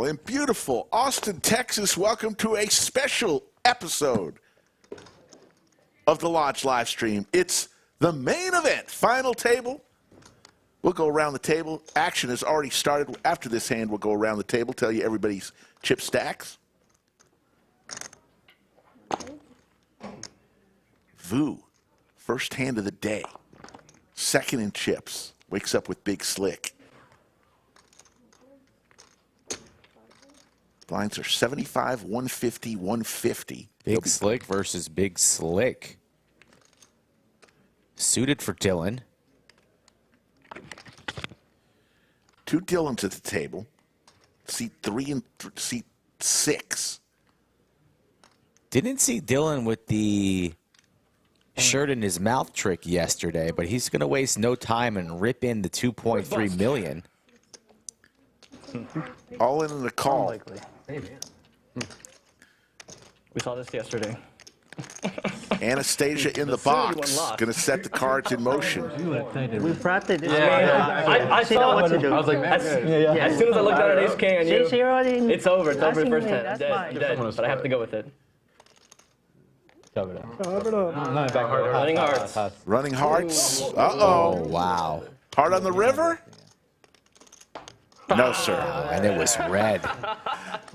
Airball in beautiful Austin, Texas. Welcome to a special episode of the Lodge Livestream. It's the main event, final table. We'll go around the table. Action has already started. After this hand, we'll go around the table, tell you everybody's chip stacks. Vu, first hand of the day. Second in chips. Wakes up with Big Slick. Blinds are 75, 150, 150. Big Slick versus Big Slick. Suited for Dylan. Two Dylans at the table. Seat 3 and seat 6. Didn't see Dylan with the shirt in his mouth trick yesterday, but he's going to waste no time and rip in the 2.3 million. All in the call. Unlikely. We saw this yesterday. Anastasia in the box. Going to set the cards in motion. We practiced this. I saw what to do. I was like, as soon as I looked at Ace King, I knew it's over. It's over the first hand. I'm dead. But I have to go with it. Running hearts. Running hearts. Oh, wow. Heart on the river? No, sir. And it was red.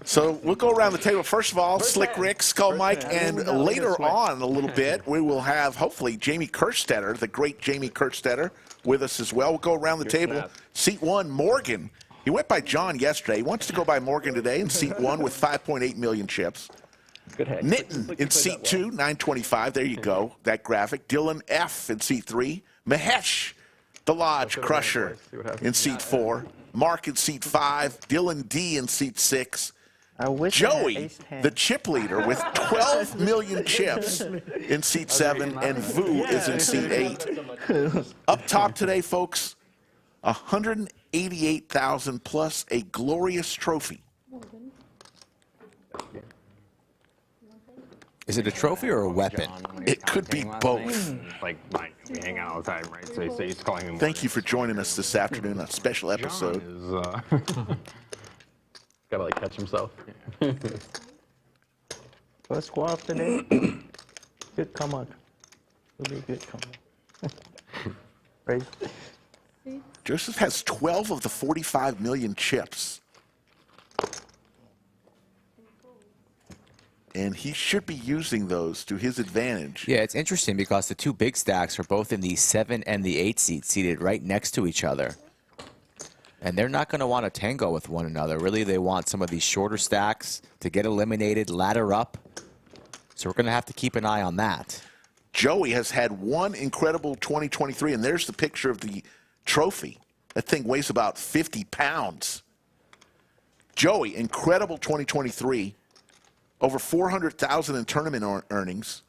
So we'll go around the table. First of all, Slick Rick, Skull Mike, and later on a little bit, we will have, hopefully, Jamie Kerstetter, the great Jamie Kerstetter, with us as well. We'll go around the table. Seat 1, Morgan. He went by John yesterday. He wants to go by Morgan today in seat 1 with 5.8 million chips. Good head. Nitin in seat 2, 925. There you go, that graphic. Dylan F in seat 3. Mahesh, the Lodge Crusher, in seat 4. Marc in seat 5. Dylan D in seat 6. Joey, the chip leader, with 12 million chips in seat 7. And Vu is in seat 8. Up top today, folks, 188,000 plus a glorious trophy. Is it a trophy or a weapon? It could be both. Like, we hang out all the time, right? So he's calling him. Thank you for joining us this afternoon on a special episode. Gotta like catch himself. First score of the day. Good come out. Will be good come out. Right. Joseph has 12 of the 45 million chips. And he should be using those to his advantage. Yeah, it's interesting because the two big stacks are both in the 7 and the 8 seats, seated right next to each other. And they're not going to want to tango with one another. Really, they want some of these shorter stacks to get eliminated, ladder up. So we're going to have to keep an eye on that. Joey has had one incredible 2023, and there's the picture of the trophy. That thing weighs about 50 pounds. Joey, incredible 2023. Over 400,000 in tournament earnings,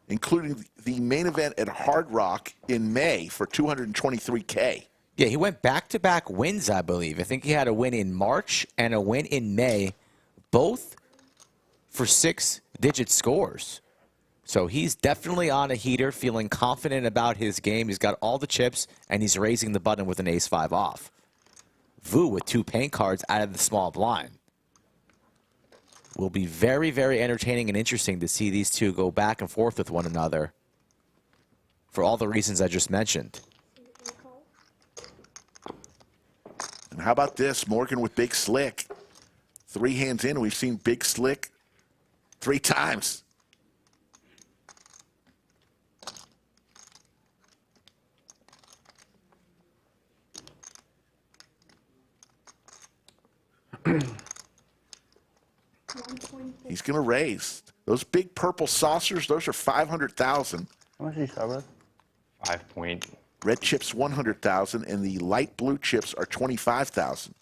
including the main event at Hard Rock in May for $223K. Yeah, he went back-to-back wins, I believe. I think he had a win in March and a win in May, both for 6-digit scores. So he's definitely on a heater, feeling confident about his game. He's got all the chips, and he's raising the button with an ace-5 off. Vu with 2 paint cards out of the small blind. Will be very, very entertaining and interesting to see these two go back and forth with one another for all the reasons I just mentioned. And how about this? Morgan with Big Slick. 3 hands in, we've seen Big Slick 3 times. He's going to raise. Those big purple saucers, those are 500,000. How much is that? 5 point. Red chips 100,000, and the light blue chips are 25,000.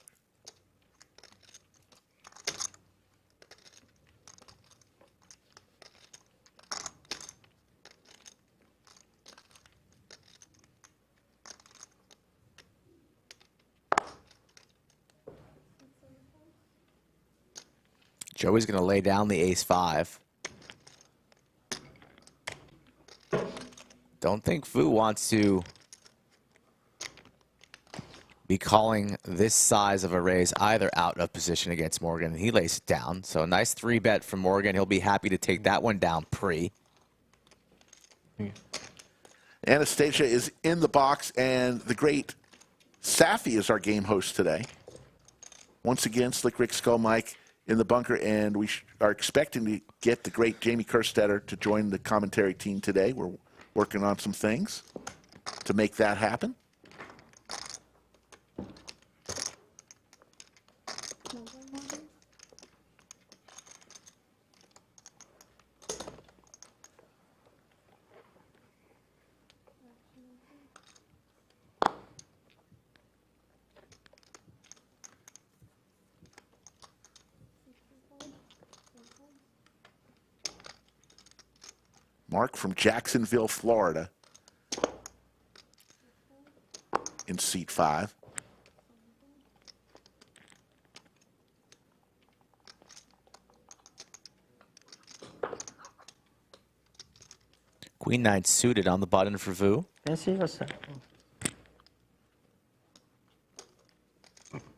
Joey's going to lay down the ace-5. Don't think Vu wants to be calling this size of a raise either out of position against Morgan, and he lays it down. So a nice 3-bet from Morgan. He'll be happy to take that one down pre. Anastasia is in the box, and the great Safi is our game host today. Once again, Slick Rick Skull Mike in the bunker, and we are expecting to get the great Jamie Kerstetter to join the commentary team today. We're working on some things to make that happen. Mark from Jacksonville, Florida, in seat 5. Queen 9 suited on the button for Vu.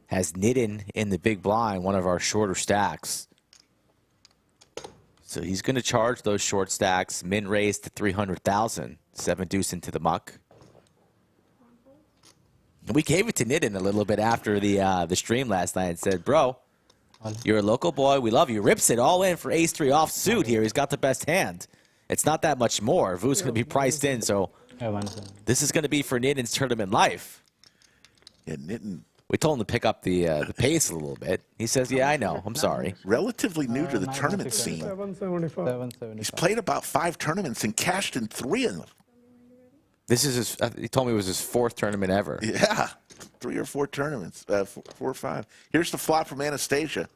Has Nitin in the big blind, one of our shorter stacks. So he's going to charge those short stacks, min raise to 300,000, 7 deuce into the muck. We gave it to Nitin a little bit after the stream last night and said, bro, you're a local boy. We love you. Rips it all in for ace-3 offsuit here. He's got the best hand. It's not that much more. Vu's going to be priced in, so this is going to be for Nitin's tournament life. Yeah, Nitin. We told him to pick up the pace a little bit. He says, yeah, I know. I'm sorry. Relatively new to the tournament scene. 775. He's played about 5 tournaments and cashed in 3 of them. This is his, he told me it was his 4th tournament ever. Yeah, 3 or 4 tournaments, 4 or 5. Here's the flop from Anastasia.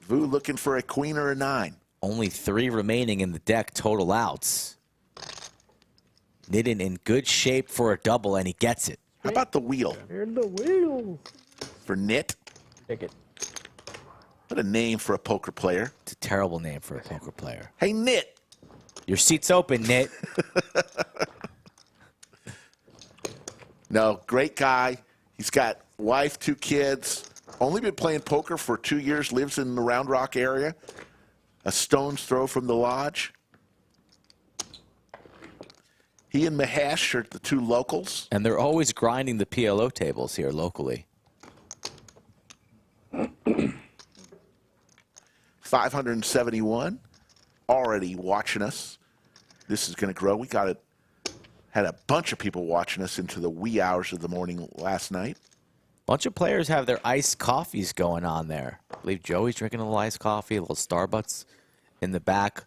Vu looking for a queen or a 9. Only 3 remaining in the deck, total outs. Nitin in good shape for a double, and he gets it. How about the wheel? Here's the wheel. For Nit? Take it. What a name for a poker player. It's a terrible name for a poker player. Hey, Nit. Your seat's open, Nit. No, great guy. He's got wife, 2 kids. Only been playing poker for 2 years. Lives in the Round Rock area. A stone's throw from the lodge. He and Mahesh are the 2 locals. And they're always grinding the PLO tables here locally. 571. Already watching us. This is going to grow. We had a bunch of people watching us into the wee hours of the morning last night. Bunch of players have their iced coffees going on there. I believe Joey's drinking a little iced coffee, a little Starbucks in the back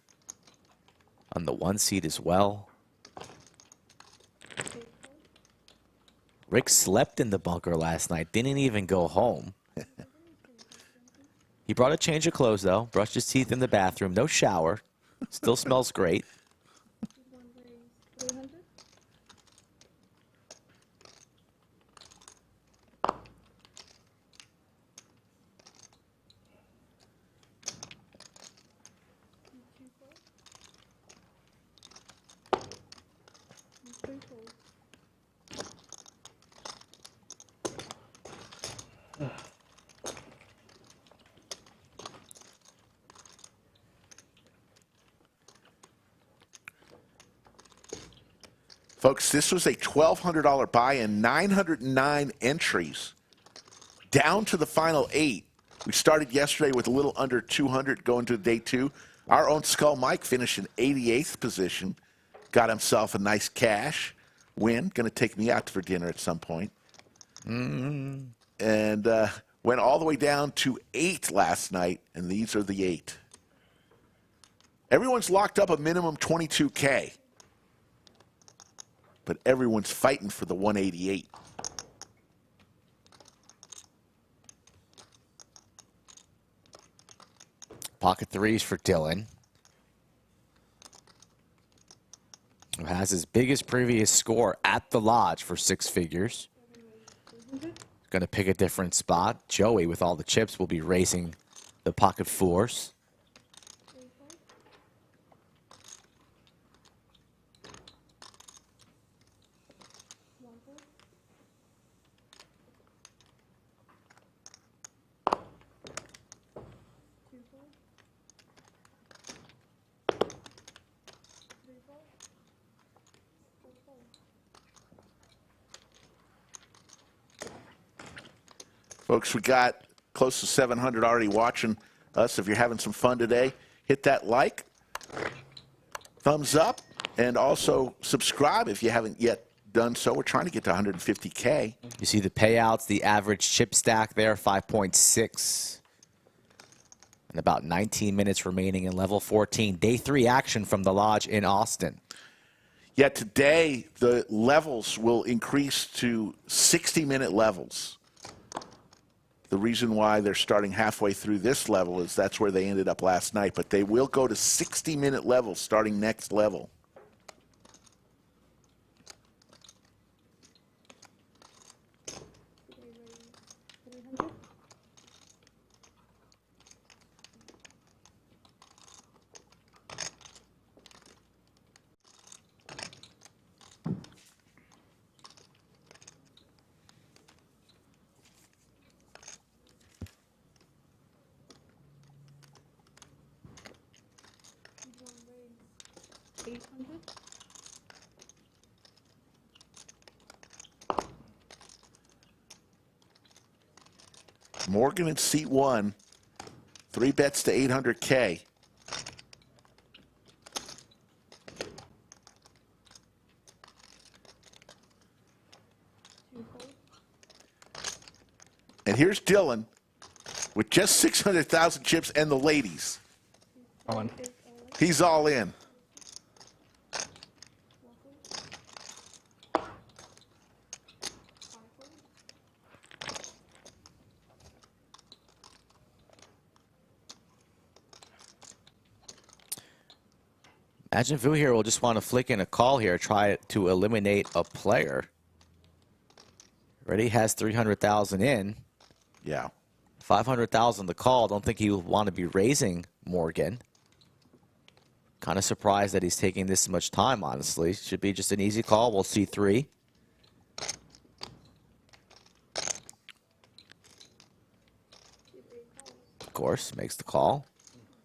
on the 1 seat as well. Rick slept in the bunker last night, didn't even go home. He brought a change of clothes, though. Brushed his teeth in the bathroom. No shower. Still smells great. Folks, this was a $1,200 buy-in, 909 entries, down to the final 8. We started yesterday with a little under 200 going to day 2. Our own Skull Mike finished in 88th position, got himself a nice cash win. Going to take me out for dinner at some point. And went all the way down to 8 last night, and these are the 8. Everyone's locked up a minimum 22K. But everyone's fighting for the 188. Pocket 3s for Dylan, who has his biggest previous score at the lodge for 6 figures. Going to pick a different spot. Joey, with all the chips, will be racing the pocket 4s. Folks, we got close to 700 already watching us. If you're having some fun today, hit that like, thumbs up, and also subscribe if you haven't yet done so. We're trying to get to 150K. You see the payouts, the average chip stack there, 5.6. And about 19 minutes remaining in level 14. Day 3 action from the Lodge in Austin. Yet today, the levels will increase to 60-minute levels. The reason why they're starting halfway through this level is that's where they ended up last night. But they will go to 60-minute levels starting next level. Morgan in seat 1, 3 bets to 800K. And here's Dylan with just 600,000 chips and the ladies. On. He's all in. Imagine Vu here will just want to flick in a call here, try to eliminate a player. Already has 300,000 in. Yeah. 500,000 the call. Don't think he'll want to be raising Morgan. Kind of surprised that he's taking this much time, honestly. Should be just an easy call. We'll see 3. Of course, makes the call.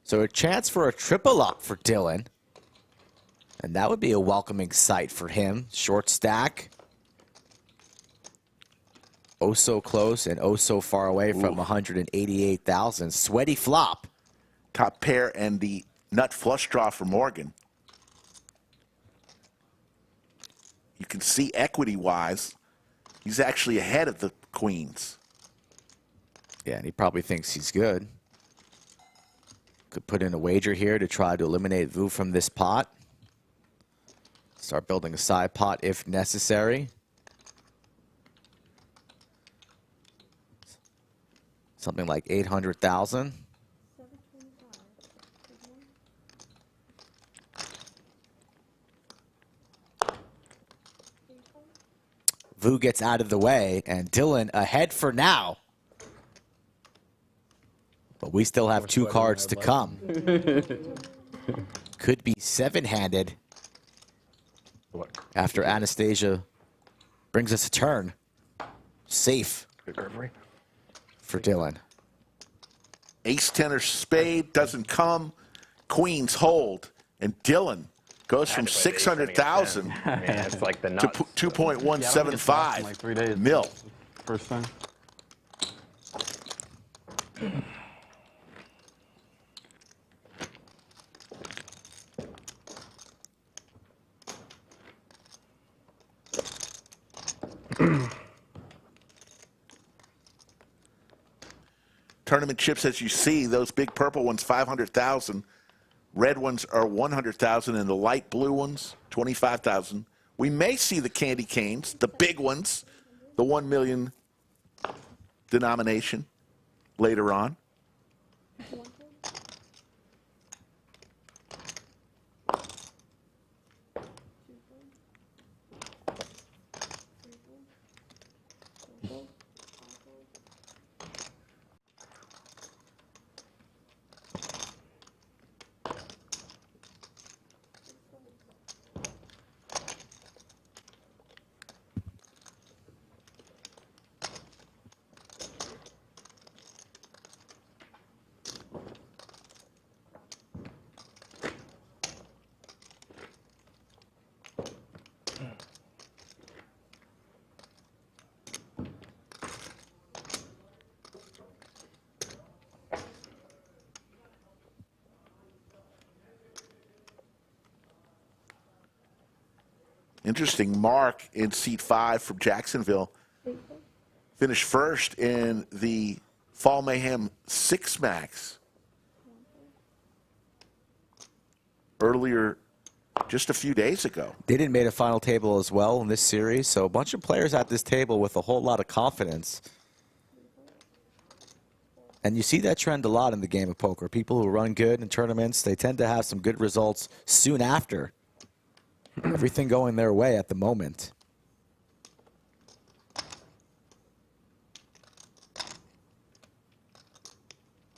So a chance for a triple up for Dylan. And that would be a welcoming sight for him. Short stack. Oh so close and oh so far away from 188,000. Sweaty flop. Top pair and the nut flush draw for Morgan. You can see equity-wise, he's actually ahead of the queens. Yeah, and he probably thinks he's good. Could put in a wager here to try to eliminate Vu from this pot. Start building a side pot if necessary. Something like 800,000. Vu gets out of the way, and Dylan ahead for now. But we still have 2 cards to come. Could be 7-handed after Anastasia brings us a turn. Safe for Dylan. Ace, 10 or spade doesn't come. Queens hold. And Dylan goes from 600,000 it's like the to 2.175 mil. First time. Tournament chips, as you see, those big purple ones, 500,000. Red ones are 100,000, and the light blue ones, 25,000. We may see the candy canes, the big ones, the 1 million denomination later on. Interesting. Mark in seat 5 from Jacksonville finished first in the Fall Mayhem 6 Max earlier, just a few days ago. They didn't make a final table as well in this series, so a bunch of players at this table with a whole lot of confidence. And you see that trend a lot in the game of poker. People who run good in tournaments, they tend to have some good results soon after. Everything going their way at the moment.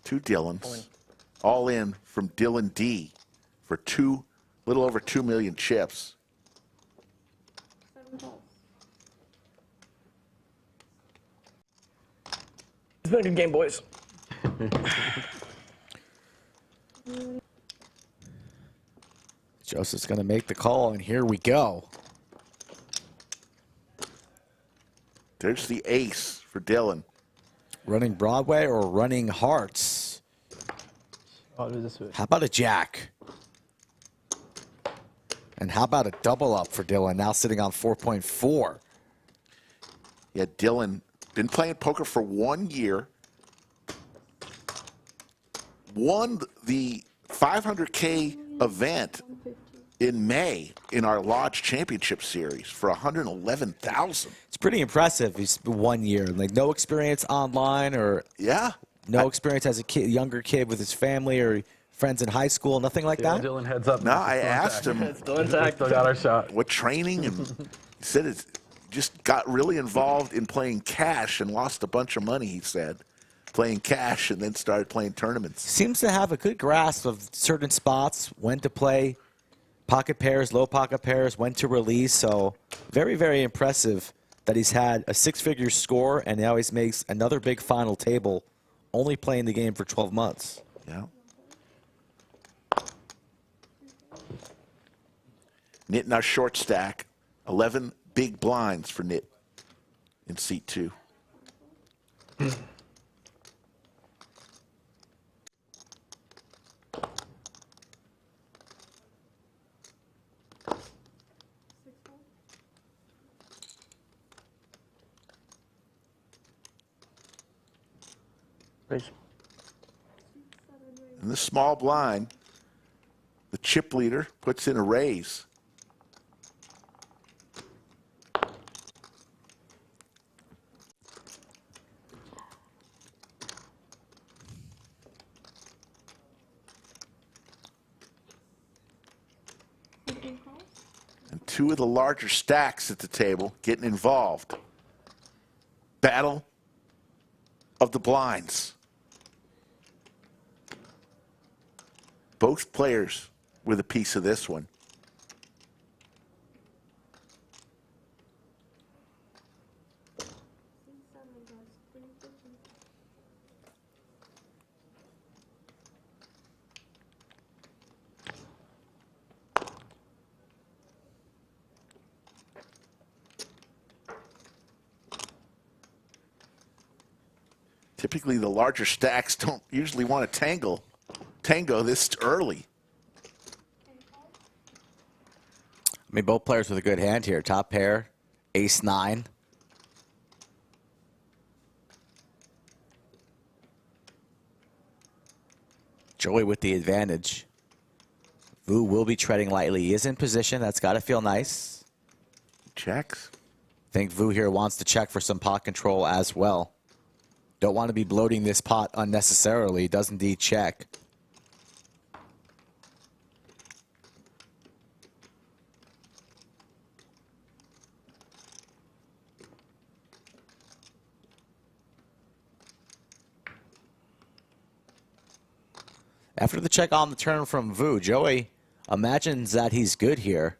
Two Dylans. All in from Dylan D for little over 2 million chips. It's been a good game, boys. Joseph's going to make the call, and here we go. There's the ace for Dylan. Running Broadway or running hearts? I'll do this way. How about a jack? And how about a double up for Dylan, now sitting on 4.4? Yeah, Dylan been playing poker for 1 year. Won the 500K event in May in our Lodge Championship Series for $111,000. It's pretty impressive. He's 1 year, like no experience online or no experience as a kid, younger kid with his family or friends in high school, nothing like that. Dylan, heads up. No, I asked him. Still intact. Still got our shot. What training, and he said it just got really involved in playing cash and lost a bunch of money. He said, playing cash and then started playing tournaments. Seems to have a good grasp of certain spots, when to play pocket pairs, low pocket pairs, when to release. So very, very impressive that he's had a 6-figure score and now he makes another big final table, only playing the game for 12 months. Yeah. Nit in our short stack, 11 big blinds for Nit in seat 2. Raise. In the small blind, the chip leader puts in a raise. And two of the larger stacks at the table getting involved. Battle of the blinds. Both players with a piece of this one. Typically, the larger stacks don't usually want to tango this early. I mean, both players with a good hand here. Top pair, ace-9. Joey with the advantage. Vu will be treading lightly. He is in position. That's got to feel nice. Checks. I think Vu here wants to check for some pot control as well. Don't want to be bloating this pot unnecessarily. Does indeed check. After the check on the turn from Vu, Joey imagines that he's good here.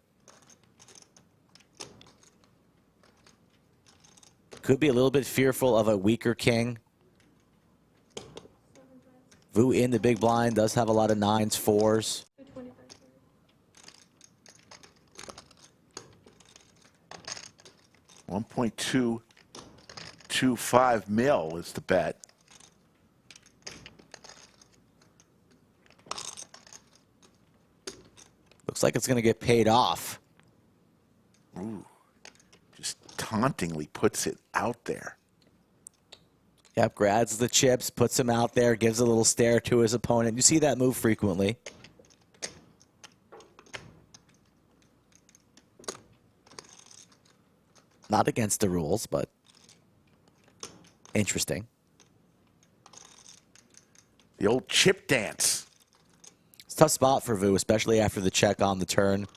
Could be a little bit fearful of a weaker king. Vu in the big blind does have a lot of 9s, 4s. $1.225 mil is the bet. Looks like it's going to get paid off. Ooh, just tauntingly puts it out there. Yep, grabs the chips, puts them out there, gives a little stare to his opponent. You see that move frequently. Not against the rules, but interesting. The old chip dance. It's a tough spot for Vu, especially after the check on the turn.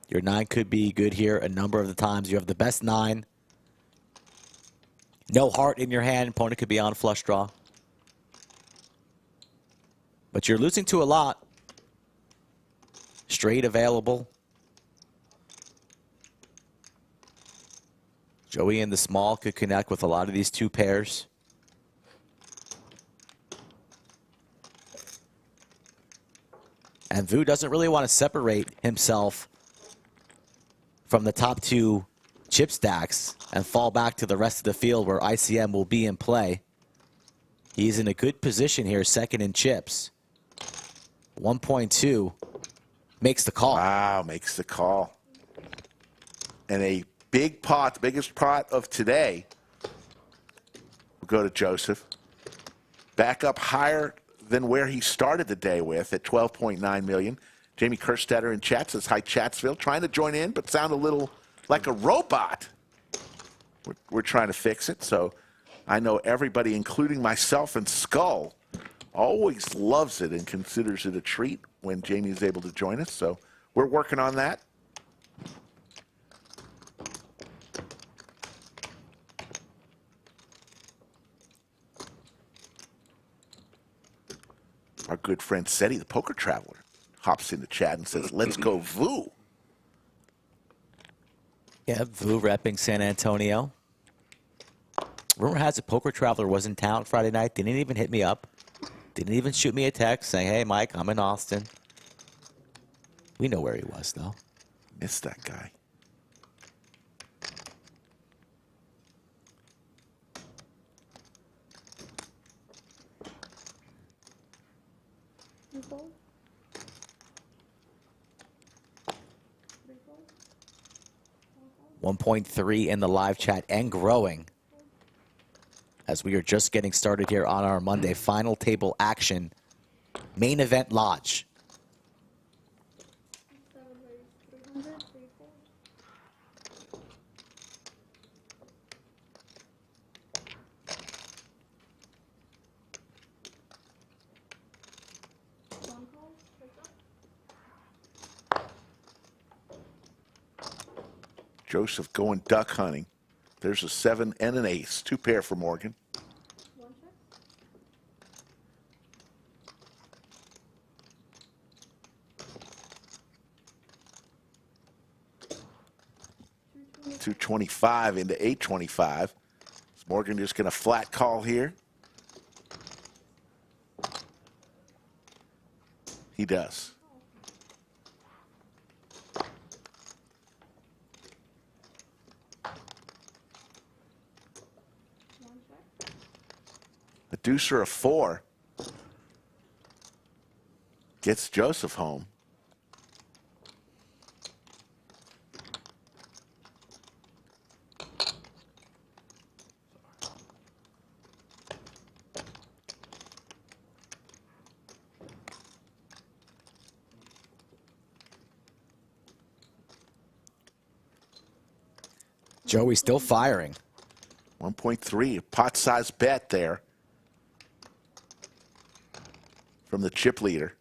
Your 9 could be good here a number of the times. You have the best 9. No heart in your hand. Opponent could be on flush draw. But you're losing to a lot. Straight available. Joey in the small could connect with a lot of these 2 pairs. And Vu doesn't really want to separate himself from the top 2 chip stacks and fall back to the rest of the field where ICM will be in play. He's in a good position here, second in chips. 1.2 makes the call. Wow, makes the call. And a big pot, the biggest pot of today, will go to Joseph. Back up higher than where he started the day with at 12.9 million. Jamie Kerstetter in chat says, hi, Chatsville. Trying to join in, but sound a little like a robot. We're trying to fix it. So I know everybody, including myself and Skull, always loves it and considers it a treat when Jamie is able to join us. So we're working on that. Our good friend Seti, the poker traveler, hops in the chat and says, let's go Vu. Yeah, Vu repping San Antonio. Rumor has it Poker Traveler was in town Friday night. Didn't even hit me up. Didn't even shoot me a text saying, hey, Mike, I'm in Austin. We know where he was, though. Missed that guy. $1.3 in the live chat and growing as we are just getting started here on our Monday final table action main event Lodge. Joseph going duck hunting. There's a 7 and an ace. 2 pair for Morgan. $225 into $825. Is Morgan just going to flat call here? He does. A deuce or a 4 gets Joseph home. Joey still firing. 1.3, a pot-sized bet there from the chip leader.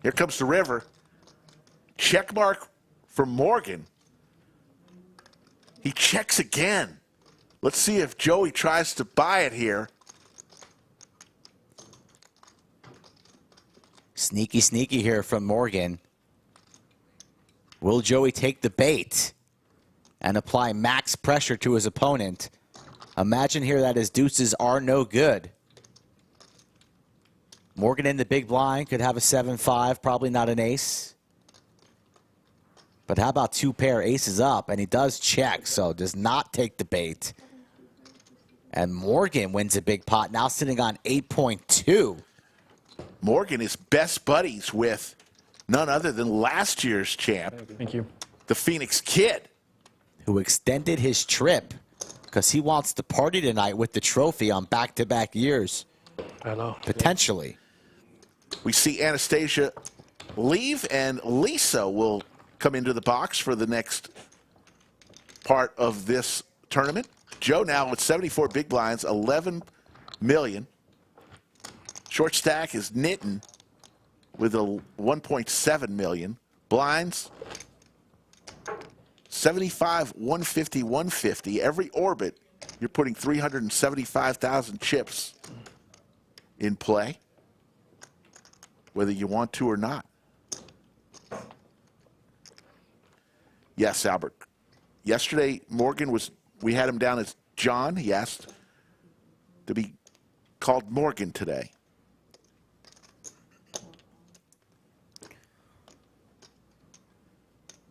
Here comes the river. Check mark for Morgan. He checks again. Let's see if Joey tries to buy it here. Sneaky, sneaky here from Morgan. Will Joey take the bait and apply max pressure to his opponent? Imagine here that his deuces are no good. Morgan in the big blind could have a 7-5, probably not an ace. But how about two pair aces up? And he does check, so does not take the bait. And Morgan wins a big pot, now sitting on 8.2. Morgan is best buddies with none other than last year's champ. Thank you. The Phoenix Kid. Who extended his trip because he wants to party tonight with the trophy on back-to-back years. Hello. Potentially. We see Anastasia leave, and Lisa will come into the box for the next part of this tournament. Joe now with 74 big blinds, 11 million. Short stack is Nitin with a 1.7 million. Blinds, 75, 150, 150. Every orbit, you're putting 375,000 chips in play, whether you want to or not. Yes, Albert. Yesterday, Morgan we had him down as John. He asked to be called Morgan today.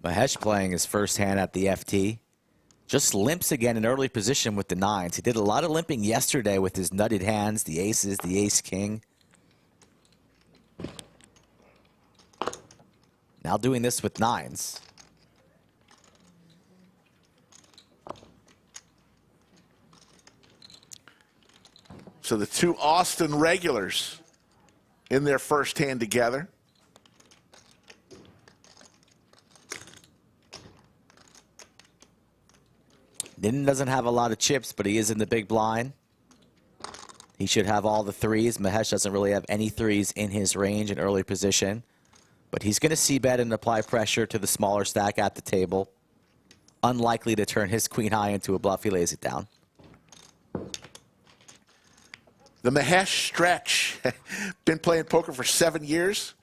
Mahesh playing his first hand at the FT. Just limps again in early position with the nines. He did a lot of limping yesterday with his nutted hands, the aces, the ace-king. Now doing this with nines. So the two Austin regulars in their first hand together. Nitin doesn't have a lot of chips, but he is in the big blind. He should have all the threes. Mahesh doesn't really have any threes in his range in early position. But he's going to see bet and apply pressure to the smaller stack at the table. Unlikely to turn his queen high into a bluff. He lays it down. The Mahesh stretch. Been playing poker for 7 years.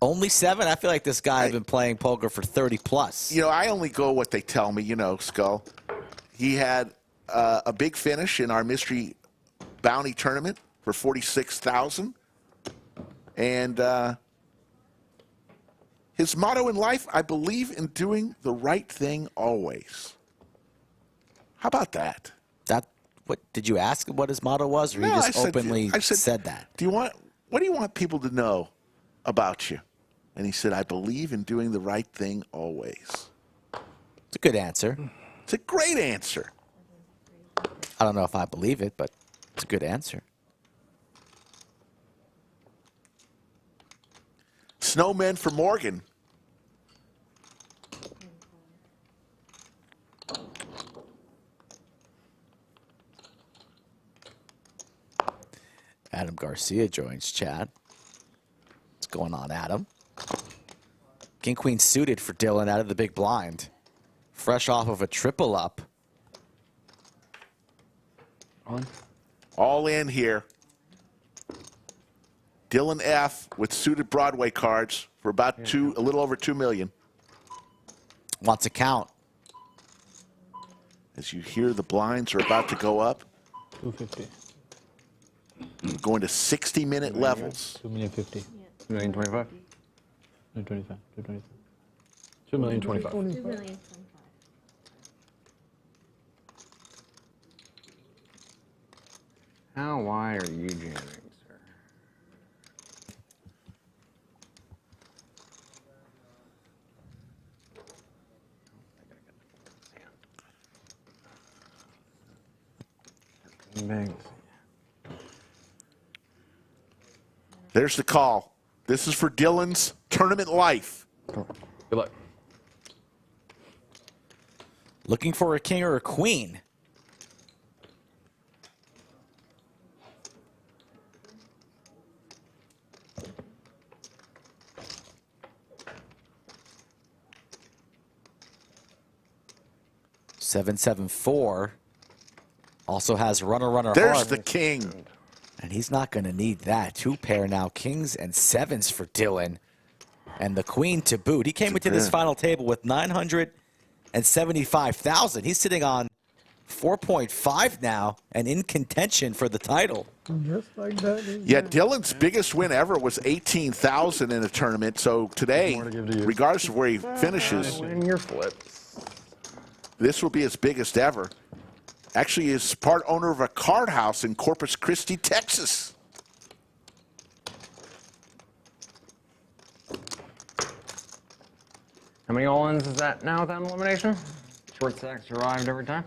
Only 7? I feel like this guy has been playing poker for 30 plus. You know, I only go what they tell me, you know, Skull. He had a big finish in our mystery bounty tournament for 46,000. And his motto in life, I believe in doing the right thing always. How about that? What did you ask him what his motto was, or No, you just I openly said, said that? What do you want people to know about you? And he said, I believe in doing the right thing always. It's a good answer. It's a great answer. I don't know if I believe it, but it's a good answer. Snowmen for Morgan. Adam Garcia joins chat. What's going on, Adam? King Queen suited for Dylan out of the big blind. Fresh off of a triple up. All in here. Dylan F with suited Broadway cards for about a little over 2 million. Wants a count. As you hear the blinds are about to go up. 250. Going to 60-minute levels. 2,050,000. 2,025,000. 225. 2,025,000. 2,025,000. How wide are you jamming, sir? There's the call. This is for Dylan's tournament life. Good luck. Looking for a king or a queen. 7-7-4. Also has runner, runner, There's heart. the king. And he's not going to need that. Two pair now, kings and sevens for Dylan. And the queen to boot. He came into this final table with 975,000. He's sitting on 4.5 now and in contention for the title. Just like that. Yeah, Dylan's biggest win ever was 18,000 in a tournament. So today, regardless of where he finishes, Win your flips. this will be his biggest ever. Actually, he's part owner of a card house in Corpus Christi, Texas. How many all-ins is that now without elimination? Short stack survived every time?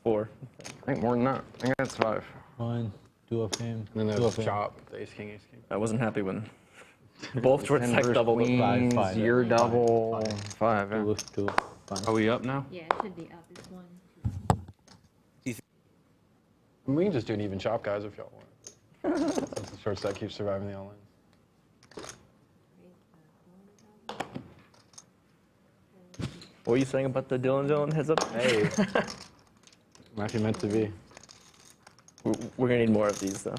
4. I think more than that. I think that's 5. 1, 2 of him. And then two there's of him. chop, ace king, ace king. I wasn't happy when both short stack Versus double. queens, Five. your double, 5. Yeah. 2, 5. Are we up now? Yeah, it should be up. It's 1. We can just do an even chop, guys, if y'all want. Since the short stack keeps surviving the all-ins. What were you saying about the Dylan heads up? Hey. Might be meant to be. We're gonna need more of these though.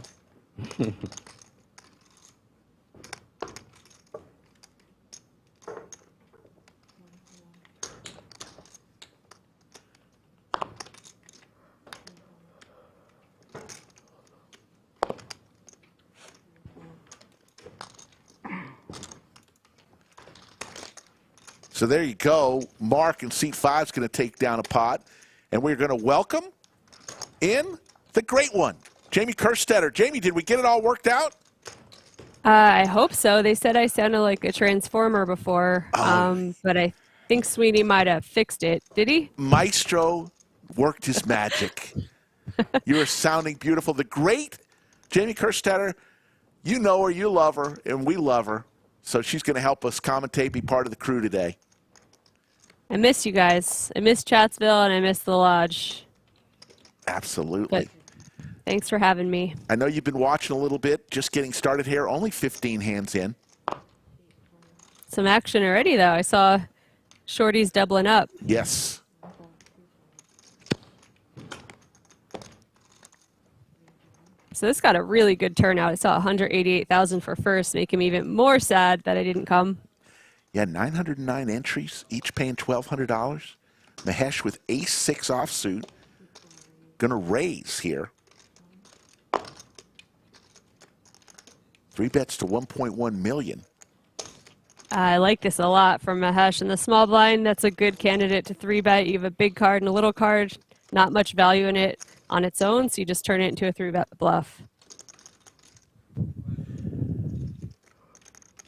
So there you go. Mark in seat 5 is going to take down a pot. And we're going to welcome in the great one, Jamie Kerstetter. Jamie, did we get it all worked out? I hope so. They said I sounded like a transformer before, but I think Sweeney might have fixed it. Did he? Maestro worked his magic. You are sounding beautiful. The great Jamie Kerstetter, you know her, you love her, and we love her. So she's going to help us commentate, be part of the crew today. I miss you guys. I miss Chatsville and I miss the Lodge. Absolutely. But thanks for having me. I know you've been watching a little bit, just getting started here. Only 15 hands in. Some action already, though. I saw Shorty's doubling up. Yes. So this got a really good turnout. I saw 188,000 for first, making me even more sad that I didn't come. Yeah, 909 entries, each paying $1,200. Mahesh with ace-6 offsuit. Going to raise here. 3 bets to 1.1 million. I like this a lot from Mahesh. In the small blind, that's a good candidate to 3-bet. You have a big card and a little card, not much value in it on its own, so you just turn it into a 3-bet bluff.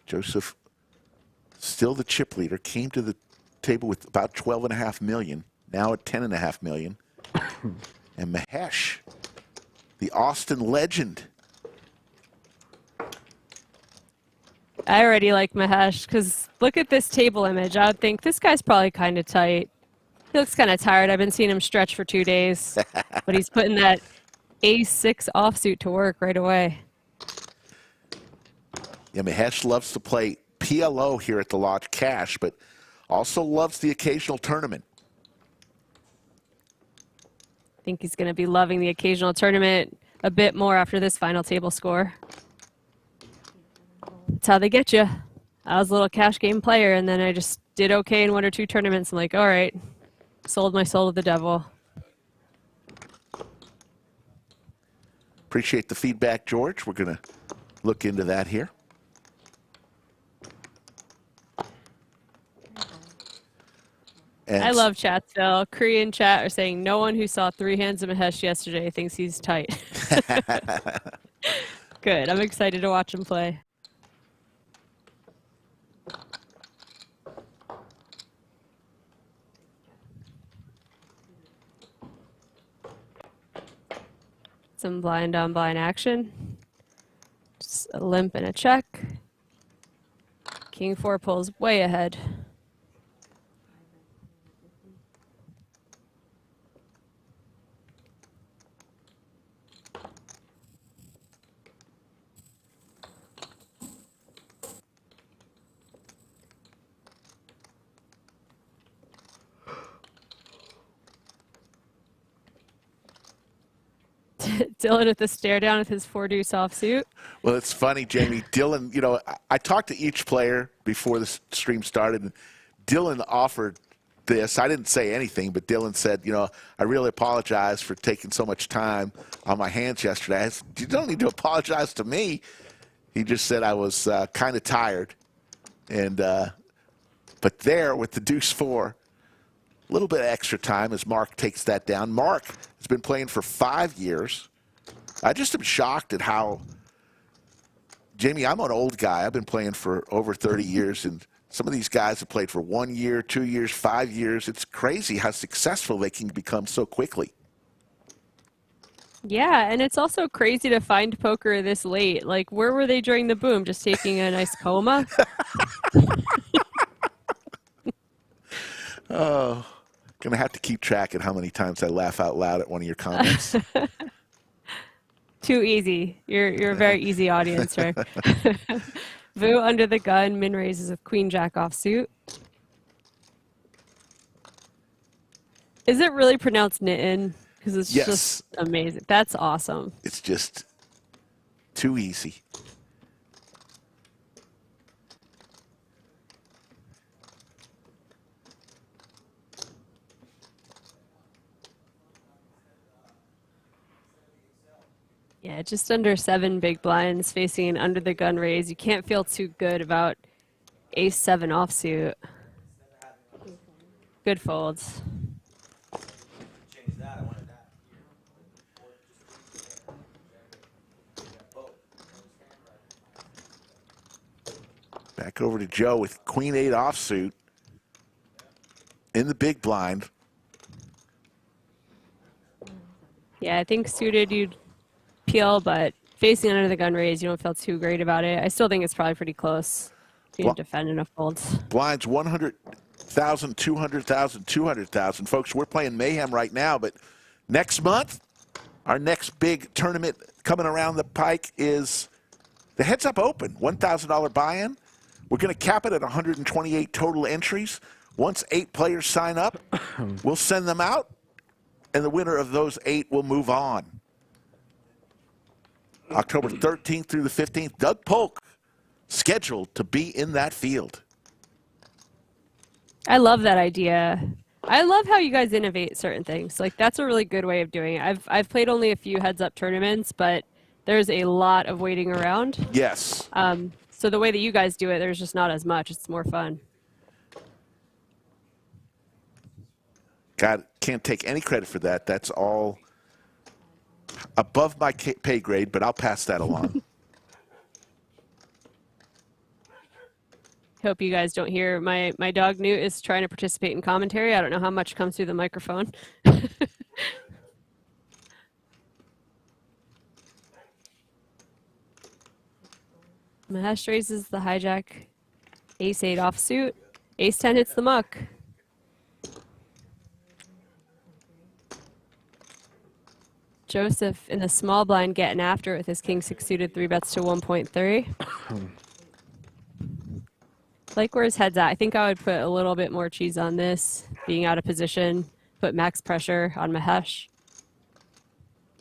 Joseph, still the chip leader, came to the table with about 12.5 million, now at 10.5 million. And Mahesh, the Austin legend. I already like Mahesh because look at this table image. I would think this guy's probably kind of tight. He looks kind of tired. I've been seeing him stretch for 2 days, but he's putting that ace-6 offsuit to work right away. Yeah, Mahesh loves to play PLO here at the Lodge Cash, but also loves the occasional tournament. I think he's going to be loving the occasional tournament a bit more after this final table score. That's how they get you. I was a little cash game player, and then I just did okay in 1 or 2 tournaments. I'm like, all right, sold my soul to the devil. Appreciate the feedback, George. We're going to look into that here. And I love Chatsville. Korean chat are saying no one who saw 3 hands of Mahesh yesterday thinks he's tight. Good. I'm excited to watch him play. Some blind on blind action. Just a limp and a check. King 4 pulls way ahead. Dylan with the stare down with his 4-deuce offsuit. Well, it's funny, Jamie. Dylan, you know, I talked to each player before the stream started, and Dylan offered this. I didn't say anything, but Dylan said, you know, I really apologize for taking so much time on my hands yesterday. I said, you don't need to apologize to me. He just said I was kind of tired. And but there with the deuce 4, a little bit of extra time as Marc takes that down. Marc has been playing for 5 years. I just am shocked at how, Jamie, I'm an old guy. I've been playing for over 30 years, and some of these guys have played for 1 year, 2 years, 5 years. It's crazy how successful they can become so quickly. Yeah, and it's also crazy to find poker this late. Like, where were they during the boom? Just taking a nice coma? Oh, gonna have to keep track of how many times I laugh out loud at one of your comments. Too easy. You're a very easy audience, right? Vu under the gun, min raises with queen jack offsuit. Is it really pronounced Nitin? Because it's Yes. just amazing. That's awesome. It's just too easy. Yeah, just under 7 big blinds facing an under the gun raise. You can't feel too good about ace-7 offsuit. Good folds. Back over to Joe with queen-8 offsuit in the big blind. Yeah, I think suited you'd peel, but facing under the gun raise, you don't feel too great about it. I still think it's probably pretty close. You can defend enough folds. Blinds 100,000, 200,000, 200,000. Folks, we're playing Mayhem right now, but next month, our next big tournament coming around the pike is the Heads Up Open, $1,000 buy-in. We're going to cap it at 128 total entries. Once 8 players sign up, we'll send them out, and the winner of those 8 will move on. October 13th through the 15th, Doug Polk scheduled to be in that field. I love that idea. I love how you guys innovate certain things. Like, that's a really good way of doing it. I've played only a few heads-up tournaments, but there's a lot of waiting around. Yes. So the way that you guys do it, there's just not as much. It's more fun. God, can't take any credit for that. That's all above my pay grade, but I'll pass that along. Hope you guys don't hear my dog Newt is trying to participate in commentary. I don't know how much comes through the microphone. Mahesh raises the hijack, ace-8 offsuit, ace-10 hits the muck. Joseph in the small blind getting after it with his king-6 suited 3-bets to 1.3. Like where his head's at. I think I would put a little bit more cheese on this, being out of position, put max pressure on Mahesh.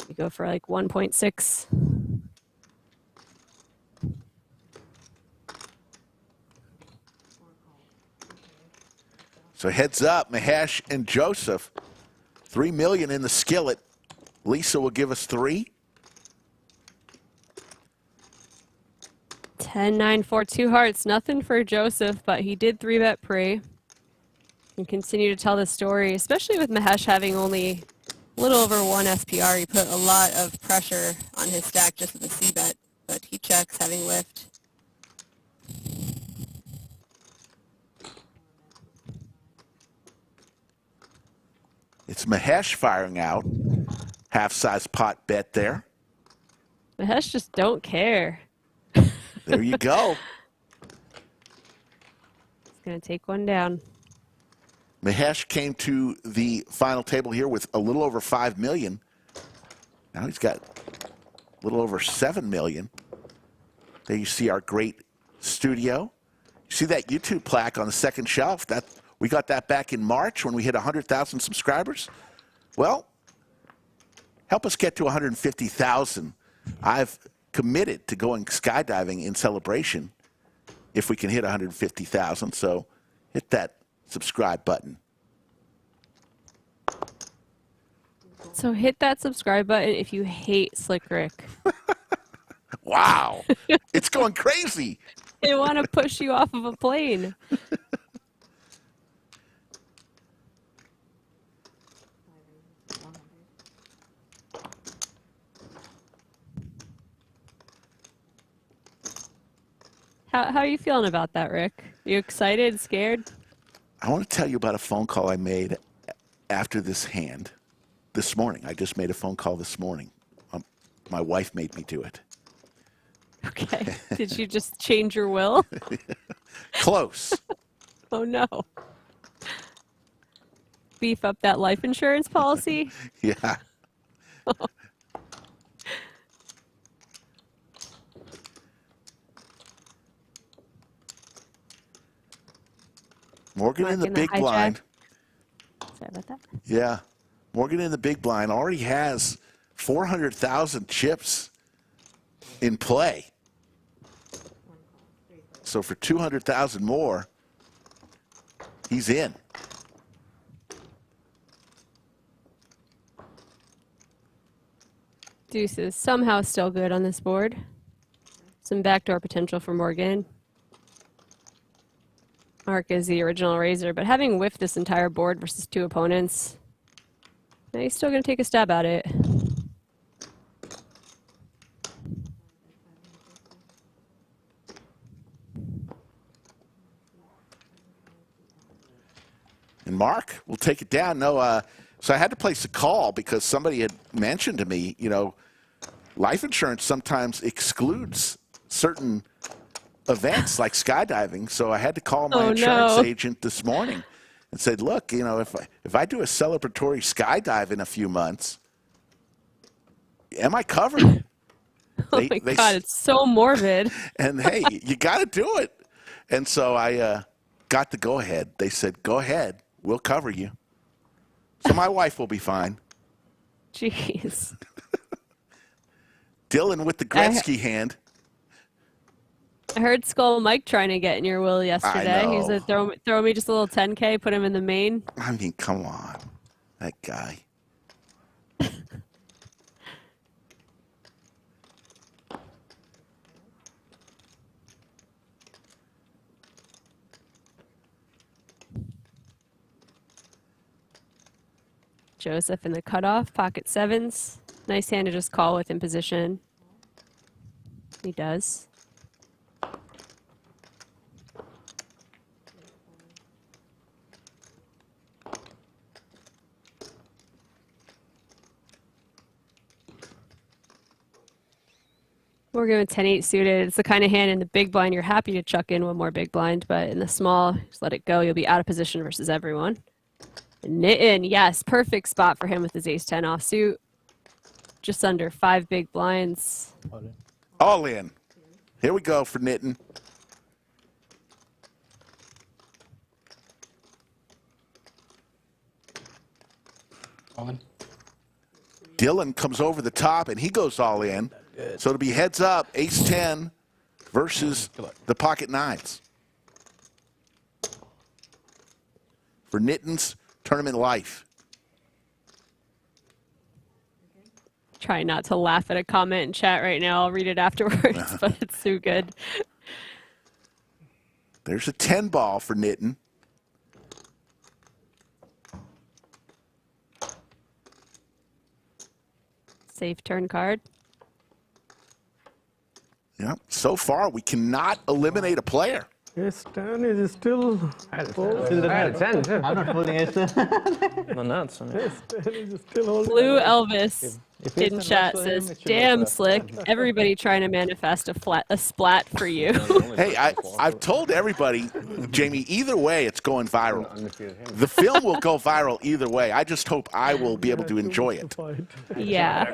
We go for like 1.6. So heads up, Mahesh and Joseph. $3 million in the skillet. Lisa will give us 3. 10, 9, 4, 2 hearts. Nothing for Joseph, but he did 3-bet pre. And continue to tell the story, especially with Mahesh having only a little over 1 SPR. He put a lot of pressure on his stack just with a C-bet, but he checks having whiffed. It's Mahesh firing out. Half-size pot bet there. Mahesh just don't care. There you go. He's going to take one down. Mahesh came to the final table here with a little over $5 million. Now he's got a little over $7 million. There you see our great studio. You see that YouTube plaque on the second shelf? We got that back in March when we hit 100,000 subscribers. Well, help us get to 150,000. I've committed to going skydiving in celebration if we can hit 150,000. So hit that subscribe button. So hit that subscribe button if you hate Slick Rick. Wow. It's going crazy. They want to push you off of a plane. How are you feeling about that, Rick? You excited, scared? I want to tell you about a phone call I made after this hand this morning. I just made a phone call this morning. My wife made me do it. Okay. Did you just change your will? Close. Oh, no. Beef up that life insurance policy? Yeah. Morgan in the big blind. Sorry about that. Yeah. Morgan in the big blind already has 400,000 chips in play. So for 200,000 more, he's in. Deuces somehow still good on this board. Some backdoor potential for Morgan. Marc is the original raiser, but having whiffed this entire board versus two opponents, now he's still going to take a stab at it. And Marc will take it down. No, so I had to place a call because somebody had mentioned to me, you know, life insurance sometimes excludes certain events like skydiving. So I had to call my insurance agent this morning and said, look, you know, if I do a celebratory skydive in a few months, am I covered? Oh my God, it's so morbid. And hey, you got to do it. And so I got the go ahead. They said, go ahead, we'll cover you. So my wife will be fine. Jeez. Dylan with the Gretzky hand. I heard Skull Mike trying to get in your will yesterday. He said, throw me just a little 10K, put him in the main. I mean, come on. That guy. Joseph in the cutoff, pocket sevens. Nice hand to just call with in position. He does. We're going 10-8 suited. It's the kind of hand in the big blind you're happy to chuck in one more big blind, but in the small, just let it go. You'll be out of position versus everyone. Nitin, yes, perfect spot for him with his ace-10 offsuit. Just under 5 big blinds. All in. Here we go for Nitin. All in. Dylan comes over the top, and he goes all in. So it'll be heads up, ace-10 versus the pocket nines. For Nitin's tournament life. Try not to laugh at a comment in chat right now. I'll read it afterwards, but it's so good. There's a 10 ball for Nitin. Safe turn card. Yeah. So far, we cannot eliminate a player. Ace-10 is still. I had a 10 too. I'm not holding it. The nuts. Ace-10 is still holding. Blue Elvis If in it's chat enough for him, says, it should "Damn work out." Slick, everybody trying to manifest a splat for you." Hey, I've told everybody, Jamie, either way, it's going viral. The film will go viral either way. I just hope I will be able to enjoy it. Yeah.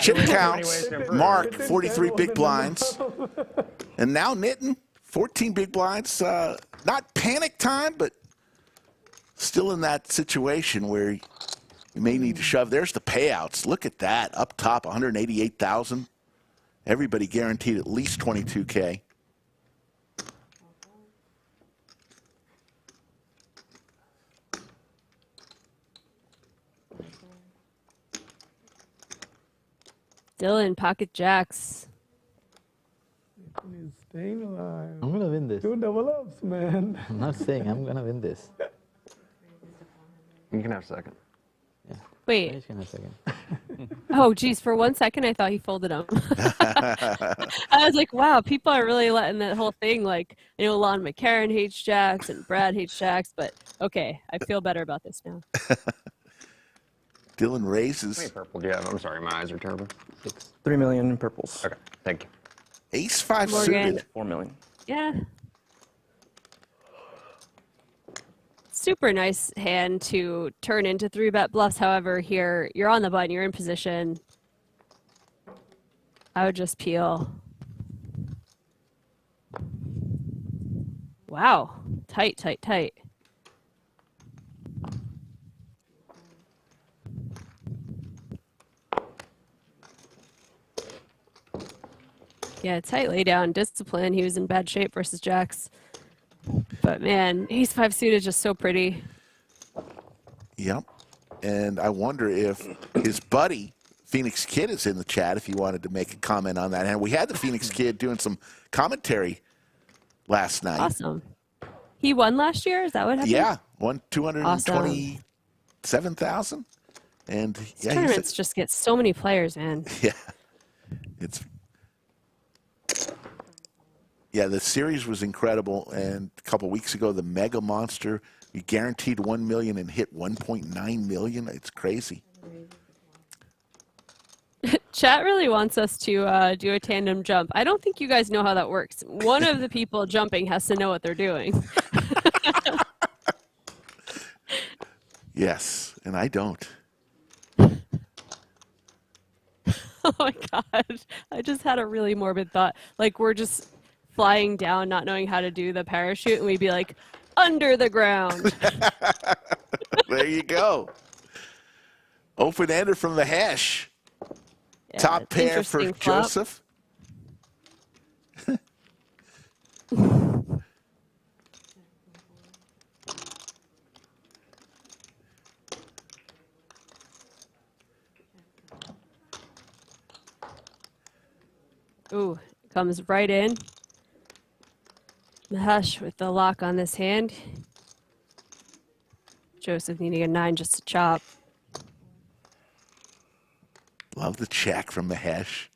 Chip counts, Marc, 43 big blinds. And now Nitin, 14 big blinds. Not panic time, but still in that situation where You may need to shove. There's the payouts. Look at that. Up top, 188,000. Everybody guaranteed at least 22K. Dylan, pocket jacks. He's staying alive. I'm gonna win this. 2 double ups, man. I'm not saying I'm gonna win this. You can have second. Wait. He's gonna have second. Oh, geez. For 1 second, I thought he folded them. I was like, wow, people are really letting that whole thing, like, I know Lon McCarron hates jacks and Brad hates jacks, but okay, I feel better about this now. Dylan How raises. many purple do you have? I'm sorry, my eyes are terrible. 3 million in purples. Okay, thank you. Ace 5 Morgan. suited. 4 million. Yeah. Super nice hand to turn into 3-bet bluffs. However, here you're on the button, you're in position. I would just peel. Wow. Tight, tight, tight. Yeah, tight lay down, discipline. He was in bad shape versus jacks. But man, ace 5 suited is just so pretty. Yep. And I wonder if his buddy, Phoenix Kid, is in the chat if he wanted to make a comment on that. And we had the Phoenix Kid doing some commentary last night. Awesome. He won last year? Is that what happened? Yeah, won 227,000. And These yeah, tournaments just get so many players, man. yeah, it's the series was incredible. And a couple weeks ago, the Mega Monster, we guaranteed 1 million and hit 1.9 million. It's crazy. Chat really wants us to do a tandem jump. I don't think you guys know how that works. One of the people jumping has to know what they're doing. Yes, and I don't. Oh my god. I just had a really morbid thought. Like we're just flying down, not knowing how to do the parachute, and we'd be like, under the ground. There you go. Open-ender from the hash. Yeah, Top pair for interesting flop. Joseph. Ooh, comes right in. Mahesh with the lock on this hand. Joseph needing a 9 just to chop. Love the check from Mahesh.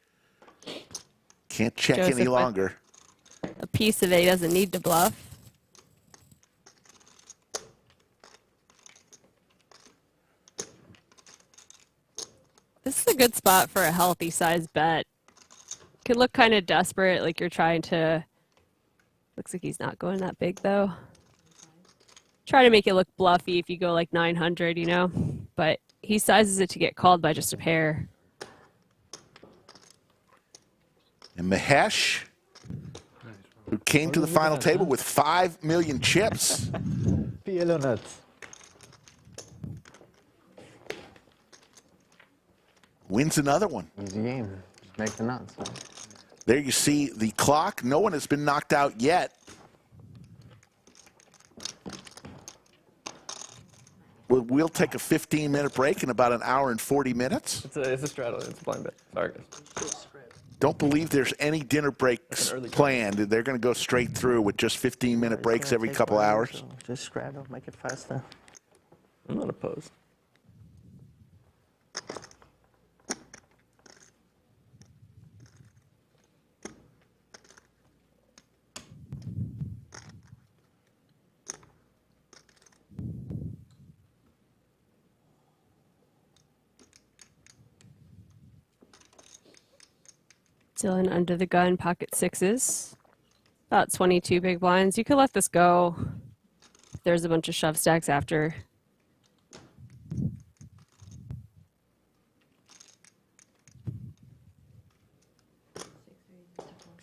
Can't check Joseph any with- longer. A piece of it he doesn't need to bluff. This is a good spot for a healthy size bet. Could look kind of desperate, like you're trying to... Looks like he's not going that big, though. Try to make it look bluffy if you go like 900, you know? But he sizes it to get called by just a pair. And Mahesh, who came to the final table with 5 million chips. PLO nuts. Wins another one. Easy game. Just make the nuts. Huh? There you see the clock. No one has been knocked out yet. We'll take a 15-minute break in about an hour and 40 minutes. It's a straddle. It's a blind bet. Sorry, guys. Don't believe there's any dinner breaks planned. They're going to go straight through with just 15-minute breaks every couple hours. So just straddle, make it faster. I'm not opposed. Dylan under the gun, pocket sixes. About 22 big blinds. You could let this go. There's a bunch of shove stacks after.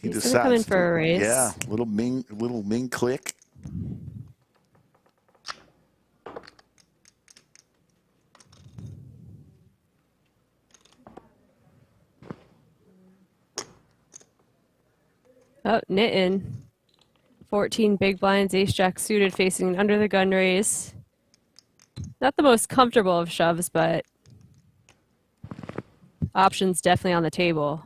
He He's gonna come in for a raise. Yeah, little Ming click. Oh, Nitin. 14 big blinds, ace jack suited facing an under the gun raise. Not the most comfortable of shoves, but options definitely on the table.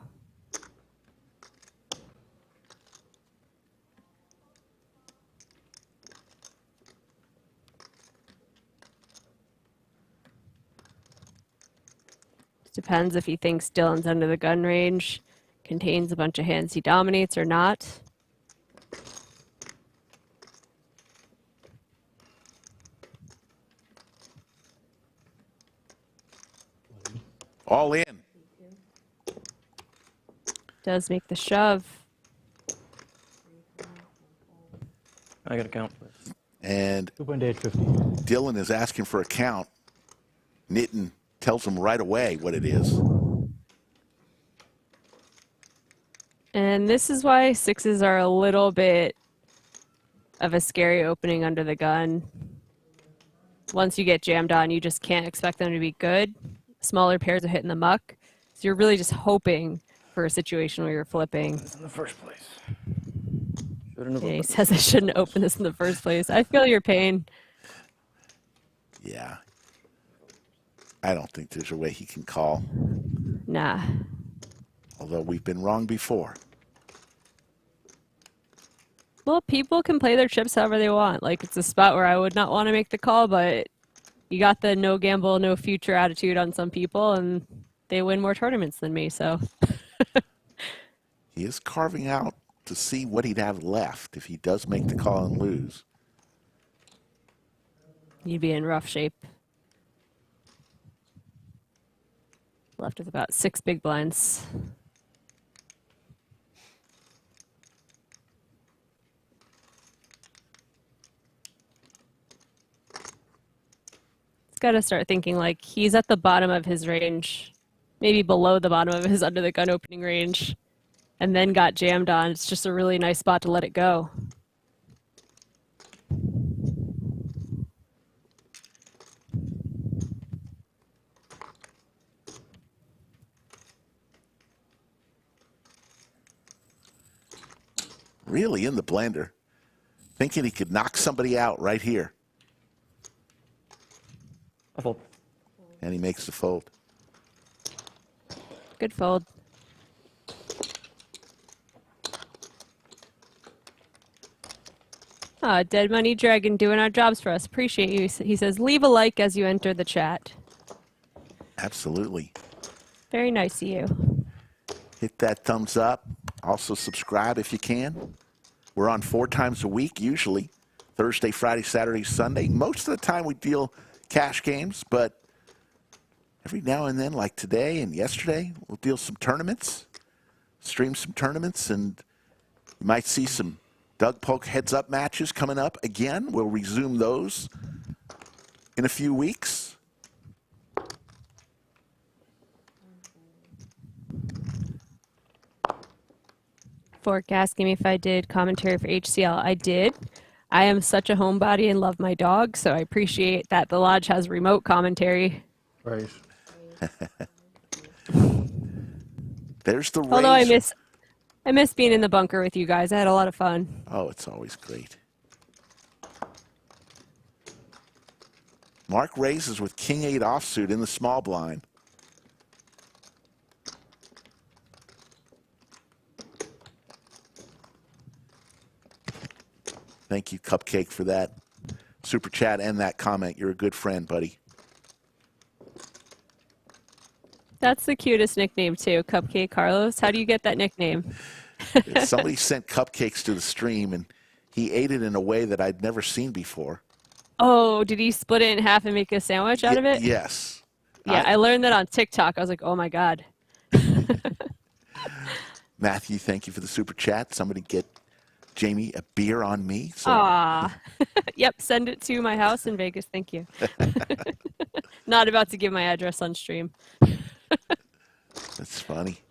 Depends if he thinks Dylan's under the gun range, contains a bunch of hands he dominates or not. All in. Does make the shove. I got to count. And 2.850. Dylan is asking for a count. Nitin tells him right away what it is. And this is why sixes are a little bit of a scary opening under the gun. Once you get jammed on, you just can't expect them to be good. Smaller pairs are hitting the muck. So you're really just hoping for a situation where you're flipping. In the first place. Yeah, he says I shouldn't open this in the first place. I feel your pain. Yeah. I don't think there's a way he can call. Nah. Although we've been wrong before. Well, people can play their chips however they want. Like, it's a spot where I would not want to make the call, but you got the no gamble, no future attitude on some people, and they win more tournaments than me, so. He is carving out to see what he'd have left if he does make the call and lose. You'd be in rough shape. Left with about 6 big blinds. He's got to start thinking like he's at the bottom of his range, maybe below the bottom of his under the gun opening range, and then got jammed on. It's just a really nice spot to let it go. Really in the blender. Thinking he could knock somebody out right here. I fold. And he makes the fold. Good fold. Dead Money Dragon doing our jobs for us. Appreciate you. He says, leave a like as you enter the chat. Absolutely. Very nice of you. Hit that thumbs up. Also subscribe if you can. We're on 4 times a week usually. Thursday, Friday, Saturday, Sunday. Most of the time we deal cash games, but every now and then, like today and yesterday, we'll deal some tournaments, stream some tournaments, and you might see some Doug Polk heads-up matches coming up again. We'll resume those in a few weeks. Fork asking me if I did commentary for HCL. I did. I am such a homebody and love my dog, so I appreciate that the Lodge has remote commentary. Right. There's the raise. Although I miss being in the bunker with you guys. I had a lot of fun. Oh, it's always great. Marc raises with King 8 offsuit in the small blind. Thank you, Cupcake, for that super chat and that comment. You're a good friend, buddy. That's the cutest nickname, too, Cupcake Carlos. How do you get that nickname? Somebody sent cupcakes to the stream, and he ate it in a way that I'd never seen before. Oh, did he split it in half and make a sandwich out of it? Yes. Yeah, I learned that on TikTok. I was like, oh, my God. Matthew, thank you for the super chat. Somebody get Jamie a beer on me. So. Aw. Yep, send it to my house in Vegas. Thank you. Not about to give my address on stream. That's funny.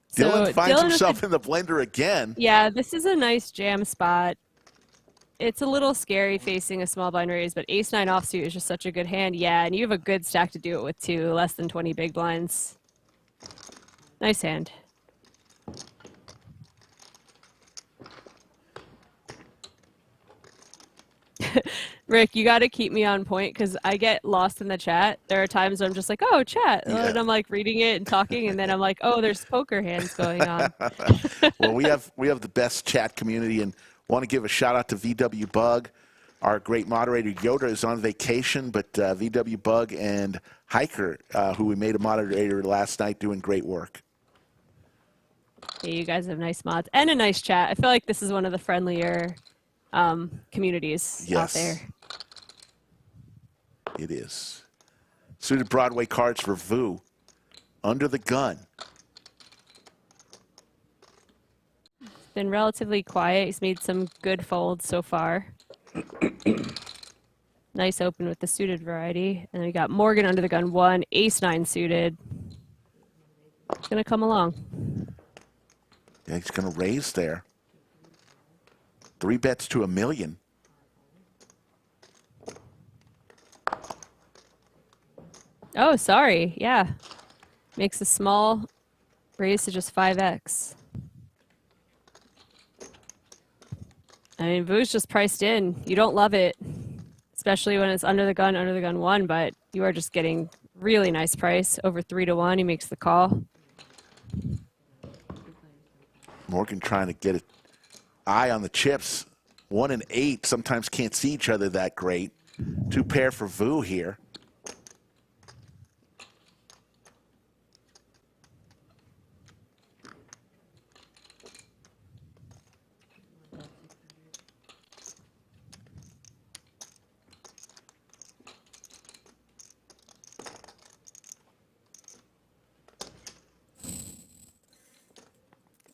So Dylan finds Dylan himself in the blender again. Yeah, this is a nice jam spot. It's a little scary facing a small blind raise, but ace-9 offsuit is just such a good hand. Yeah, and you have a good stack to do it with, too. Less than 20 big blinds. Nice hand. Rick, you got to keep me on point because I get lost in the chat. There are times where I'm just like, oh, chat. Yeah. And I'm like reading it and talking, and then I'm like, oh, there's poker hands going on. Well, we have the best chat community, and want to give a shout out to VW Bug. Our great moderator Yoda is on vacation, but VW Bug and Hiker, who we made a moderator last night, doing great work. Yeah, you guys have nice mods and a nice chat. I feel like this is one of the friendlier communities out there. It is. Suited Broadway cards for Vu. Under the gun. Been relatively quiet. He's made some good folds so far. Nice open with the suited variety. And then we got Morgan under the gun 1, ace-9 suited. It's going to come along. Yeah, he's going to raise there. 3 bets to $1 million. Oh, sorry. Yeah. Makes a small raise to just 5x. I mean, Vu's just priced in. You don't love it, especially when it's under the gun 1, but you are just getting really nice price. Over 3-1, he makes the call. Morgan trying to get an eye on the chips. 1 and 8 sometimes can't see each other that great. 2 pair for Vu here.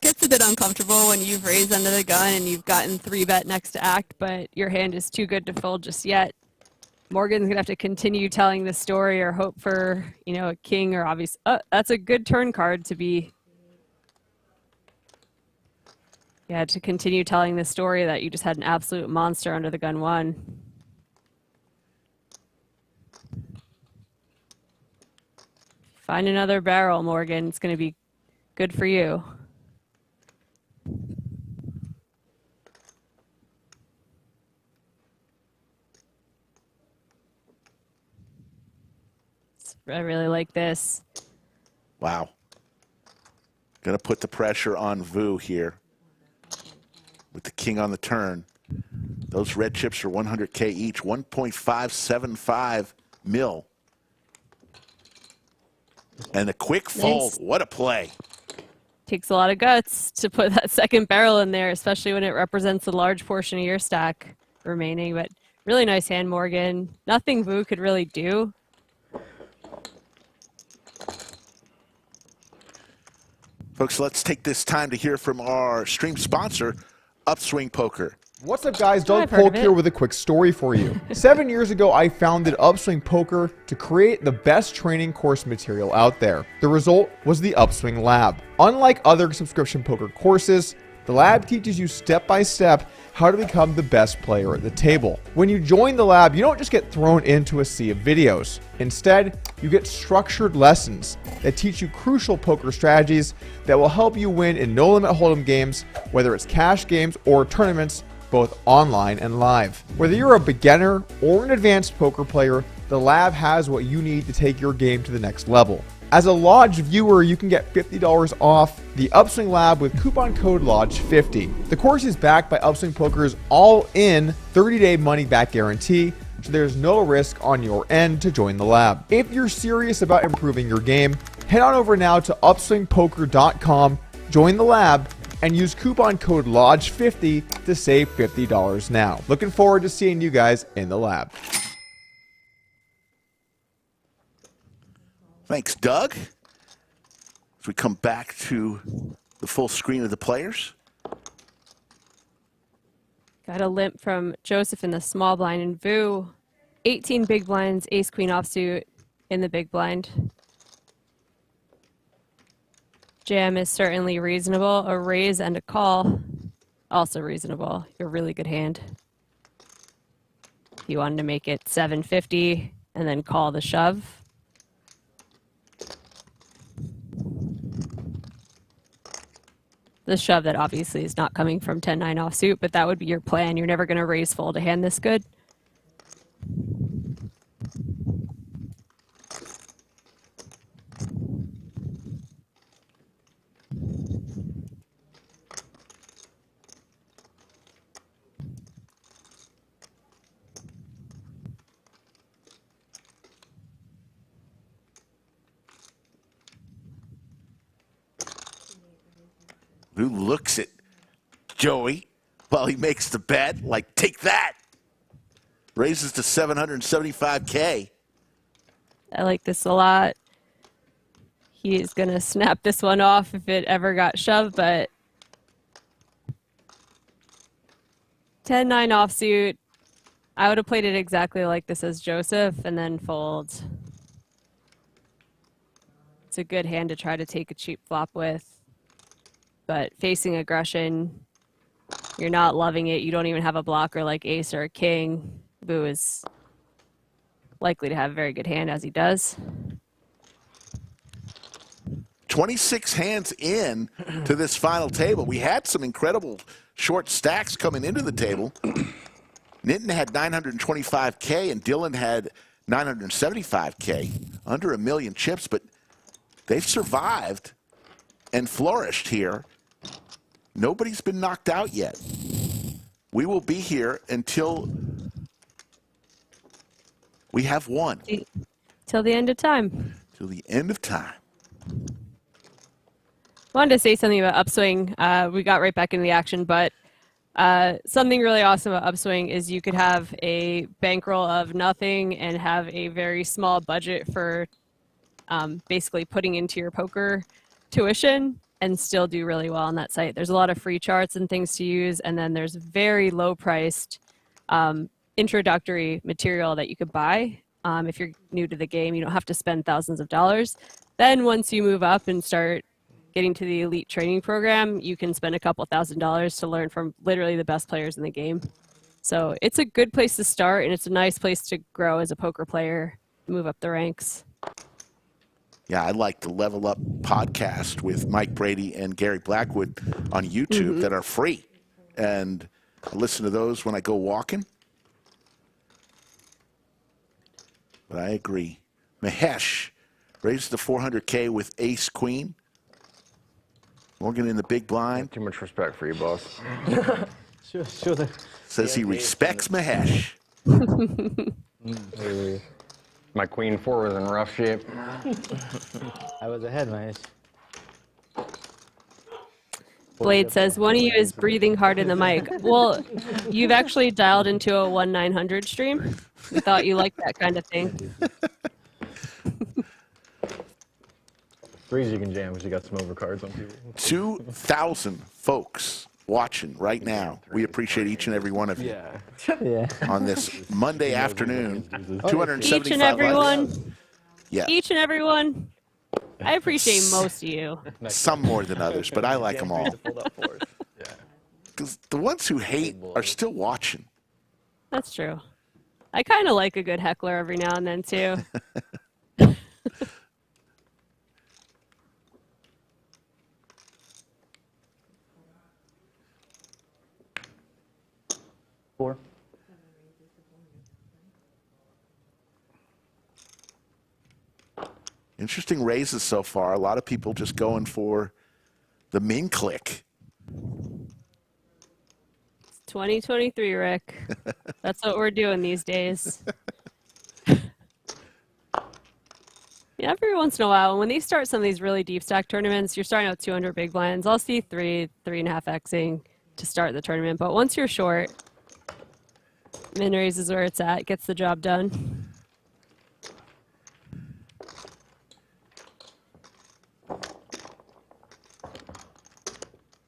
Gets a bit uncomfortable when you've raised under the gun and you've gotten 3-bet next to act, but your hand is too good to fold just yet. Morgan's gonna have to continue telling the story or hope for, you know, a king or obvious. That's a good turn card to be. Yeah, to continue telling the story that you just had an absolute monster under the gun 1. Find another barrel, Morgan. It's gonna be good for you. I really like this. Wow. Gonna put the pressure on Vu here with the king on the turn. Those red chips are 100K each, 1.575 mil. And a quick fold. Nice. What a play. Takes a lot of guts to put that second barrel in there, especially when it represents a large portion of your stack remaining. But really nice hand, Morgan. Nothing Vu could really do. Folks, let's take this time to hear from our stream sponsor, Upswing Poker. What's up, guys? Oh, Doug Polk here with a quick story for you. 7 years ago, I founded Upswing Poker to create the best training course material out there. The result was the Upswing Lab. Unlike other subscription poker courses, the lab teaches you step-by-step how to become the best player at the table. When you join the lab, you don't just get thrown into a sea of videos. Instead, you get structured lessons that teach you crucial poker strategies that will help you win in no-limit hold'em games, whether it's cash games or tournaments, both online and live. Whether you're a beginner or an advanced poker player, the lab has what you need to take your game to the next level. As a Lodge viewer, you can get $50 off the Upswing Lab with coupon code LODGE50. The course is backed by Upswing Poker's all-in 30-day money-back guarantee, so there's no risk on your end to join the lab. If you're serious about improving your game, head on over now to upswingpoker.com, join the lab, and use coupon code LODGE50 to save $50 now. Looking forward to seeing you guys in the lab. Thanks, Doug. As we come back to the full screen of the players. Got a limp from Joseph in the small blind and Vu. 18 big blinds, ace queen offsuit in the big blind. Jam is certainly reasonable. A raise and a call, also reasonable. You're a really good hand. You wanted to make it 750 and then call the shove. The shove that obviously is not coming from 10-9 offsuit, but that would be your plan. You're never going to raise fold a hand this good. who looks at Joey while he makes the bet, like, take that. Raises to $775K. I like this a lot. He is going to snap this one off if it ever got shoved, but 10-9 offsuit. I would have played it exactly like this as Joseph and then fold. It's a good hand to try to take a cheap flop with, but facing aggression, you're not loving it. You don't even have a blocker like ace or a king. Boo is likely to have a very good hand, as he does. 26 hands in to this final table. We had some incredible short stacks coming into the table. Nitin had 925K and Dylan had 975K, under 1 million chips, but they've survived and flourished here. Nobody's been knocked out yet. We will be here until we have won. Till the end of time. Till the end of time. Wanted to say something about Upswing. We got right back into the action, but something really awesome about Upswing is you could have a bankroll of nothing and have a very small budget for basically putting into your poker tuition and still do really well on that site. There's a lot of free charts and things to use, and then there's very low-priced introductory material that you could buy if you're new to the game. You don't have to spend thousands of dollars. Then once you move up and start getting to the elite training program, you can spend a couple $1,000s to learn from literally the best players in the game. So it's a good place to start, and it's a nice place to grow as a poker player, move up the ranks. Yeah, I like the Level Up podcast with Mike Brady and Gary Blackwood on YouTube that are free. And I listen to those when I go walking. But I agree. Mahesh raises to 400K with ace queen. Morgan in the big blind. Too much respect for you, boss. Sure. Says he respects Mahesh. My queen 4 was in rough shape. I was ahead, Mahesh. Blade says, one of you is breathing hard in the mic. Well, you've actually dialed into a 1-900 stream. We thought you liked that kind of thing. Threes you can jam because you got some overcards on people. 2,000 folks watching right now. We appreciate each and every one of you Yeah. on this Monday afternoon. 275 Each and everyone. likes. Yeah, Each and everyone. I appreciate most of you. some more than others, but I like them all. Because the ones who hate are still watching. That's true. I kind of like a good heckler every now and then, too. Four. Interesting raises so far. A lot of people just going for the min click. 2023, Rick. That's what we're doing these days. Yeah, every once in a while, when they start some of these really deep stack tournaments, you're starting out 200 big blinds. I'll see 3.5xing to start the tournament. But once you're short, min raise is where it's at. Gets the job done.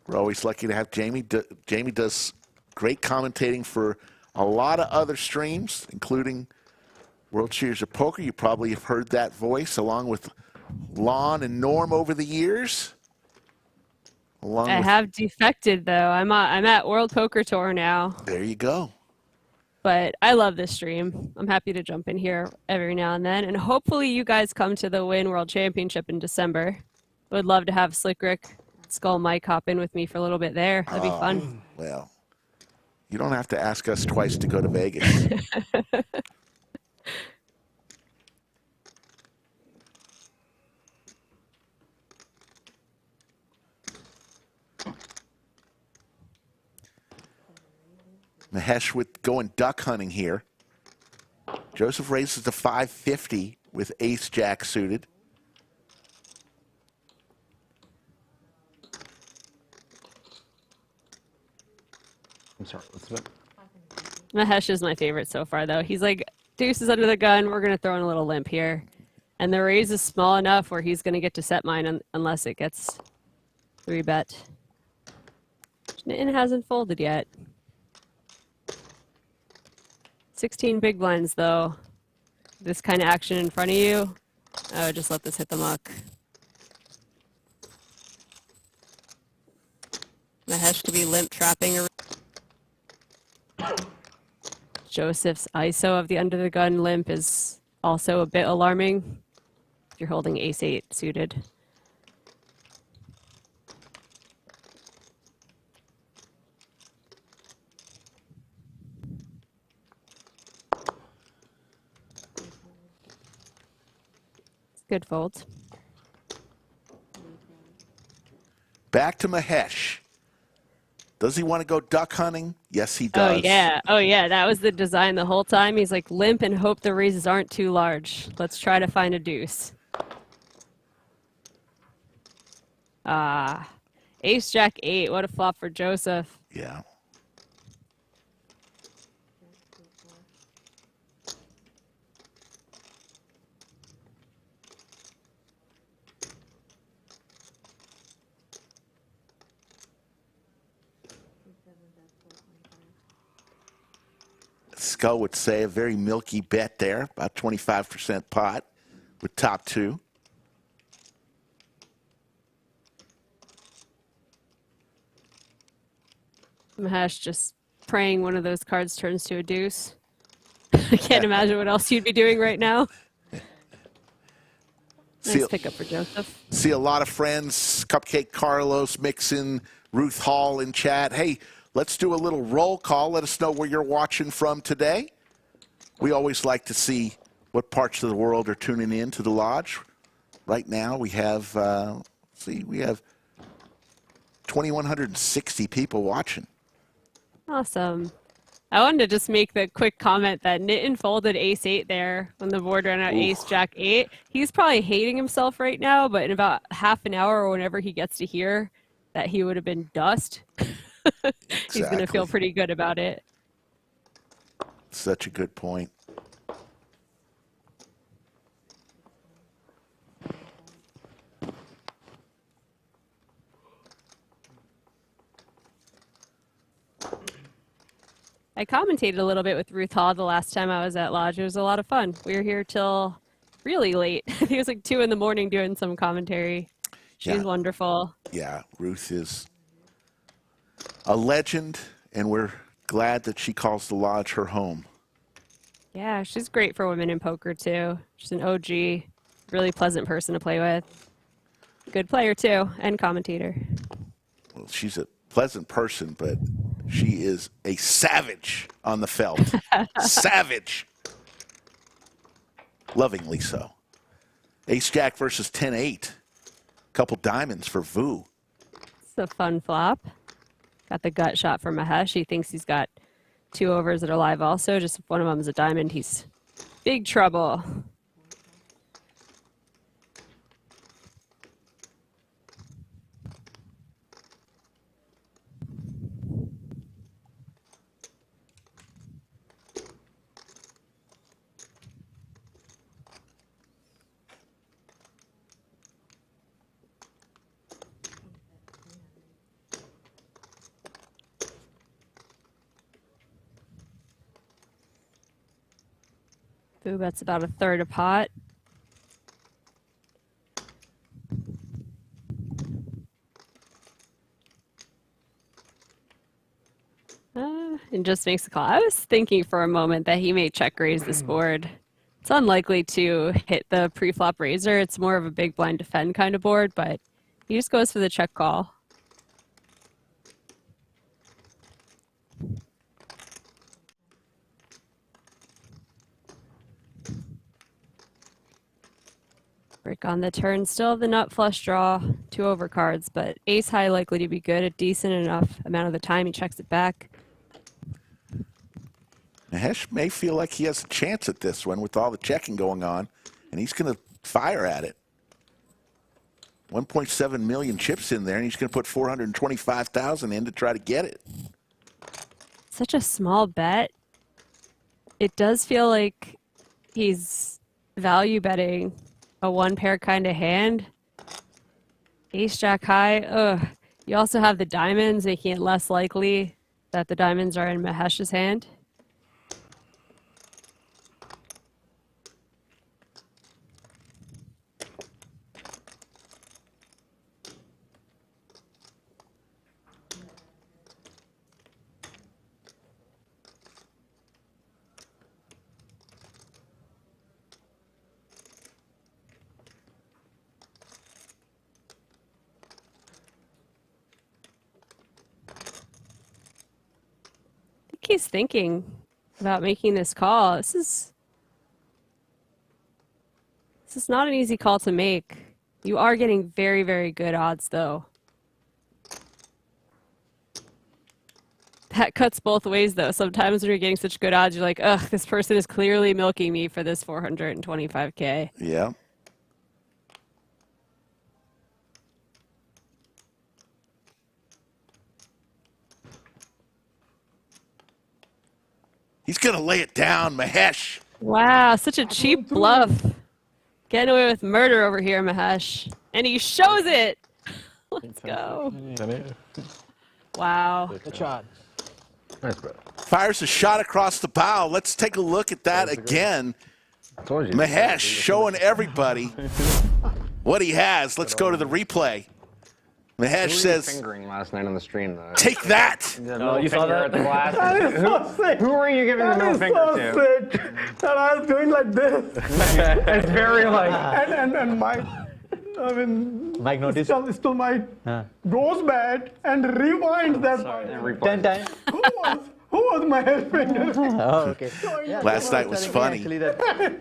We're always lucky to have Jamie. Jamie does great commentating for a lot of other streams, including World Series of Poker. You probably have heard that voice along with Lon and Norm over the years. I have defected, though. I'm at World Poker Tour now. There you go. But I love this stream. I'm happy to jump in here every now and then. And hopefully you guys come to the Win World Championship in December. Would love to have Slick Rick, Skull Mike hop in with me for a little bit there. That'd be fun. Well, you don't have to ask us twice to go to Vegas. Mahesh with going duck hunting here. Joseph raises to 550 with ace jack suited. I'm sorry. What's the Mahesh is my favorite so far, though. He's like, deuces under the gun. We're going to throw in a little limp here. And the raise is small enough where he's going to get to set mine unless it gets 3-bet. Nitin hasn't folded yet. 16 big blinds, though. This kind of action in front of you. Oh, just let this hit the muck. Mahesh to be limp trapping. Joseph's ISO of the under the gun limp is also a bit alarming if you're holding ace-8 suited. Good fold. Back to Mahesh. Does he want to go duck hunting? Yes, he does. Oh, yeah. Oh, yeah. That was the design the whole time. He's like, limp and hope the raises aren't too large. Let's try to find a deuce. Ace, Jack, 8. What a flop for Joseph. Yeah. Skull would say a very milky bet there, about 25% pot with top 2. Mahesh just praying one of those cards turns to a deuce. I can't imagine what else you'd be doing right now. Nice pickup for Joseph. See a lot of friends, Cupcake Carlos, Mixon, Ruth Hall in chat. Hey, let's do a little roll call. Let us know where you're watching from today. We always like to see what parts of the world are tuning in to the Lodge. Right now we have, we have 2,160 people watching. Awesome. I wanted to just make the quick comment that Nitin folded ace-8 there when the board ran out ace, jack, 8. He's probably hating himself right now, but in about half an hour or whenever he gets to hear that he would have been dust, he's going to feel pretty good about it. Such a good point. I commentated a little bit with Ruth Hall the last time I was at Lodge. It was a lot of fun. We were here till really late. I think it was like 2 in the morning doing some commentary. She's wonderful. Yeah, Ruth is a legend, and we're glad that she calls the Lodge her home. Yeah, she's great for women in poker, too. She's an OG, really pleasant person to play with. Good player, too, and commentator. Well, she's a pleasant person, but she is a savage on the felt. Savage. Lovingly so. Ace-Jack versus 10-8. Couple diamonds for Vu. It's a fun flop. Got the gut shot for Mahesh. He thinks he's got 2 overs that are live also. Just if one of them is a diamond, he's big trouble. Ooh, that's about a third a pot. And just makes a call. I was thinking for a moment that he may check raise this board. It's unlikely to hit the pre-flop raiser. It's more of a big blind defend kind of board, but he just goes for the check call. Break on the turn, still the nut flush draw, 2 over cards, but ace high likely to be good a decent enough amount of the time. He checks it back. Mahesh may feel like he has a chance at this one with all the checking going on, and he's going to fire at it. 1.7 million chips in there, and he's going to put 425,000 in to try to get it. such a small bet. It does feel like he's value betting a one pair kind of hand. Ace Jack high. Ugh. You also have the diamonds, making it less likely that the diamonds are in Mahesh's hand. He's thinking about making this call. This is not an easy call to make. You are getting very, very good odds, though. That cuts both ways, though. Sometimes when you're getting such good odds, you're like, ugh, this person is clearly milking me for this 425K. Yeah. He's going to lay it down, Mahesh. Wow, such a cheap bluff. Getting away with murder over here, Mahesh. And he shows it. Let's go. Wow. Good shot. Nice, bro. Fires a shot across the bow. Let's take a look at that again. Mahesh showing everybody what he has. Let's go to the replay. Mahesh says, fingering last night on the stream, though. take that. Oh, you saw that? At the glass. That is so sick. Who are you giving the middle finger so to? sick. And I was doing like this. It's very like. And my, I mean, Mike noticed. still my goes bad and rewinds that. 10 times. Who was my head finger? Oh, okay. Yeah, Last night was funny. actually that.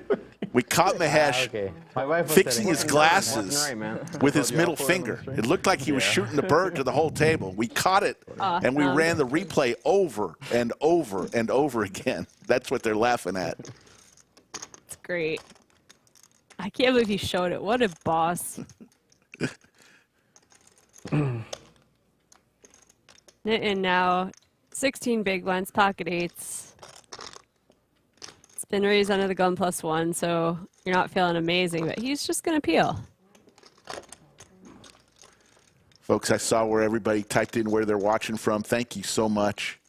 We caught Mahesh Okay. My wife was fixing telling his me. glasses Right, man. with his middle finger. It looked like he was shooting the bird to the whole table. We caught it, and we ran the replay over and over and over again. That's what they're laughing at. It's great. I can't believe he showed it. What a boss. And now 16 big blinds, pocket eights. Spin raise under the gun +1, so you're not feeling amazing, but he's just going to peel. Folks, I saw where everybody typed in where they're watching from. Thank you so much.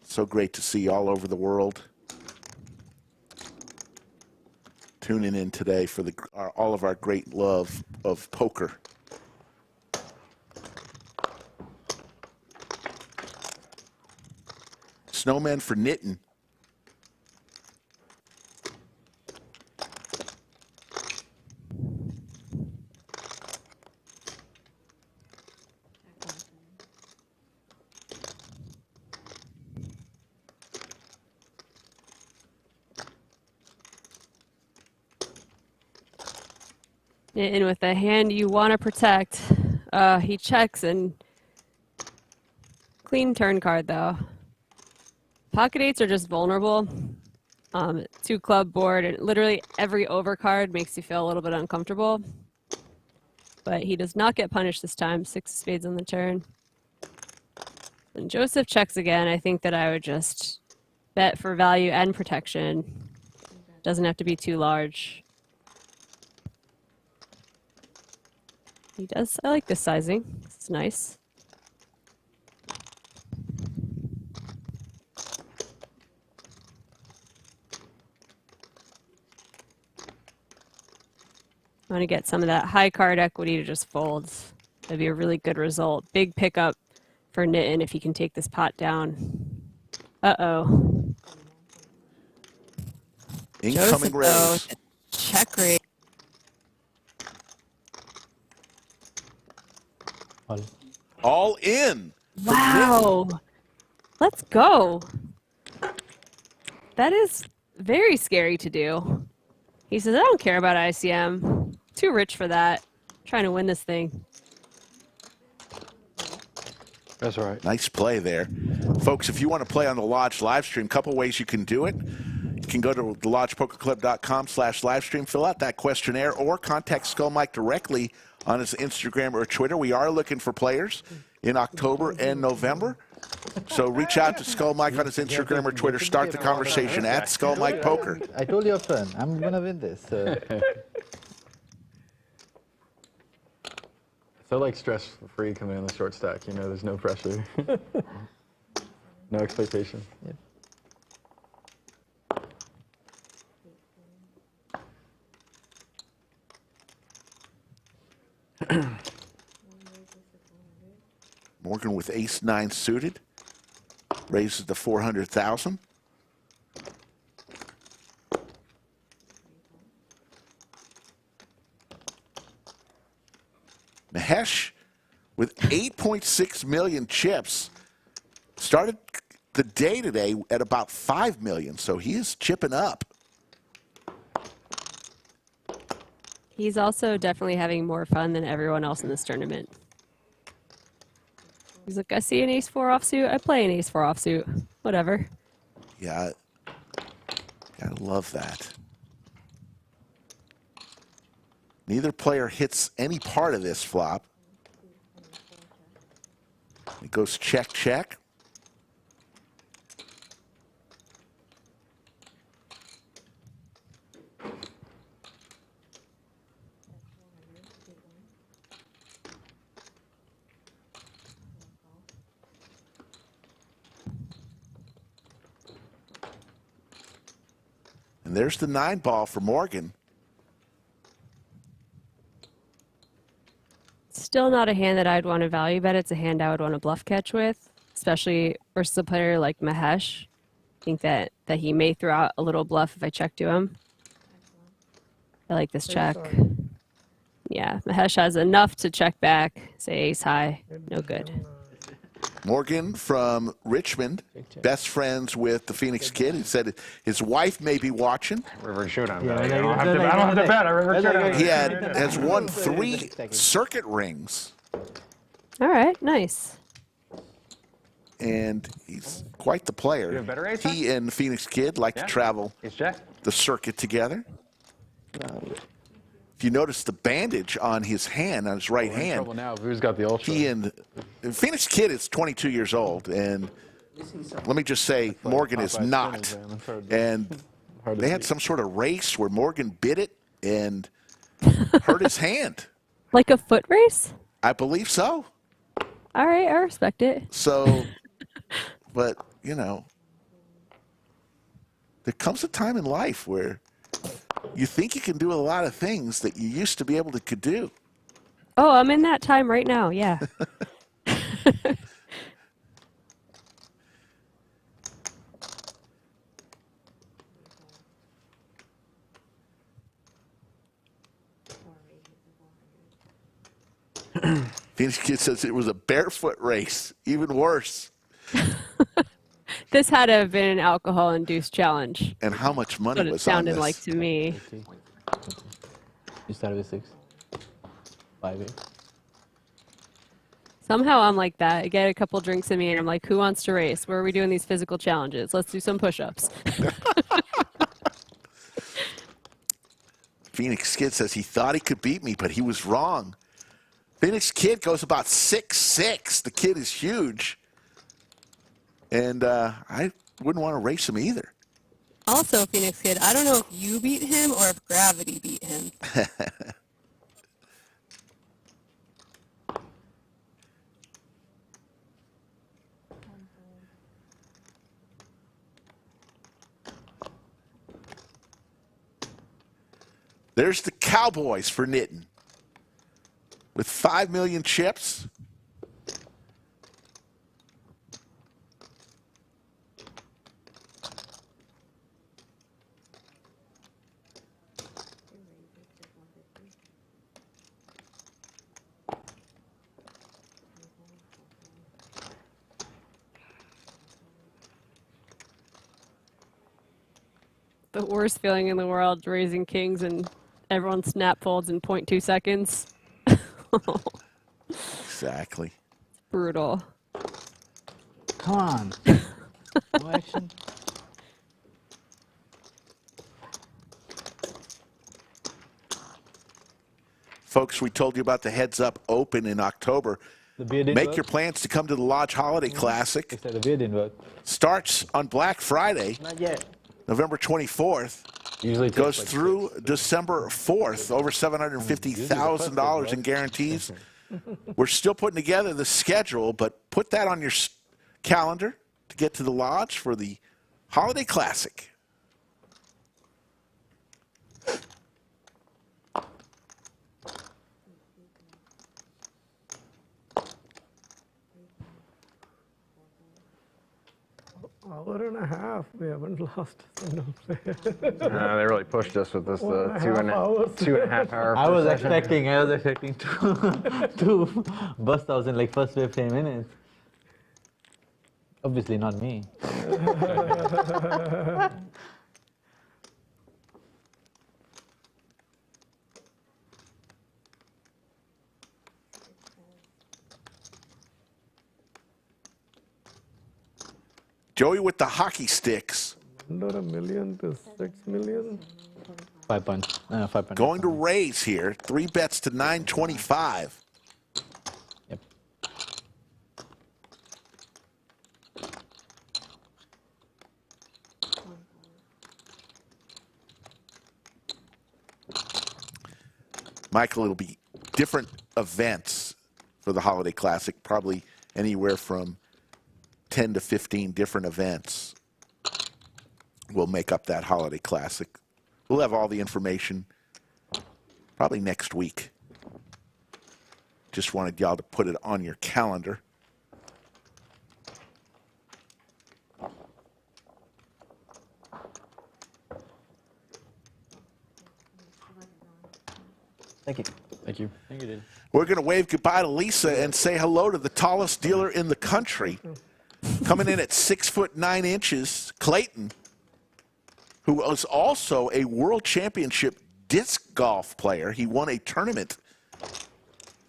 So great to see all over the world tuning in today for all of our great love of poker. Snowman for Nitin. And with the hand you want to protect, he checks and clean turn card though. Pocket eights are just vulnerable. 2 club board, and literally every overcard makes you feel a little bit uncomfortable. But he does not get punished this time. 6 of spades on the turn. And Joseph checks again. I think that I would just bet for value and protection. Doesn't have to be too large. He does. I like this sizing. It's nice. I want to get some of that high card equity to just fold. That'd be a really good result. Big pickup for Nitin if he can take this pot down. Uh-oh. Incoming raise. Check raise. All in. Wow. Let's go. That is very scary to do. He says, I don't care about ICM. Too rich for that. I'm trying to win this thing. That's all right. Nice play there. Folks, if you want to play on the Lodge Livestream, a couple ways you can do it. You can go to thelodgepokerclub.com/livestream, fill out that questionnaire, or contact Skull Mike directly on his Instagram or Twitter. We are looking for players in October and November. So reach out to Skull Mike on his Instagram or Twitter. Start the conversation at Skull Mike Poker. I told your friend, I'm gonna win this. So like stress-free coming in the short stack, you know, there's no pressure. No expectation. Yep. Morgan with ace-9 suited. Raises to 400,000. Mahesh with 8.6 million chips. Started the day today at about 5 million, so he is chipping up. He's also definitely having more fun than everyone else in this tournament. He's like, I see an ace-4 offsuit, I play an ace-4 offsuit. Whatever. Yeah, I love that. Neither player hits any part of this flop. It goes check, check. And there's the 9 ball for Morgan. Still not a hand that I'd want to value bet. It's a hand I would want to bluff catch with, especially versus a player like Mahesh. I think that he may throw out a little bluff if I check to him. I like this check. Yeah, Mahesh has enough to check back, say ace high, no good. Morgan from Richmond, best friends with the Phoenix Kid. He said his wife may be watching. River showdown. Yeah, I don't have to bet. I river showdown. He has won 3 circuit rings, All right, nice. and he's quite the player. You have better ace, He and Phoenix Kid like to travel Ace jack. the circuit together. If you notice the bandage on his hand, on his right We're in hand, trouble now. Who's got the ultra? he and Phoenix Kid is 22 years old, and let me just say, Morgan is Popeye not. spin exam. It's hard And hard to they had beat. some sort of race where Morgan bit it and hurt his hand. Like a foot race? I believe so. All right, I respect it. So, but, you know, there comes a time in life where you think you can do a lot of things that you used to be able to could do. Oh, I'm in that time right now, yeah. Phoenix Kid says it was a barefoot race, even worse. This had to have been an alcohol-induced challenge. And how much money What it was on sounded this? like to me. You started with 6. 5, 8. Somehow I'm like that. I get a couple drinks in me and I'm like, who wants to race? Where are we doing these physical challenges? Let's do some push-ups. Phoenix Kid says he thought he could beat me, but he was wrong. Phoenix Kid goes about 6'6". The kid is huge. And I wouldn't want to race him either. Also, Phoenix Kid, I don't know if you beat him or if gravity beat him. There's the Cowboys for Nitin. With 5 million chips. The worst feeling in the world, raising kings and everyone snap folds in 0.2 seconds. Exactly. Brutal. Come on. No action. Folks, we told you about the Heads Up Open in October. The beer didn't Make work? your plans to come to the Lodge Holiday Classic. They said the beer didn't work. Starts on Black Friday, Not yet. November 24th. Usually takes Goes like through December 4th. Over $750,000 in guarantees. We're still putting together the schedule, but put that on your calendar to get to the Lodge for the Holiday Classic. Hour and a half. We haven't lost a single player. They really pushed us with this 2.5 hour. I was session. expecting to bust out in like first 15 minutes. Obviously not me. Joey with the hockey sticks. Under $1 million to 6 million. 5 points. 5 points. Going to raise here. 3 bets to 925. Yep. Michael, it'll be different events for the Holiday Classic, probably anywhere from 10 to 15 different events will make up that Holiday Classic. We'll have all the information probably next week. Just wanted y'all to put it on your calendar. Thank you. Thank you. I think you did. We're going to wave goodbye to Lisa and say hello to the tallest dealer in the country. Coming in at 6'9", Clayton, who was also a world championship disc golf player. He won a tournament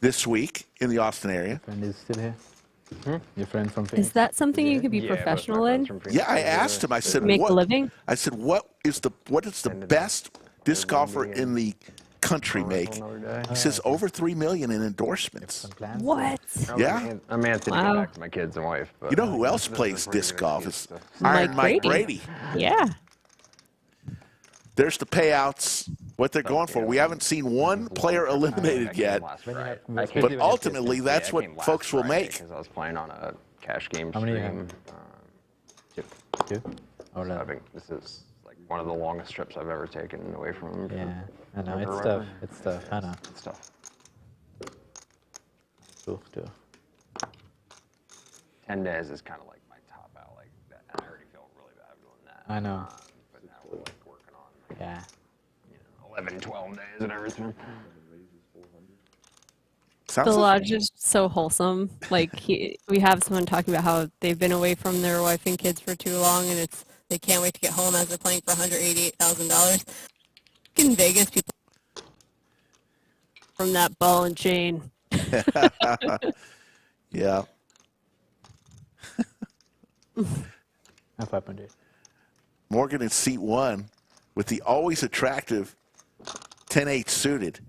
this week in the Austin area. Friend is still here. Your friend from Phoenix. Is that something you could be Yeah, but professional my in? friends from Yeah, I Phoenix asked him. I said, Make "What?" a living? I said, "What is the best disc golfer in the country make?" He says, "Over $3 million in endorsements." Some plans? What? Yeah. I'm antsy to Wow. go back to my kids and wife. But You know who else this is plays a pretty disc good golf? excuse Is to- Iron Mike Brady. Yeah. There's the payouts, what they're going for. We haven't seen one player eliminated yet, but ultimately that's what folks will make. Because I was playing on a cash game How many you stream. Two? Oh, So I no. think this is like one of the longest trips I've ever taken away from him. Yeah, I know. Or It's whatever. tough. It's tough. I know. It's tough. Too. 10 days is kind of like my top out. Like that, and I already feel really bad doing that. I know. But now we're like working on Yeah. 11, 12 days and everything. Sounds The like- lodge is so wholesome. Like we have someone talking about how they've been away from their wife and kids for too long, and they can't wait to get home as they're playing for $188,000. In Vegas, people from that ball and chain. Yeah. I'm 5.8. Morgan in seat 1 with the always attractive 10-8 suited.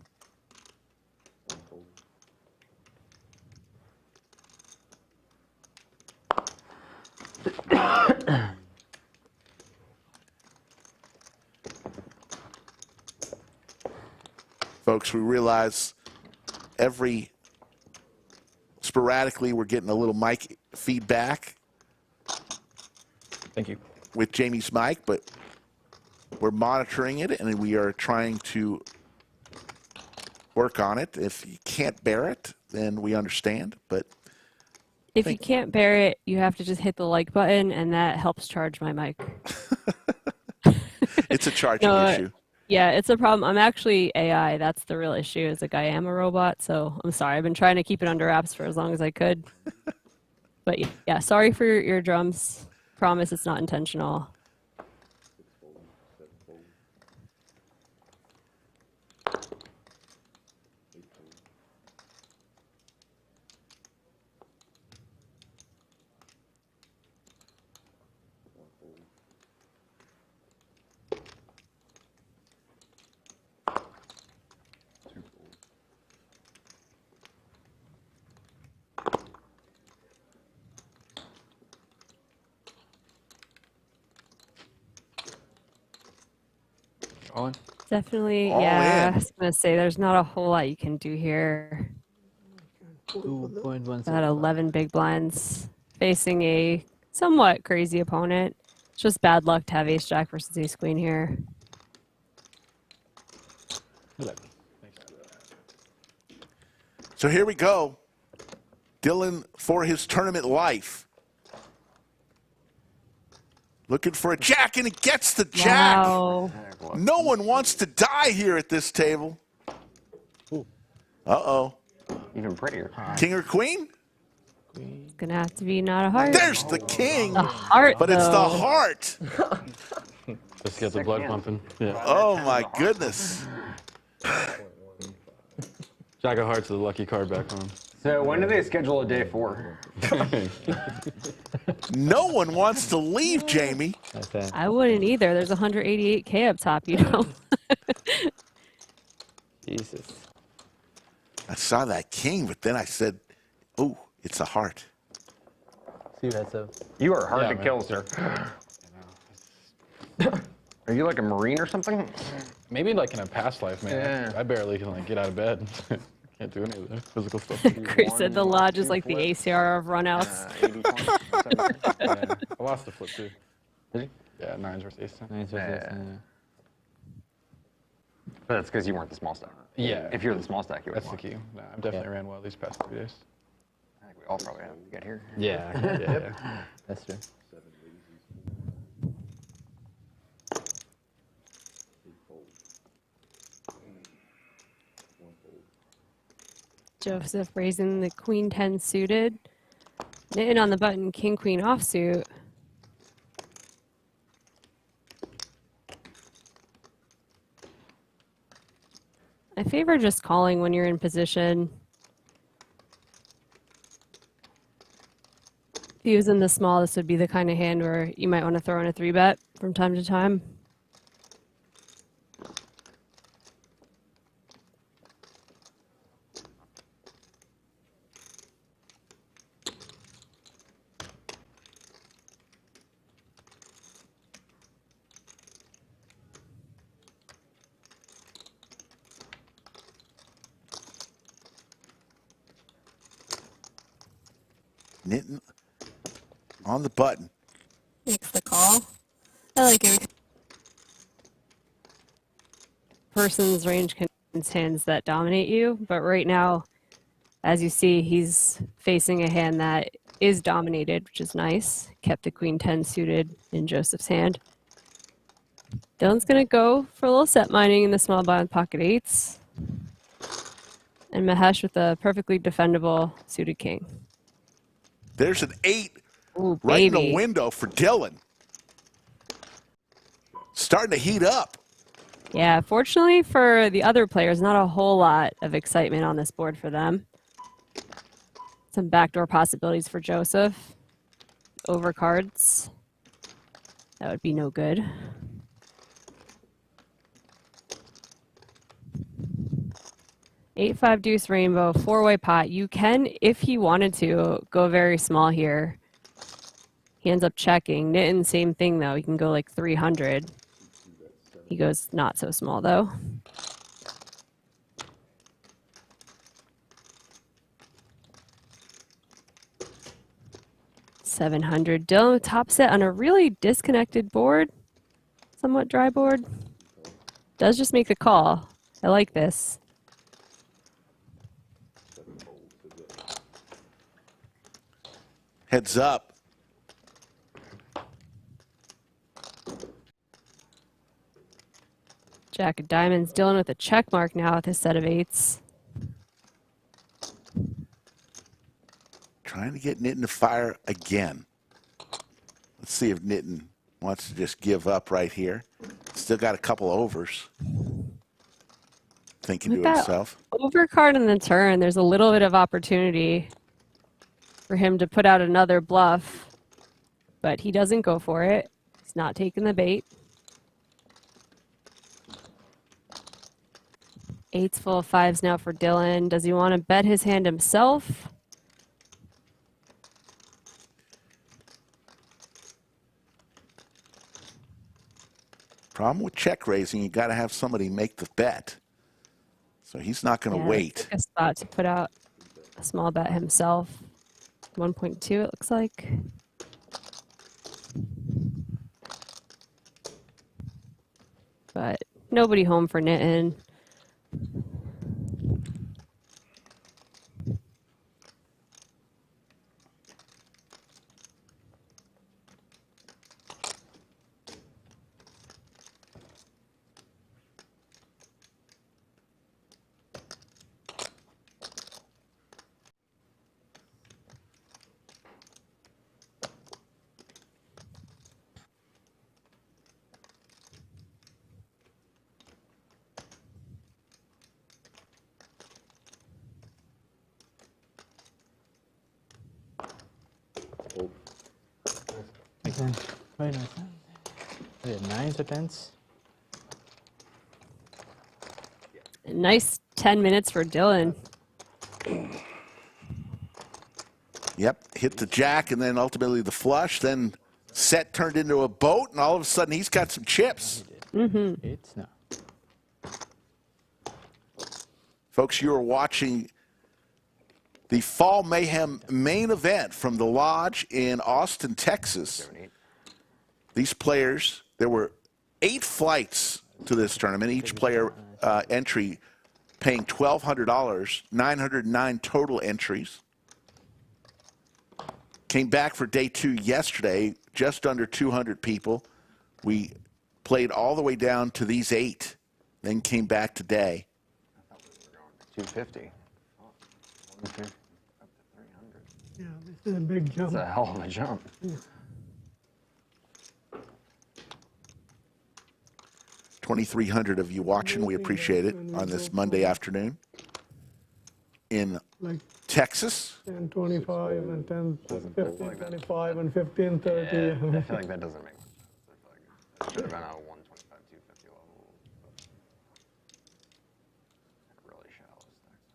Folks, we realize sporadically we're getting a little mic feedback Thank you. with Jamie's mic, but we're monitoring it and we are trying to work on it. If you can't bear it, then we understand. But If you can't bear it, you have to just hit the like button, and that helps charge my mic. it's a charging No, issue. Yeah, it's a problem. I'm actually AI. That's the real issue. Is like I am a robot, so I'm sorry. I've been trying to keep it under wraps for as long as I could. But yeah, sorry for your eardrums. Promise it's not intentional. All in? Definitely, All yeah. in. I was going to say there's not a whole lot you can do here. 2.1. About 11 big blinds facing a somewhat crazy opponent. It's just bad luck to have ace jack versus ace queen here. So here we go. Dylan for his tournament life. Looking for a jack, and he gets the jack. Wow. No one wants to die here at this table. Uh-oh. Even prettier. King or queen? It's going to have to be not a heart. There's the king. The heart, But it's the though. heart. Just get the blood pumping. Yeah. Oh, my goodness. Jack of Hearts is the lucky card back home. So when do they schedule a day 4? No one wants to leave, Jamie. I wouldn't either. There's 188K up top, you know. Jesus. I saw that king, but then I said, oh, it's a heart. See that's up. You are hard Yeah, to man. kill, sir. Are you like a Marine or something? Maybe like in a past life, man. Yeah. I barely can like get out of bed. Can't do any of the physical stuff. Chris said the Lodge is like the ACR of runouts. 80 points. Yeah. I lost the flip too. Did you? Yeah, 9s versus ace. Nice versus, But that's because you weren't the small stack. Yeah. If you're the small stack, you would. That's the key. Nah, I've definitely ran well these past 3 days. I think we all probably have to get here. Yeah. Yeah. That's true. Joseph raising the queen 10 suited. Nitin on the button, king queen offsuit. I favor just calling when you're in position. If he was in the small, this would be the kind of hand where you might want to throw in a 3-bet from time to time. Nitin on the button. Makes the call. I like it. Person's range contains hands that dominate you, but right now, as you see, he's facing a hand that is dominated, which is nice. Kept the queen 10 suited in Joseph's hand. Dylan's going to go for a little set mining in the small blind pocket 8s. And Mahesh with a perfectly defendable suited king. There's an 8 Ooh, right in the baby. window for Dylan. Starting to heat up. Yeah, fortunately for the other players, not a whole lot of excitement on this board for them. Some backdoor possibilities for Joseph. Overcards. That would be no good. Eight, 5 deuce rainbow, 4-way pot. You can, if he wanted to, go very small here. He ends up checking. Nitin, same thing though. He can go like 300. He goes not so small though. $700. Dylan top set on a really disconnected board. Somewhat dry board. Does just make the call. I like this. Heads up. Jack of diamonds. Dylan with a check mark now with his set of 8s. Trying to get Nitin to fire again. Let's see if Nitin wants to just give up right here. Still got a couple overs. Thinking With to that himself. overcard in the turn, there's a little bit of opportunity for him to put out another bluff, but he doesn't go for it. He's not taking the bait. 8's full of 5s now for Dylan. Does he want to bet his hand himself? Problem with check raising, you got to have somebody make the bet. So he's not going to wait. Took a spot to put out a small bet himself. 1.2 it looks like. But nobody home for Nitin. Very nice. Huh? 9s or 10s? Nice 10 minutes for Dylan. Yep, hit the jack and then ultimately the flush. Then set turned into a boat, and all of a sudden he's got some chips. It's not. Folks, you are watching the Fall Mayhem main event from the Lodge in Austin, Texas. These players, there were 8 flights to this tournament. Each player entry paying $1,200, 909 total entries. Came back for day 2 yesterday, just under 200 people. We played all the way down to these 8, then came back today. 250. Up to 300. Yeah, this is a big jump. That's a hell of a jump. Yeah. 2,300 of you watching. We appreciate it on this Monday afternoon in Like Texas. 10:25 and 10:15:25 and 15:30. I feel like that doesn't make much sense. I feel like it should have been a 125, 250 level. But really shallow stacks.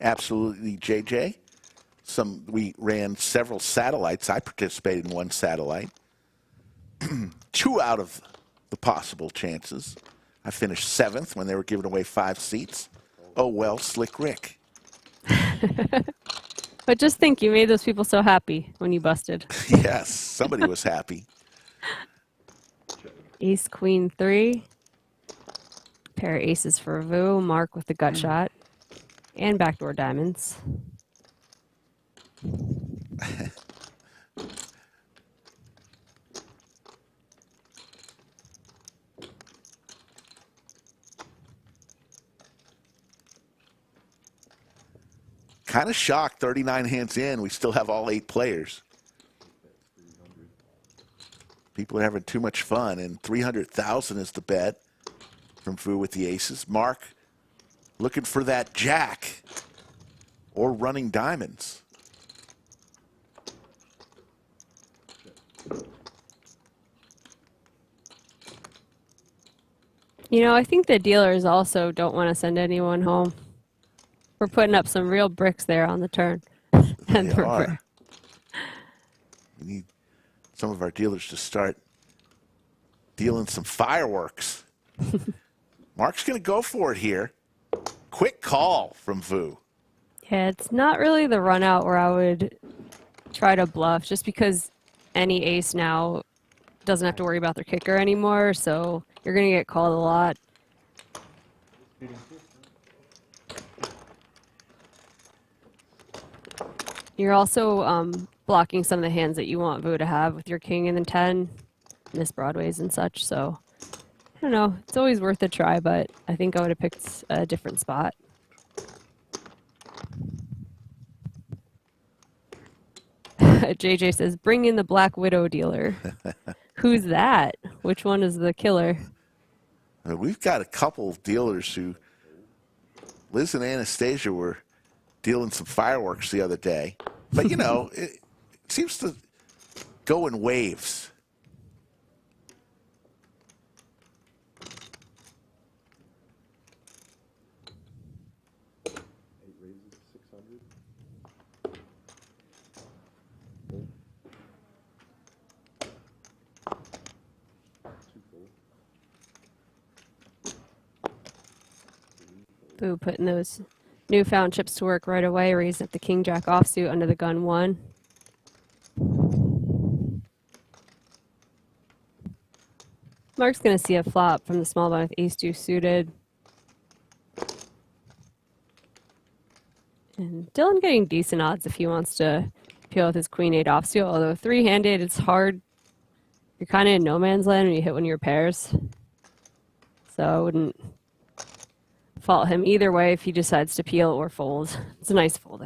Absolutely, JJ. We ran several satellites. I participated in one satellite. 2 out of the possible chances. I finished 7th when they were giving away 5 seats. Oh, well, Slick Rick. But just think, you made those people so happy when you busted. Yes, somebody was happy. Ace, Queen, 3. Pair of aces for Vu. Mark with the gut shot. And backdoor diamonds. Kind of shocked, 39 hands in, we still have all 8 players. People are having too much fun, and 300,000 is the bet from Vu with the aces. Mark looking for that jack or running diamonds. You know, I think the dealers also don't want to send anyone home. We're putting up some real bricks there on the turn. And They are. We need some of our dealers to start dealing some fireworks. Mark's going to go for it here. Quick call from Vu. Yeah, it's not really the run out where I would try to bluff, just because any ace now doesn't have to worry about their kicker anymore, so you're going to get called a lot. You're also blocking some of the hands that you want Vu to have with your king and the 10, miss broadways and such, so I don't know. It's always worth a try, but I think I would have picked a different spot. JJ says, bring in the Black Widow dealer. Who's that? Which one is the killer? We've got a couple of dealers who, Liz and Anastasia were dealing some fireworks the other day. But, you know, seems to go in waves. Boo putting those newfound chips to work right away, raising up the king jack offsuit under the gun 1. Mark's going to see a flop from the small blind with ace-2 suited. And Dylan getting decent odds if he wants to peel with his queen-8 offsuit, although three-handed, it's hard. You're kind of in no man's land when you hit one of your pairs. So I wouldn't fault him either way if he decides to peel or fold. It's a nice fold.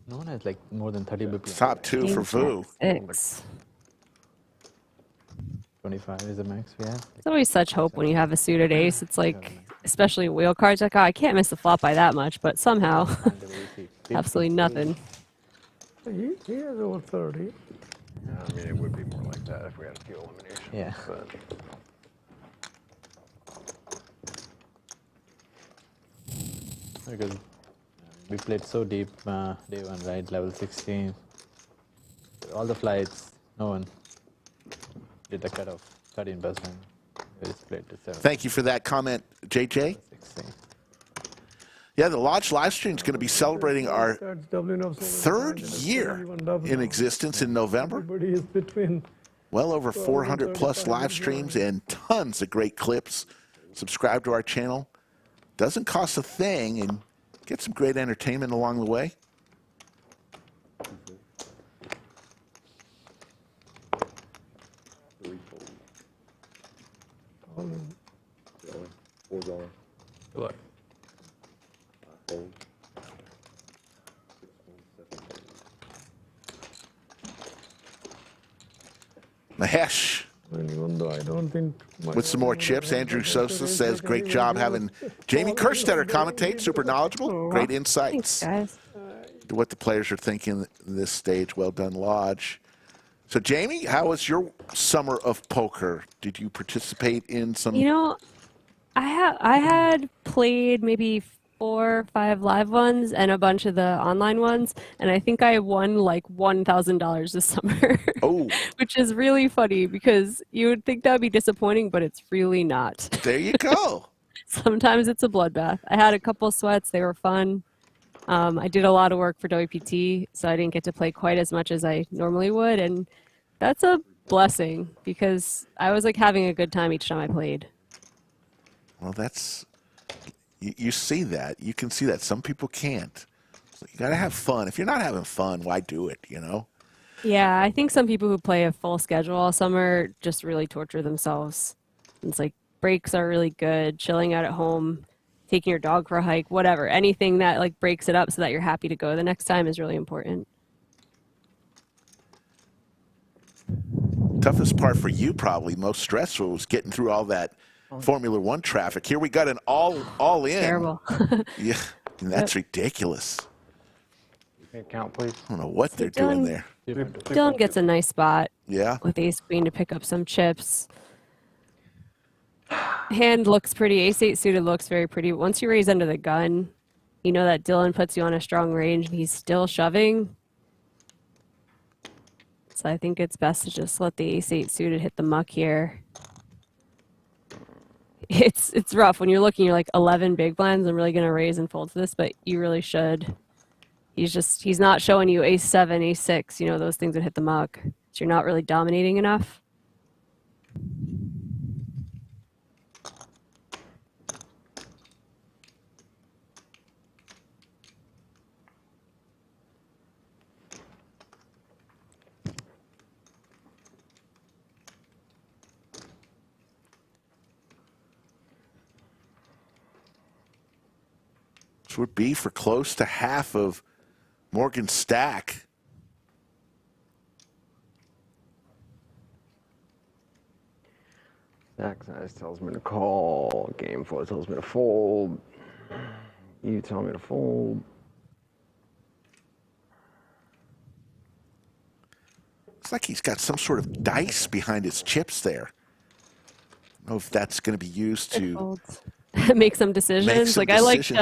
No one has like more than 30 bips. Top 2 for Vu. 25 is the max we have. It's always such hope when you have a suited ace. It's like, especially wheel cards, like, oh, I can't miss the flop by that much, but somehow, absolutely nothing. He has over 30. Yeah, I mean, it would be more like that if we had a few eliminations. Yeah. But Because we played so deep day 1, right? Level 16. All the flights, no one did the cutoff. 13%. We just played to 7. Thank you for that comment, JJ. 16. Yeah, the Lodge Livestream is going to be celebrating our 3rd year in existence in November. Everybody is between. Well over 400 plus live streams and tons of great clips. Subscribe to our channel. Doesn't cost a thing, and get some great entertainment along the way. Good luck. I Mahesh mean, even though I don't think with some more chips. Andrew Sosa says, great job having Jamie Kerstetter commentate. Super knowledgeable. Great insights Thanks, guys. to what the players are thinking in this stage. Well done, Lodge. So, Jamie, how was your summer of poker? Did you participate in some? You know, I had played maybe 4 or 5 live ones and a bunch of the online ones, and I think I won like $1,000 this summer. Oh. Which is really funny because you would think that would be disappointing, but it's really not. There you go. Sometimes it's a bloodbath. I had a couple sweats. They were fun. I did a lot of work for WPT, so I didn't get to play quite as much as I normally would, and that's a blessing because I was like having a good time each time I played. Well, that's, you see that. You can see that. Some people can't. So you got to have fun. If you're not having fun, why do it, you know? Yeah, I think some people who play a full schedule all summer just really torture themselves. It's like breaks are really good, chilling out at home, taking your dog for a hike, whatever. Anything that like breaks it up so that you're happy to go the next time is really important. Toughest part for you, probably most stressful, was getting through all that Formula One traffic. Here we got an all in. Terrible. Yeah, and that's ridiculous. Count, please. I don't know what they're doing there. Dylan gets a nice spot. Yeah. With ace queen to pick up some chips. Hand looks pretty. Ace-8 suited looks very pretty. Once you raise under the gun, you know that Dylan puts you on a strong range and he's still shoving. So I think it's best to just let the ace-8 suited hit the muck here. It's rough. When you're looking, you're like 11 big blinds. I'm really going to raise and fold to this, but you really should. He's not showing you ace-7, ace-6, you know, those things that hit the muck. So you're not really dominating enough. This would be for close to half of Morgan's stack. Stack size tells me to call. Game flow tells me to fold. You tell me to fold. It's like he's got some sort of dice behind his chips there. I don't know if that's going to be used to make some decisions. Make some decisions.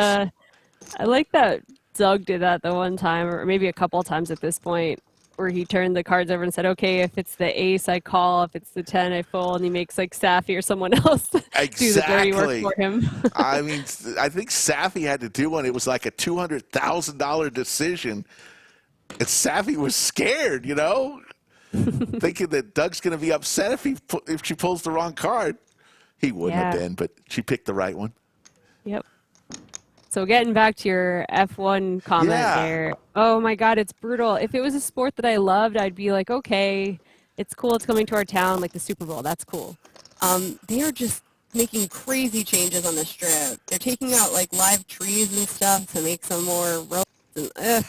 I like that Doug did that the one time, or maybe a couple times at this point, where he turned the cards over and said, "Okay, if it's the ace, I call. If it's the 10, I fold." And he makes like Safi or someone else do the dirty work for him. I mean, I think Safi had to do one. It was like a $200,000 decision, and Safi was scared, you know, thinking that Doug's going to be upset if she pulls the wrong card. He wouldn't have been, but she picked the right one. Yep. So getting back to your F1 comment there, oh my God, it's brutal. If it was a sport that I loved, I'd be like, okay, it's cool, it's coming to our town, like the Super Bowl, that's cool. They are just making crazy changes on the strip. They're taking out like live trees and stuff to make some more roads. And,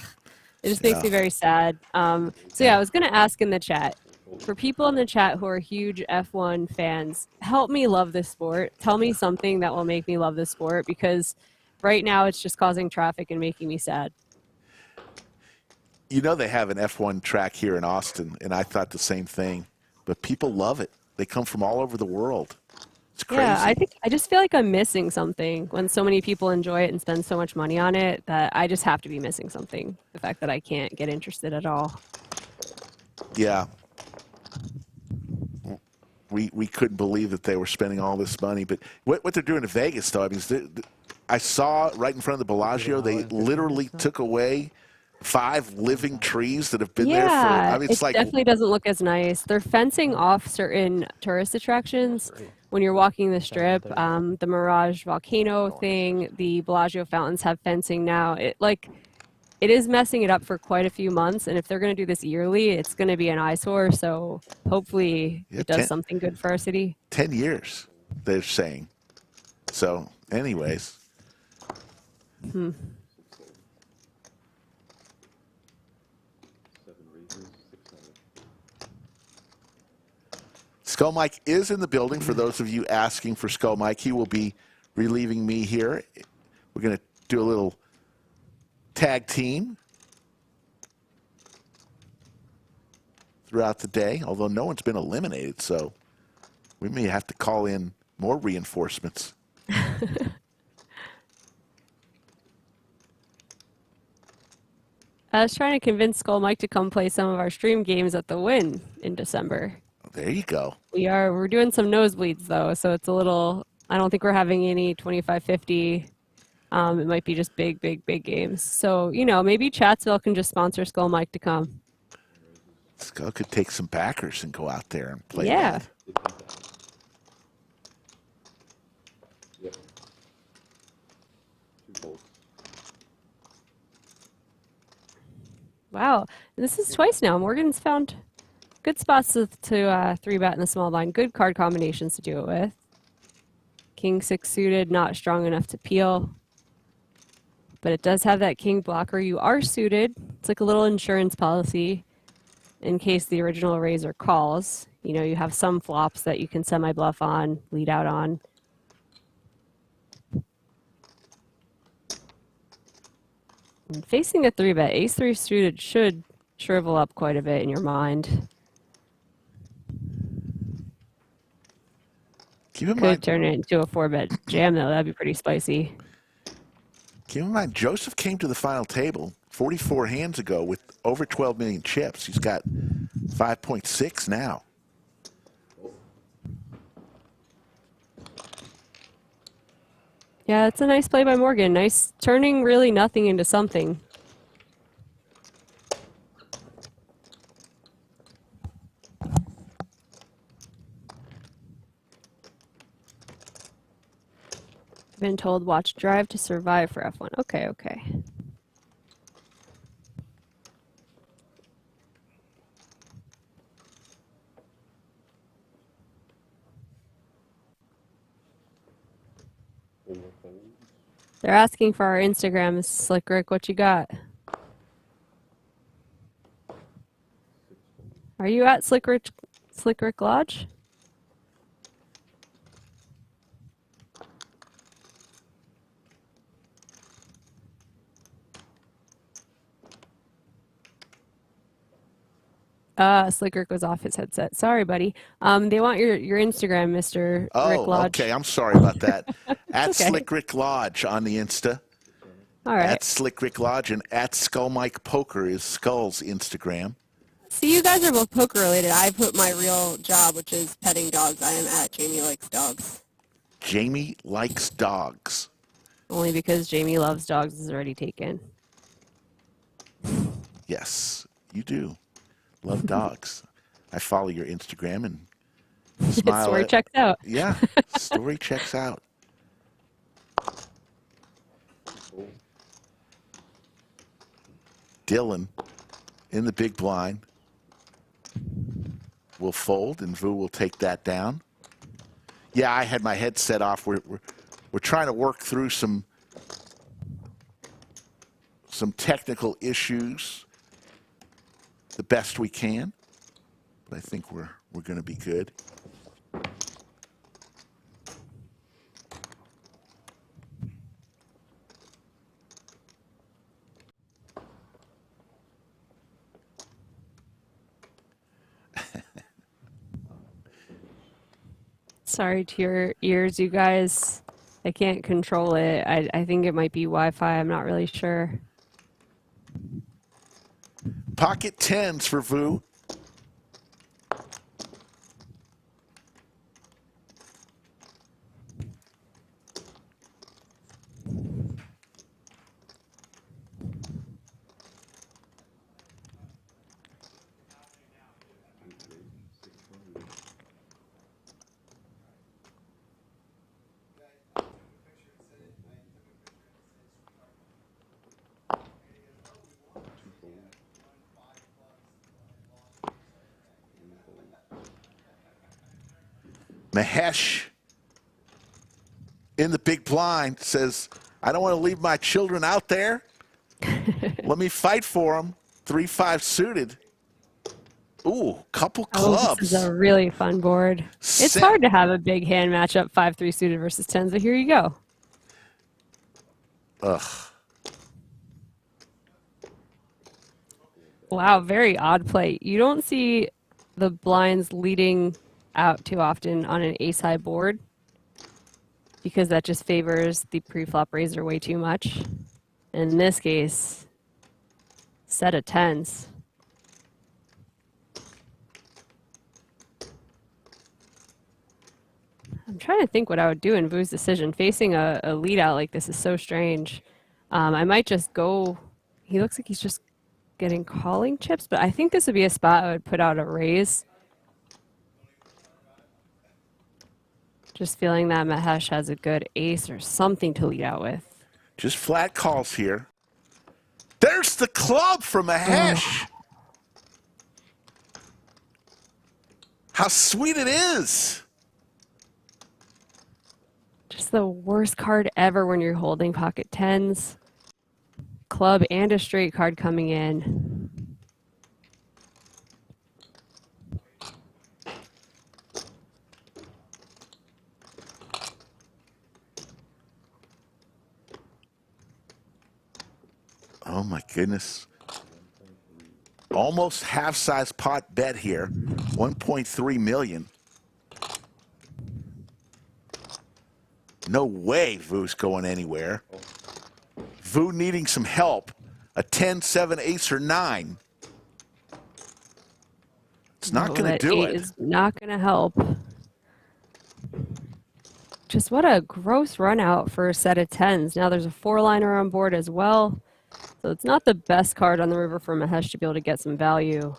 it just makes me very sad. So yeah, I was gonna ask in the chat, for people in the chat who are huge F1 fans, help me love this sport. Tell me something that will make me love this sport, because right now it's just causing traffic and making me sad. You know they have an F1 track here in Austin, and I thought the same thing. But people love it. They come from all over the world. It's crazy. Yeah, I just feel like I'm missing something when so many people enjoy it and spend so much money on it, that I just have to be missing something. The fact that I can't get interested at all. Yeah. We couldn't believe that they were spending all this money. But what they're doing in Vegas, though, I mean, I saw right in front of the Bellagio, they literally took away 5 living trees that have been there for, I mean, it's it like, definitely doesn't look as nice. They're fencing off certain tourist attractions when you're walking the strip. The Mirage volcano thing, the Bellagio fountains have fencing now. It is messing it up for quite a few months, and if they're going to do this yearly, it's going to be an eyesore, so hopefully it does something good for our city. 10 years, they're saying. So, anyways. Skull Mike is in the building. For those of you asking for Skull Mike, he will be relieving me here. We're going to do a little tag team throughout the day, although no one's been eliminated, so we may have to call in more reinforcements. I was trying to convince Skull Mike to come play some of our stream games at the Win in December. There you go. We're doing some nosebleeds though, so it's a little, I don't think we're having any 25-50. It might be just big games. So, you know, maybe Chatsville can just sponsor Skull Mike to come. Skull could take some backers and go out there and play. Yeah. Wow, this is twice now. Morgan's found good spots to 3-bet in the small blind. Good card combinations to do it with. King 6 suited, not strong enough to peel. But it does have that king blocker. You are suited. It's like a little insurance policy in case the original raiser calls. You know, you have some flops that you can semi-bluff on, lead out on. And facing a 3-bet, ace-3 suited should shrivel up quite a bit in your mind. Keep in Could mind, turn it into a 4-bet jam, though. That'd be pretty spicy. keep in mind, Joseph came to the final table 44 hands ago with over 12 million chips. He's got 5.6 now. Yeah, it's a nice play by Morgan. Nice turning really nothing into something. Been told watch Drive to Survive for F1. Okay, okay. They're asking for our Instagram. Slick Rick, what you got? Are you at Slick Rick Lodge? Slick Rick was off his headset. Sorry, buddy. They want your Instagram, Mr. Rick Lodge. Okay. I'm sorry about that. At okay. Slick Rick Lodge on the Insta. All right. At Slick Rick Lodge and at Skull Mike Poker is Skull's Instagram. See, you guys are both poker related. I put my real job, which is petting dogs. I am at Jamie Likes Dogs. Jamie Likes Dogs. Only because Jamie Loves Dogs is already taken. Yes, you do. Love dogs. I follow your Instagram and smile. Story checks out. Yeah, story checks out. Dylan in the big blind will fold, and Vu will take that down. Yeah, I had my headset off. We're trying to work through some technical issues the best we can, but I think we're going to be good. Sorry to your ears, you guys. I can't control it. I think it might be Wi-Fi. I'm not really sure. Pocket tens for Vu. Mahesh in the big blind says, I don't want to leave my children out there. Let me fight for them. 3-5 suited. Ooh, couple clubs. Oh, this is a really fun board. It's hard to have a big hand matchup 5-3 suited versus 10s, but here you go. Ugh. Wow, very odd play. You don't see the blinds leading out too often on an ace-high board because that just favors the pre-flop raiser way too much. In this case, set of 10s. I'm trying to think what I would do in Vu's decision. Facing a lead out like this is so strange. I might just go, he looks like he's just getting calling chips, but I think this would be a spot I would put out a raise. Just feeling that Mahesh has a good ace or something to lead out with. Just flat calls here. There's the club for Mahesh. How sweet it is. Just the worst card ever when you're holding pocket 10s. Club and a straight card coming in. Oh my goodness. Almost half-size pot bet here. 1.3 million. No way Vu's going anywhere. Vu needing some help. A 10, 7, ace, or 9. It's not going to do it. It's not going to help. Just what a gross run out for a set of 10s. Now there's a 4-liner on board as well. So it's not the best card on the river for Mahesh to be able to get some value.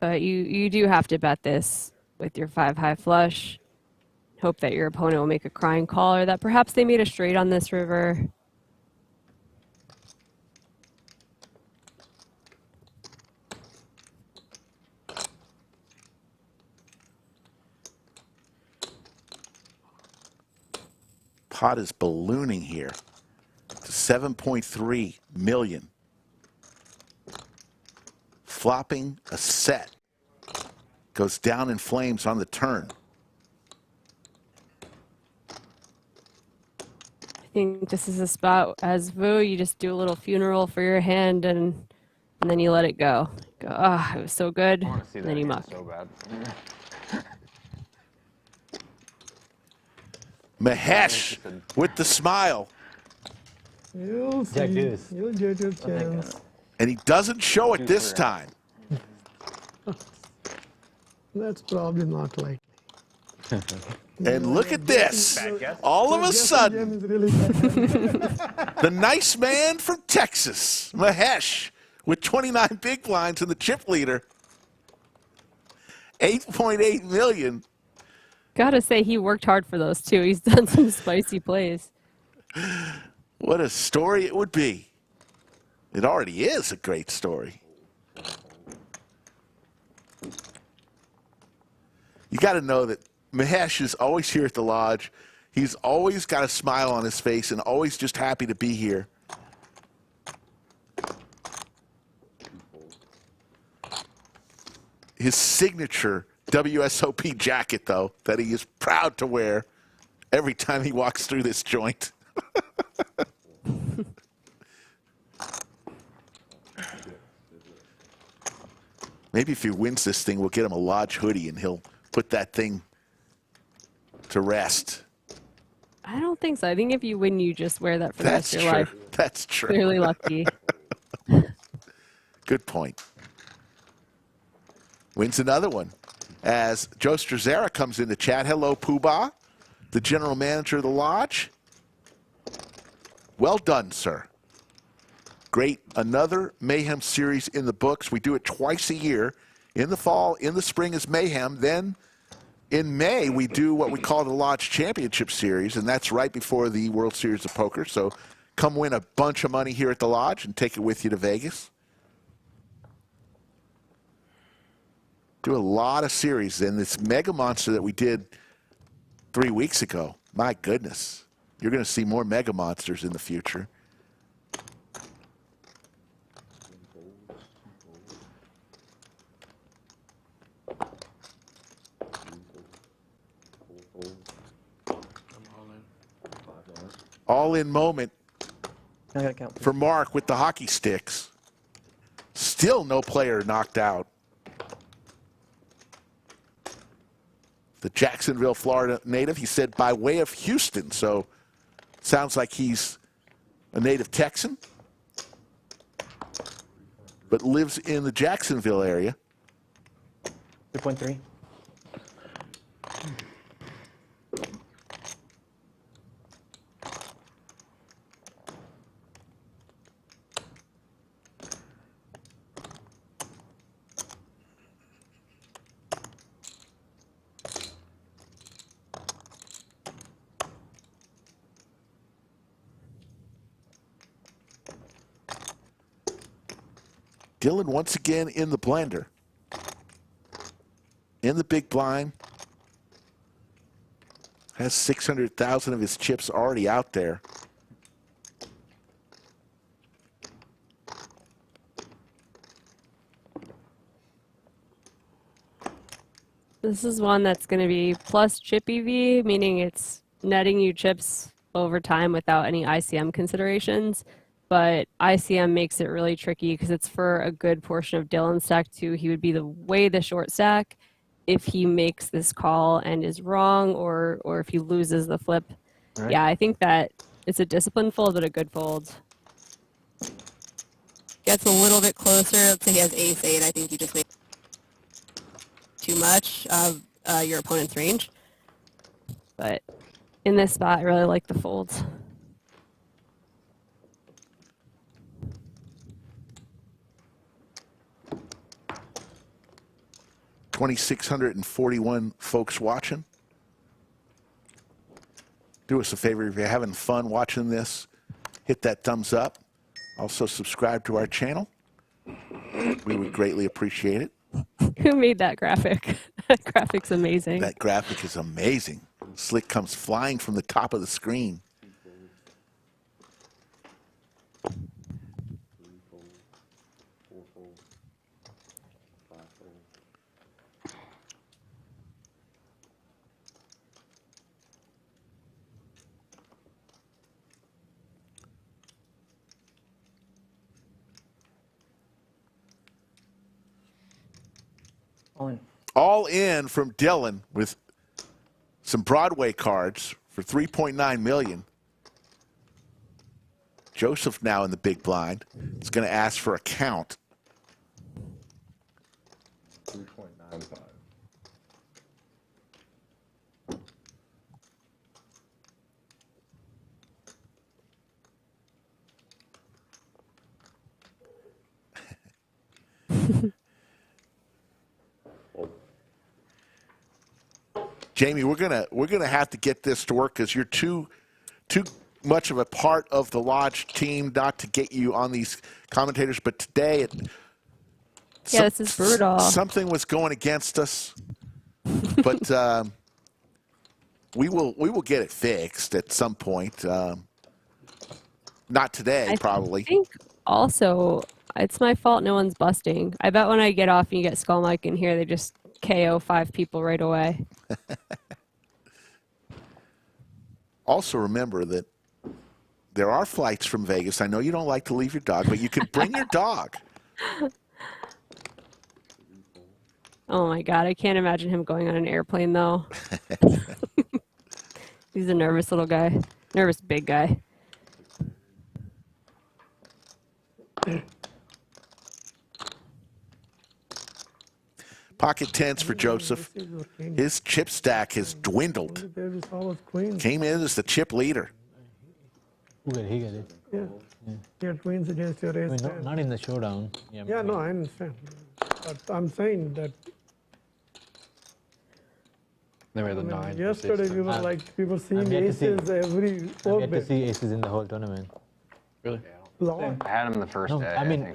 But you do have to bet this with your 5-high flush. Hope that your opponent will make a crying call or that perhaps they made a straight on this river. Pot is ballooning here to 7.3 million. Flopping a set. Goes down in flames on the turn. I think this is a spot as Vu, you just do a little funeral for your hand and then you let it go. Go, ah, it was so good. I want to see And that then you hand muck. so bad. Mahesh with the smile. You'll see. Jack deuce. You'll get your chance. And he doesn't show it this time. That's probably not likely. And look at this. All of a sudden, Is really bad. the nice man from Texas, Mahesh, with 29 big blinds in the chip leader. 8.8 million. Gotta say, he worked hard for those too. He's done some spicy plays. What a story it would be. It already is a great story. You got to know that Mahesh is always here at the Lodge. He's always got a smile on his face and always just happy to be here. His signature WSOP jacket, though, that he is proud to wear every time he walks through this joint. Maybe if he wins this thing, we'll get him a Lodge hoodie and he'll put that thing to rest. I don't think so. I think if you win, you just wear that for the That's rest of your true. life. That's true. Clearly lucky. Good point. Wins another one. As Joe Strazera comes in the chat. Hello, Poobah, the general manager of the Lodge. Well done, sir. Great. Another Mayhem series in the books. We do it twice a year. In the fall, in the spring is Mayhem. Then in May, we do what we call the Lodge Championship Series, and that's right before the World Series of Poker. So come win a bunch of money here at the Lodge and take it with you to Vegas. Do a lot of series. And this Mega Monster that we did 3 weeks ago, my goodness. You're going to see more Mega Monsters in the future. All-in moment for Mark with the hockey sticks. Still no player knocked out. The Jacksonville, Florida native, he said by way of Houston, so sounds like he's a native Texan, but lives in the Jacksonville area. 2.3. Dylan once again in the blender. In the big blind. Has 600,000 of his chips already out there. This is one that's going to be plus chip EV, meaning it's netting you chips over time without any ICM considerations. But ICM makes it really tricky because it's for a good portion of Dylan's stack too. He would be the short stack if he makes this call and is wrong, or if he loses the flip. Right. Yeah, I think that it's a disciplined fold, but a good fold. Gets a little bit closer. Let's say he has ace-8. I think you just wait too much of your opponent's range. But in this spot, I really like the folds. $2,641 folks watching. Do us a favor, if you're having fun watching this, hit that thumbs up. Also subscribe to our channel. We would greatly appreciate it. Who made that graphic? That graphic's amazing. That graphic is amazing. Slick comes flying from the top of the screen. All in from Dylan with some Broadway cards for $3.9 million. Joseph now in the big blind. He's going to ask for a count. 3.95. Jamie, we're gonna have to get this to work because you're too much of a part of the Lodge team not to get you on these commentators. But today, this is brutal. Something was going against us, but we will get it fixed at some point. Not today, probably. I think also it's my fault no one's busting. I bet when I get off and you get Skull Mike in here, they just KO 5 people right away. Also remember that there are flights from Vegas. I know you don't like to leave your dog, but you can bring your dog. Oh my God, I can't imagine him going on an airplane though. He's a nervous little guy. Nervous big guy. Pocket tens for Joseph. His chip stack has dwindled. Came in as the chip leader. He got it. Yeah. Yeah, queens against your ace. Not in the showdown. Yeah, no, I understand. But I'm saying that. Then we had the 9. Yesterday we were like, we were seeing aces every 4 I get to see aces in the whole tournament. Really? I had him in the first No, day. I mean,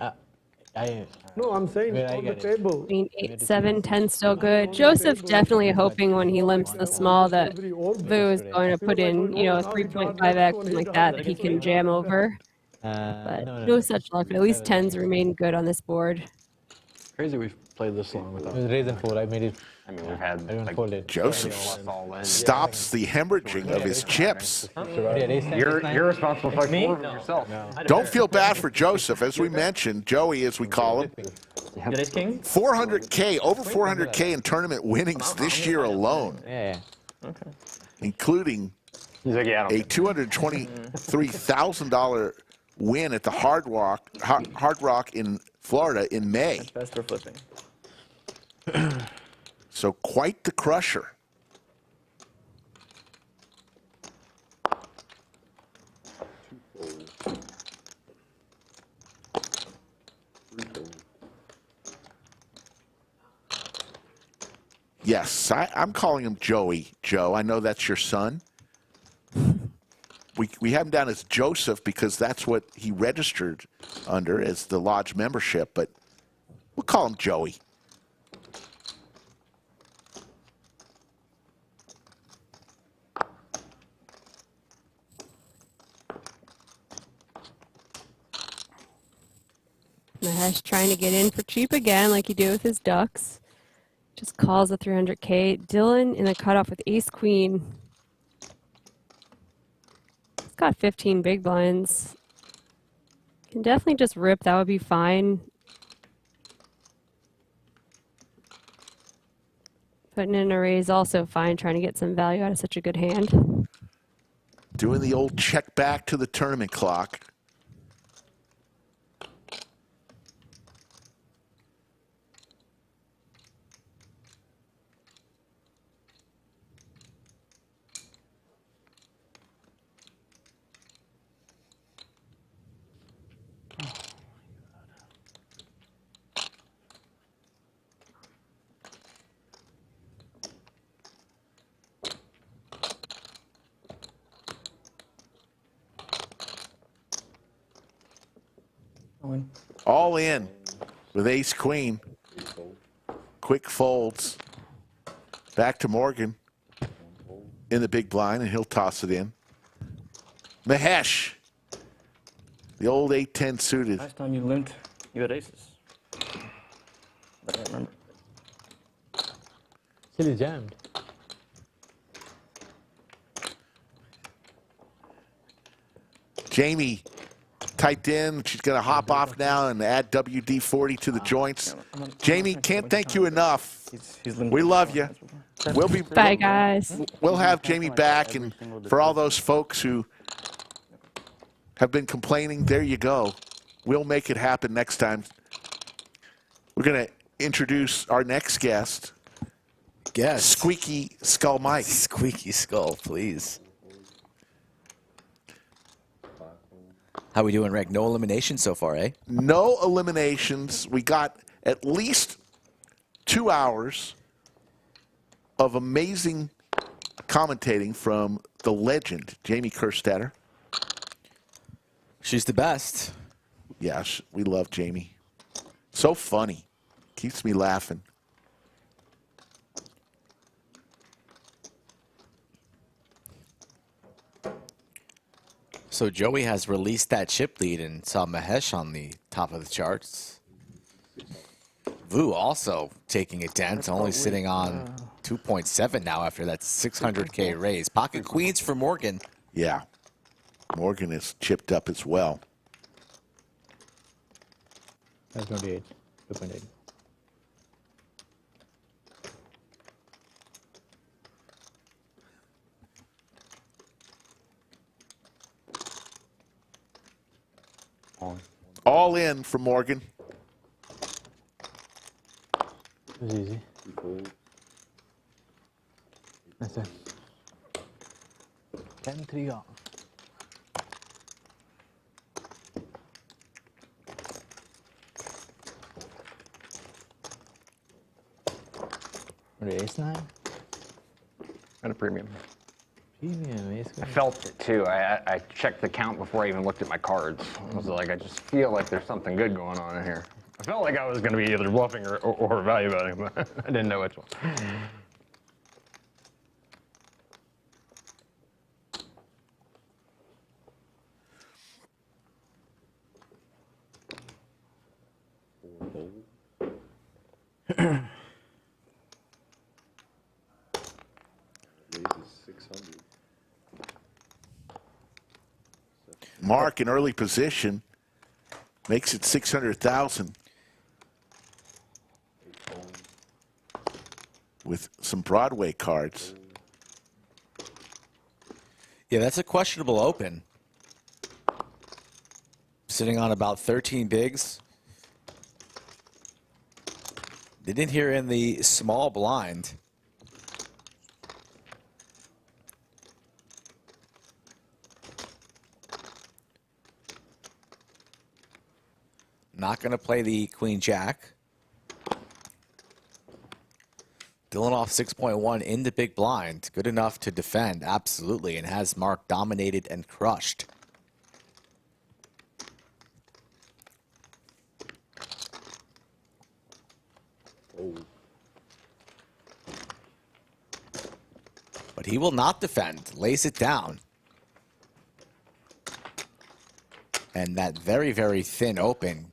no, I'm saying on the table. I mean, 8, 7, 10 still good. Joseph definitely hoping when he limps the small that Vu is going to put in, you know, 3.5x, something like that he can jam over. But no such luck. At least 10s remain good on this board. Crazy we've played this long without. It was raise and fold. I made it. I mean, we've had like, Joseph stops the hemorrhaging of his chips. You're responsible for yourself. Don't feel bad for Joseph. As we mentioned, Joey, as we call him, 400K, over 400K in tournament winnings this year alone. Yeah. Okay. Including a $223,000 win at the Hard Rock in Florida in May. That's best for flipping. So quite the crusher. Yes, I'm calling him Joey. Joe, I know that's your son. We have him down as Joseph because that's what he registered under as the Lodge membership, but we'll call him Joey. Mahesh trying to get in for cheap again like he did with his ducks. Just calls a 300K. Dylan in the cutoff with ace queen. He's got 15 big blinds. Can definitely just rip. That would be fine. Putting in a raise also fine. Trying to get some value out of such a good hand. Doing the old check back to the tournament clock. All in with ace queen. Quick folds. Back to Morgan in the big blind, and he'll toss it in. Mahesh, the old 8-10 suited. Last time you limped, you had aces. But I remember. Still is jammed. Jamie typed in. She's going to hop off now and add WD-40 to the joints. Jamie, can't thank you enough. We love you. We'll be Bye, guys. We'll have Jamie back, and for all those folks who have been complaining, there you go. We'll make it happen next time. We're going to introduce our next guest. Yes. Squeaky Skull Mike. Squeaky Skull, please. How we doing, Rick? No eliminations so far, eh? No eliminations. We got at least 2 hours of amazing commentating from the legend, Jamie Kerstetter. She's the best. Yes, we love Jamie. So funny. Keeps me laughing. So Joey has released that chip lead and saw Mahesh on the top of the charts. Vu also taking a dent, only sitting on 2.7 now after that 600K raise. Pocket queens for Morgan. Yeah. Morgan is chipped up as well. 28, 2.8. All in for Morgan. It was easy. That's it. 10-3 off. Ace-9? And a premium. Premium, ace. I felt it too. I checked the count before I even looked at my cards. I was like, I just feel like there's something good going on in here. I felt like I was going to be either bluffing or value betting, but I didn't know which one. Mark in early position makes it 600,000 with some Broadway cards. Yeah, that's a questionable open. Sitting on about 13 bigs. They didn't hear in the small blind. Not going to play the Queen Jack. Dylan off 6.1 in the big blind. Good enough to defend, absolutely, and has Mark dominated and crushed. But he will not defend. Lays it down. And that very, very thin open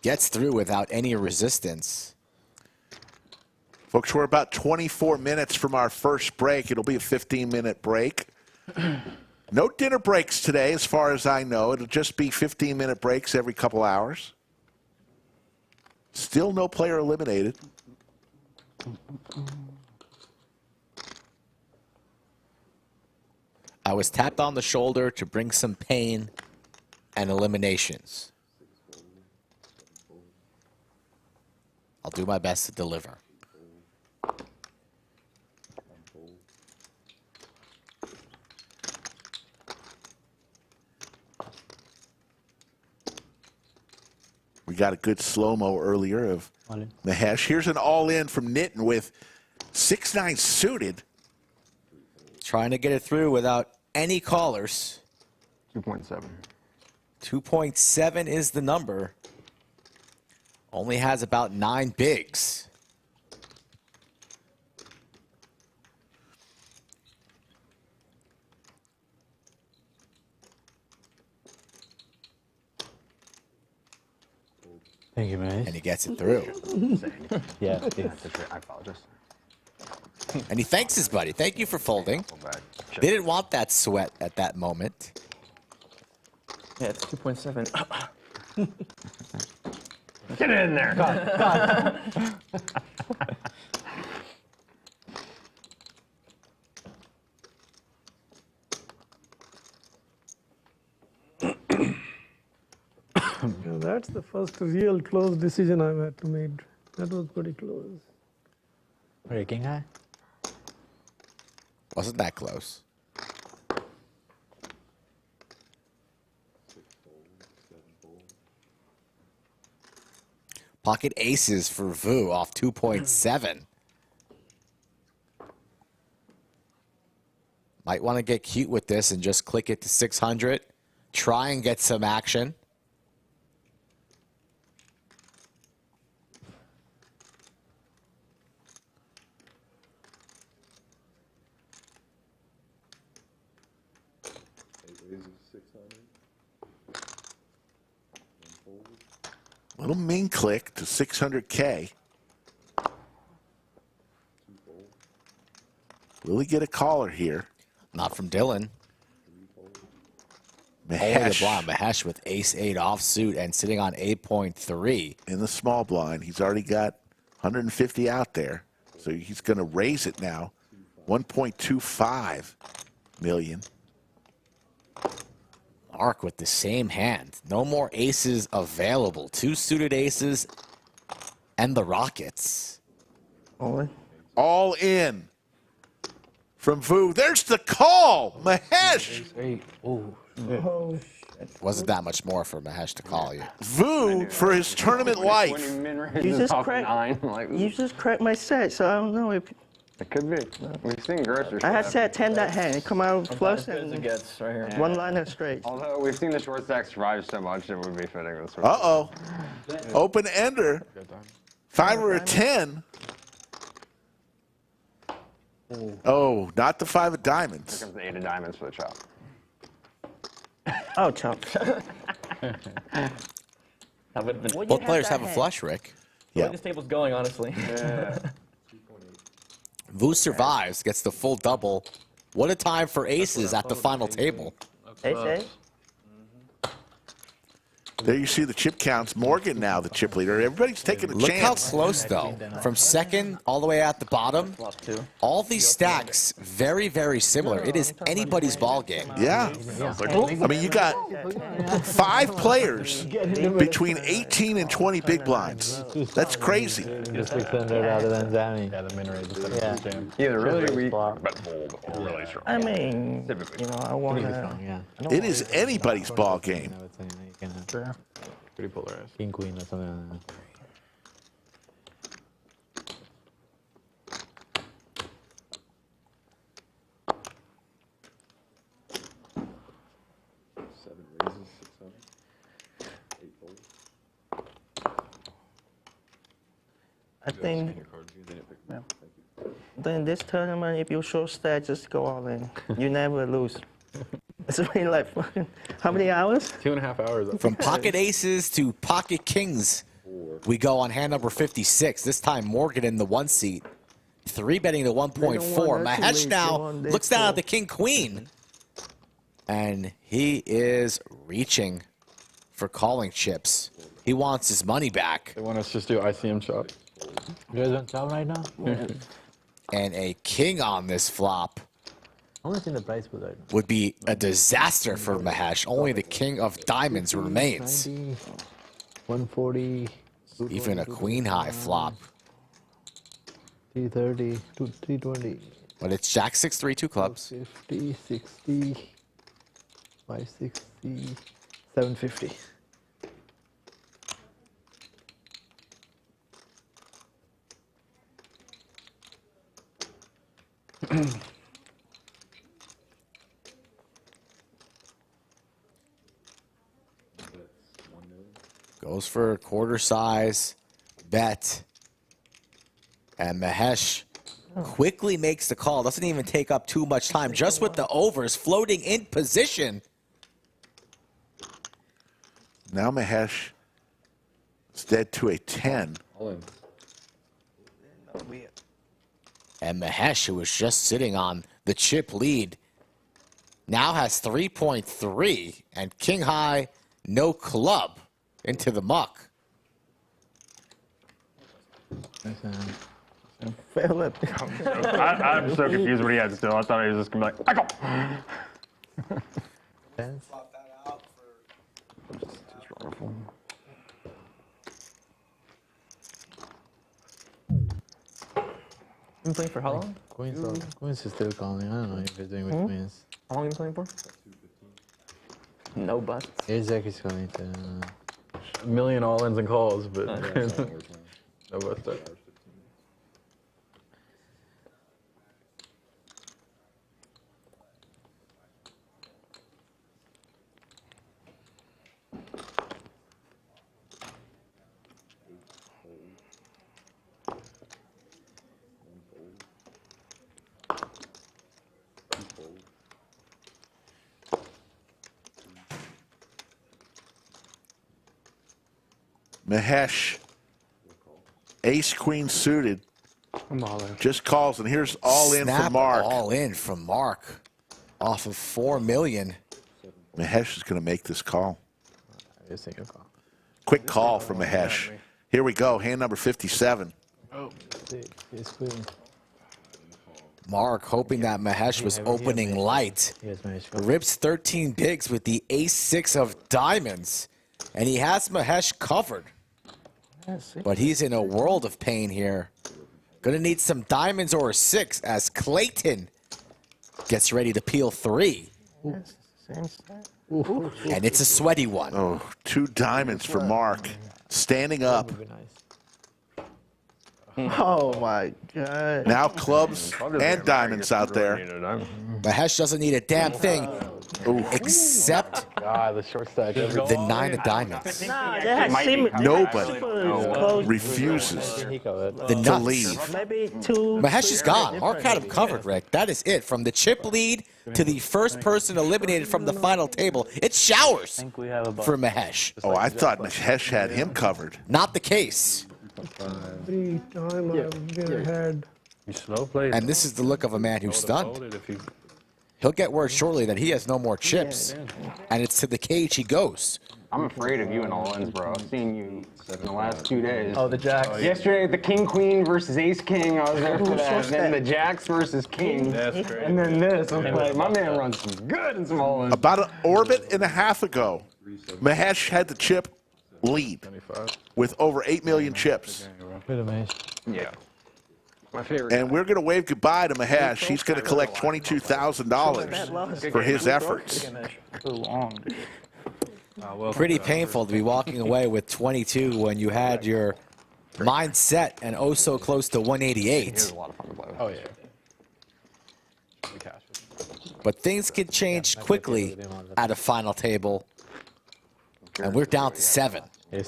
gets through without any resistance. Folks, we're about 24 minutes from our first break. It'll be a 15-minute break. No dinner breaks today, as far as I know. It'll just be 15-minute breaks every couple hours. Still no player eliminated. I was tapped on the shoulder to bring some pain and eliminations. I'll do my best to deliver. We got a good slow-mo earlier of Mahesh. Here's an all-in from Nitin with 6-9 suited. Trying to get it through without any callers. 2.7. 2.7 is the number. Only has about 9 bigs. Thank you, man. And he gets it through. Yeah. I apologize. And he thanks his buddy. Thank you for folding. Didn't want that sweat at that moment. Yeah, it's 2.7. Get it in there. Yeah, that's the first real close decision I've had to make. That was pretty close. Breaking high. Wasn't that close? Pocket aces for Vu off 2.7. Might want to get cute with this and just click it to 600. Try and get some action. Little min click to 600K. Will he get a caller here? Not from Dylan. Only the Mahesh blind. Mahesh with ace-8 offsuit and sitting on 8.3. in the small blind. He's already got 150 out there, so he's going to raise it now. 1.25 million. Marc with the same hand. No more aces available. 2 suited aces and the Rockets. All in from Vu. There's the call. Mahesh. Oh, Wasn't that much more for Mahesh to call you. Vu for his tournament life. You just cracked. You just cracked my set, so I don't know if It could be. We've seen grocers. I had set 10 that hand. It come out flush As good as it and gets right here. one line straight. Although we've seen the short stack survive so much, it would be fitting this one. Uh-oh. Open ender. 5 or a 10. Oh, not the 5 of Here diamonds. comes the 8 of diamonds for the chop. Oh, chop. That would have been. Both players have a flush, Rick. The way Yeah. this table's going, honestly. Vu survives, gets the full double. What a time for aces at the final table. Ace. There you see the chip counts. Morgan now the chip leader. Everybody's taking a Look how chance. close, though. From second all the way at the bottom, Flop 2. all these stacks very, very similar. It is anybody's ball game. Yeah. I mean, you got 5 players between 18 and 20 big blinds. That's crazy. Just 600 rather than jamming. Yeah, the min raise instead Yeah. of jam. Either really weak, Flop. but bold, or really strong. I mean, you know, I want to. Yeah. It is anybody's ball game. I would say, you can have Pretty polarized. king, queen, or something like that. I think. Then this tournament, if you short stack, just go all in. You never lose. It's been like fucking, how many hours? 2.5 hours. From pocket aces to pocket kings, we go on hand number 56. This time Morgan in the 1 seat. 3 betting the 1.4. Mahesh now looks down at the king queen. And he is reaching for calling chips. He wants his money back. They want us to just do ICM chop. You guys want chop right now? And a king on this flop I want to see the price for that. would be a disaster for Mahesh. Only the king of diamonds remains. 90, 140, Even a queen high flop. 330, 320, But it's Jack 6-3, 2 clubs. 50, 60, 560, 750. Goes for a quarter size bet. And Mahesh quickly makes the call. Doesn't even take up too much time. Just with the overs floating in position. Now Mahesh is dead to a 10. All in. And Mahesh, who was just sitting on the chip lead, now has 3.3, and king high, no club into the muck. Fail it. I'm so confused what he had still. I thought he was just going to be like, I go. Tens. Been playing for how long? Queens is still calling. I don't know if he's doing with queens. How long you been playing for? No busts. Ace Jack is calling to. A million all-ins and calls, but no bust up. Mahesh, ace queen suited, just calls, and here's all in Snap from Marc. All in from Marc off of $4 million. Mahesh is going to make this call. I just think a call. Quick call from Mahesh. Here we go, hand number 57. He's queen. Marc hoping that Mahesh was opening light. Yes, Mahesh. Rips 13 bigs with the ace-6 of diamonds, and he has Mahesh covered. But he's in a world of pain here. Gonna need some diamonds or a 6 as Clayton gets ready to peel 3. And it's a sweaty one. Oh, 2 diamonds for Marc. Standing up. Oh my God. Now clubs and diamonds out there. Mahesh doesn't need a damn thing except God, the short stack. the 9 of diamonds. Nobody refuses The to nuts. leave. Maybe 2. Mahesh is gone. Marc had him covered, Rick. That is it. From the chip lead to the first person eliminated from the final table, it's showers for Mahesh. Oh, I thought Mahesh had him covered. Not the case. Every time I've been ahead. You slow played. And this is the look of a man who's stunned. He'll get word shortly that he has no more chips, and it's to the cage he goes. I'm afraid of you in all-ins, bro. I've seen you in the last 2 days. Oh, the jacks. Yesterday, the king-queen versus ace-king, I was there for that. Then the jacks versus king. That's crazy. And then this. I'm like, my man runs some good in some all-ins. About an orbit and a half ago, Mahesh had the chip lead with over 8 million chips. Yeah. My favorite. And we're going to wave goodbye to Mahesh. He's going to collect $22,000 for his efforts. Pretty painful to be walking away with 22 when you had your mind set and oh so close to 188. Oh, yeah. But things can change quickly at a final table, and we're down to 7.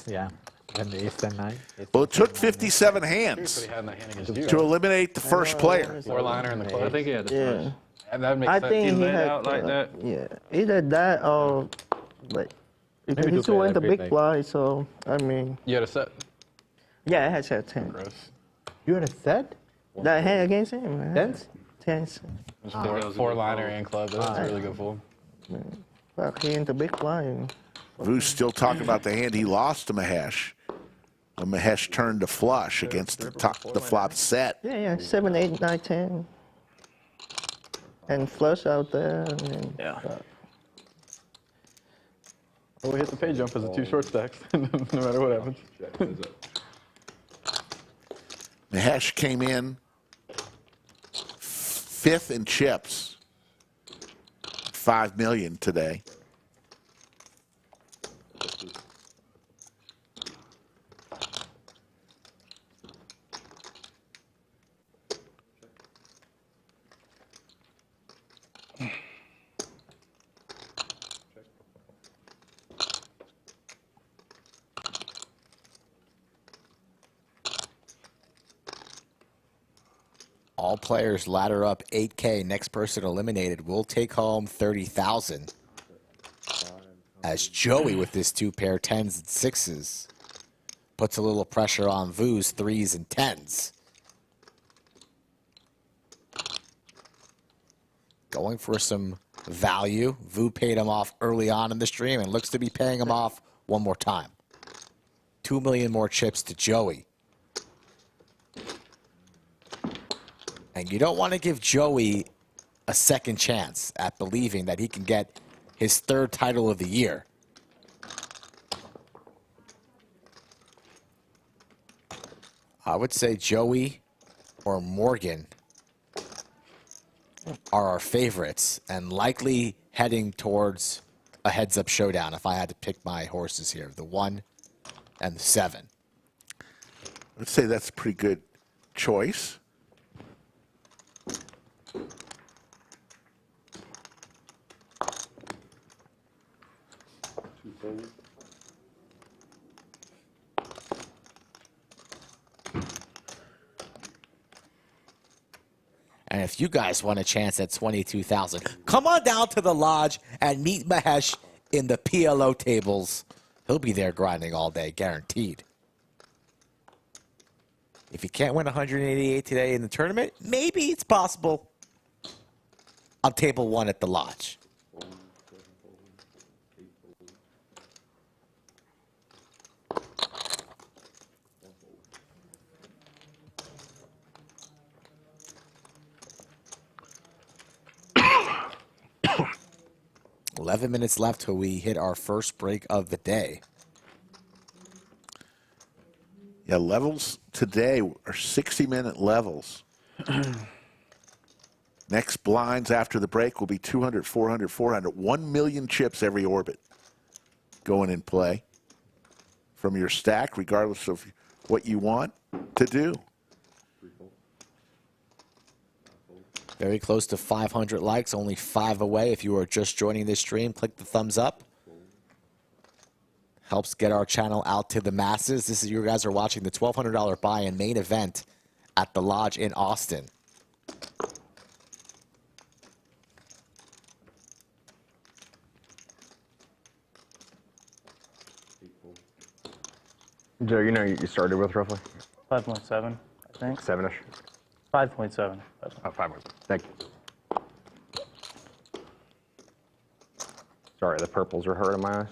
Yeah. And the ace 10 9. Well, it took 57 hands to eliminate the first player. Four-liner in the club. I think he had the first. And that makes I sense. think he laid had out like that. Yeah, either that or like because Maybe he do still went the better, big like- blind. So I mean, You had a set. yeah, I had set 10. Gross. You had a set? That hand against him, man. Tens? 10s. Four-liner and club. That's a really good fold. Fuck, he in the big blind. Vu's still talking about the hand he lost to Mahesh. When Mahesh turned to flush against the flop set. Yeah, 7, 8, 9, 10. And flush out there. And then, Yeah. Well, we hit the pay jump as a 2 short stacks, no matter what happens. Mahesh came in 5th in chips. 5 million today. All players ladder up 8K. Next person eliminated will take home 30,000. As Joey with this 2 pair 10s and 6s puts a little pressure on Vu's 3s and 10s. Going for some value. Vu paid him off early on in the stream and looks to be paying him off one more time. 2 million more chips to Joey. And you don't want to give Joey a second chance at believing that he can get his 3rd title of the year. I would say Joey or Morgan are our favorites and likely heading towards a heads-up showdown if I had to pick my horses here, the 1 and the 7. Let's say that's a pretty good choice. And if you guys want a chance at 22,000, come on down to the lodge and meet Mahesh in the PLO tables. He'll be there grinding all day, guaranteed. If you can't win 188 today in the tournament, maybe it's possible on table 1 at the lodge. $11 minutes left till we hit our first break of the day. Yeah, levels today are 60-minute levels. Next blinds after the break will be 200, 400, 400. 1 million chips every orbit going in play from your stack, regardless of what you want to do. Very close to 500 likes, only 5 away. If you are just joining this stream, click the thumbs up. Helps get our channel out to the masses. This is, you guys are watching the $1,200 buy-in main event at the Lodge in Austin. Joe, you know you started with roughly? 5.7, I think. 7-ish? 5.7. Oh, 5. Thank you. Sorry, the purples are hurting my eyes.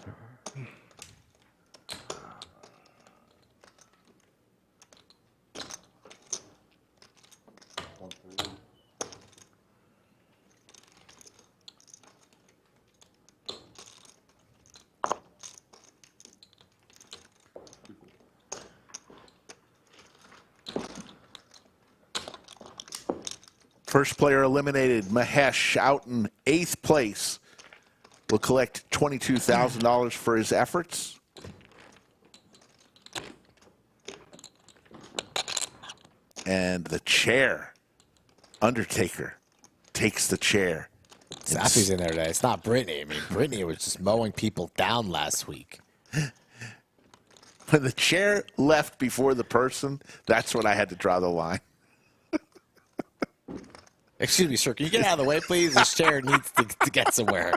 First player eliminated, Mahesh, out in 8th place, will collect $22,000 for his efforts. And the chair, Undertaker, takes the chair. Sappy's in there today. It's not Brittany. I mean, Brittany was just mowing people down last week. When the chair left before the person, that's when I had to draw the line. Excuse me, sir. Can you get out of the way, please? This chair needs to get somewhere.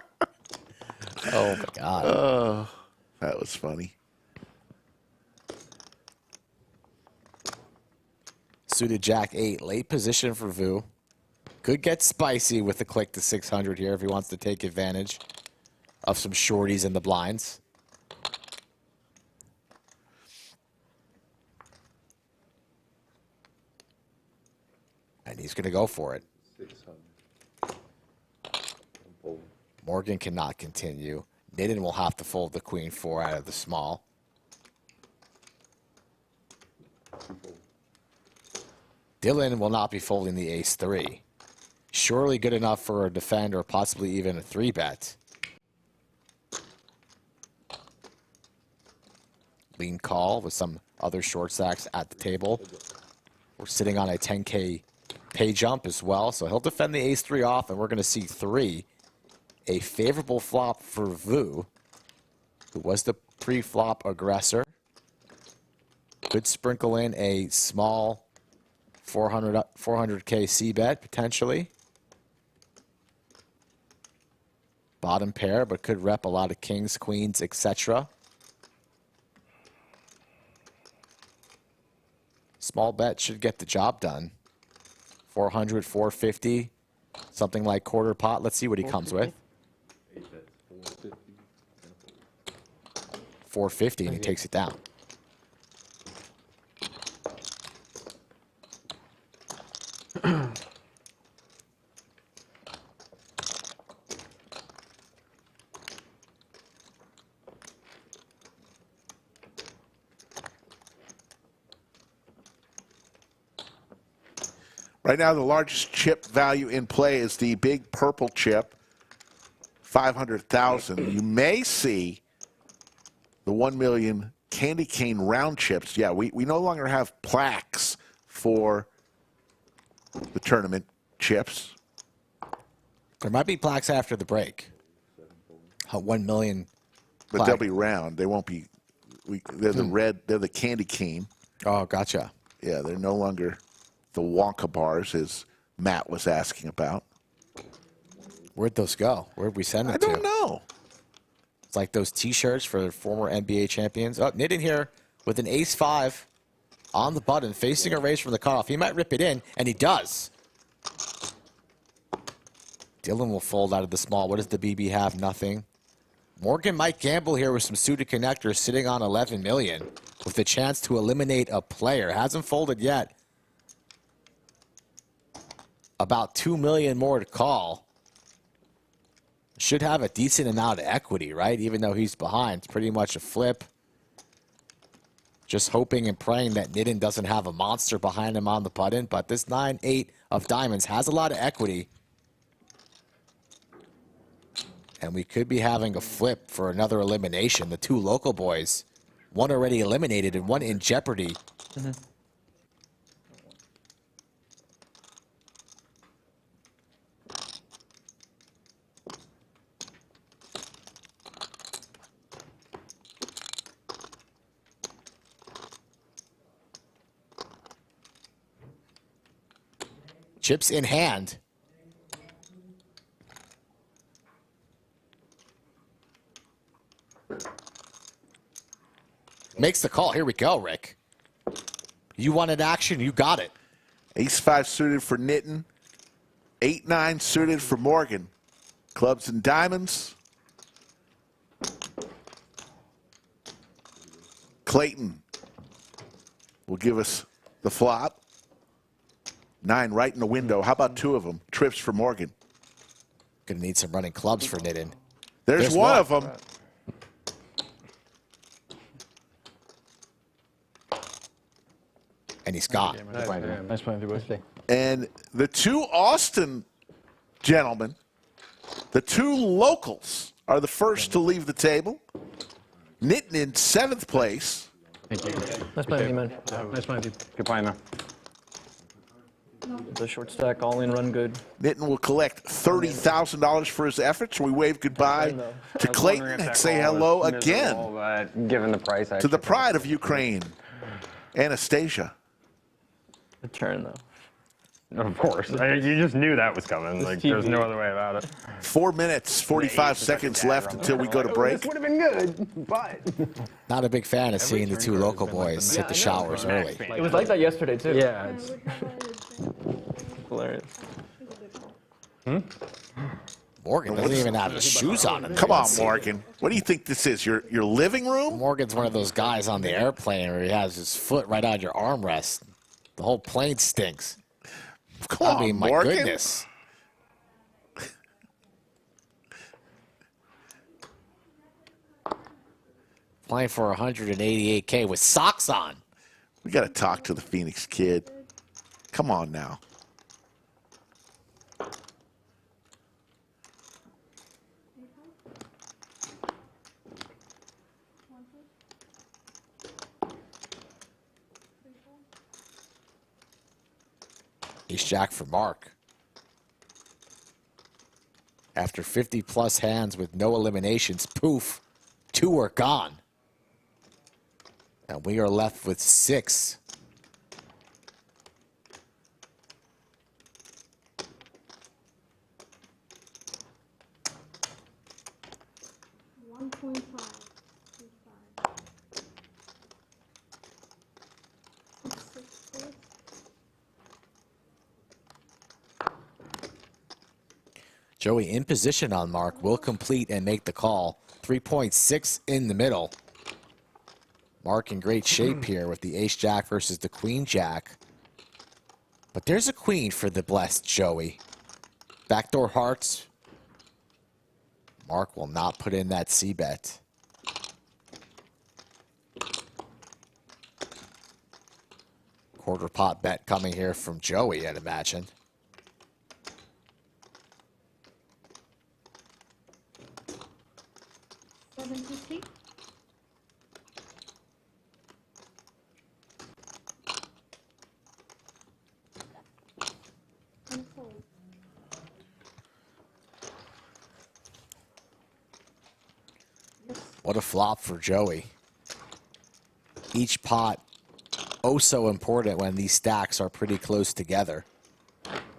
Oh, my God. Oh, that was funny. Suited Jack 8. Late position for Vu. Could get spicy with the click to 600 here if he wants to take advantage of some shorties in the blinds. And he's going to go for it. Morgan cannot continue. Nitin will have to fold the queen 4 out of the small. Dylan will not be folding the ace 3. Surely good enough for a defend or possibly even a 3-bet. Lean call with some other short stacks at the table. We're sitting on a 10K pay jump as well, so he'll defend the ace 3 off, and we're going to see 3. A favorable flop for Vu, who was the pre-flop aggressor. Could sprinkle in a small 400K C-bet, potentially. Bottom pair, but could rep a lot of kings, queens, etc. Small bet should get the job done. 400, 450, something like quarter pot. Let's see what he comes with. 450, and he takes it down. Right now, the largest chip value in play is the big purple chip, 500,000. You may see the 1 million candy cane round chips. Yeah, we no longer have plaques for the tournament chips. There might be plaques after the break. 1 million. But they'll be round. They won't be. They're the red. They're the candy cane. Oh, gotcha. Yeah, they're no longer the Wonka bars, as Matt was asking about. Where'd those go? Where'd we send them I to? don't know. It's like those T-shirts for former NBA champions. Oh, Nitin here with an ace-5 on the button, facing a raise from the cutoff. He might rip it in, and he does. Dylan will fold out of the small. What does the BB have? Nothing. Morgan might gamble here with some suited connectors, sitting on 11 million with the chance to eliminate a player. Hasn't folded yet. About 2 million more to call. Should have a decent amount of equity, right? Even though he's behind. It's pretty much a flip. Just hoping and praying that Nitin doesn't have a monster behind him on the button. But this 9-8 of diamonds has a lot of equity. And we could be having a flip for another elimination. The two local boys, one already eliminated and one in jeopardy. Chips in hand. Makes the call. Here we go, Rick. You wanted action, you got it. Ace-5 suited for Nitin. 8-9 suited for Morgan. Clubs and diamonds. Clayton will give us the flop. 9 right in the window. How about 2 of them? Trips for Morgan. Gonna need some running clubs for Nitin. There's one of them. And he's gone. Nice playing, boys. And the 2 Austin gentlemen, the 2 locals, are the first to leave the table. Nitin in 7th place. Thank you. Nice playing, man. Nice playing, dude. Good playing, man. The short stack, all in, run good. Nitin will collect $30,000 for his efforts. We wave goodbye to Clayton and say hello again Given the price, to the pride of Ukraine, Anastasia. The turn, though. Of course. You just knew that was coming. Like, there's no other way about it. 4 minutes, 45 seconds left until we go to break. This would have been good, but... Not a big fan of seeing the 2 local boys hit the showers early. It was like that yesterday, too. Yeah, it's hilarious. Morgan doesn't even have his shoes on. Come on, Morgan. What do you think this is, your living room? Morgan's one of those guys on the airplane where he has his foot right on your armrest. The whole plane stinks. Come on, I mean, my Morgan. goodness. Playing for 188K with socks on. We got to talk to the Phoenix kid. Come on now. Ace-Jack for Mark. After 50-plus hands with no eliminations, poof, 2 are gone. And we are left with 6. Joey in position on Mark, will complete and make the call. 3.6 in the middle. Marc in great shape here with the ace-jack versus the queen-jack. But there's a queen for the blessed Joey. Backdoor hearts. Marc will not put in that c-bet. Quarter pot bet coming here from Joey, I'd imagine. What a flop for Joey. Each pot, oh so important when these stacks are pretty close together.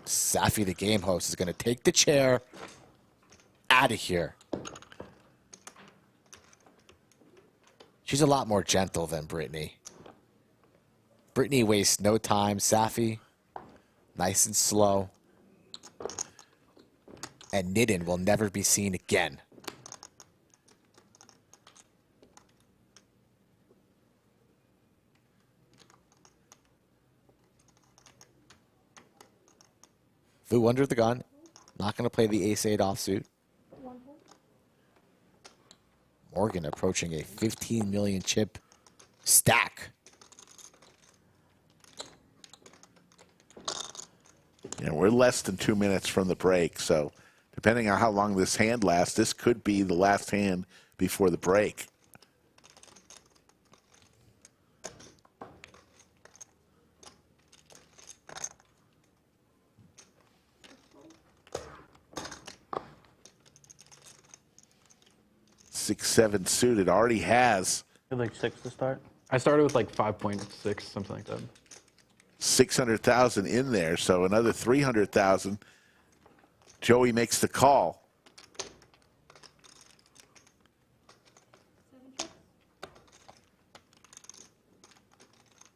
Safi, the game host, is going to take the chair out of here. She's a lot more gentle than Brittany. Brittany wastes no time. Safi, nice and slow. And Nitin will never be seen again. Vu under the gun. Not going to play the ace-8 offsuit. Morgan approaching a 15 million chip stack. Yeah, we're less than 2 minutes from the break, so depending on how long this hand lasts, this could be the last hand before the break. Six, seven suited already has. Like 6 to start. I started with like 5.6, something like that. 600,000 in there, so another 300,000. Joey makes the call.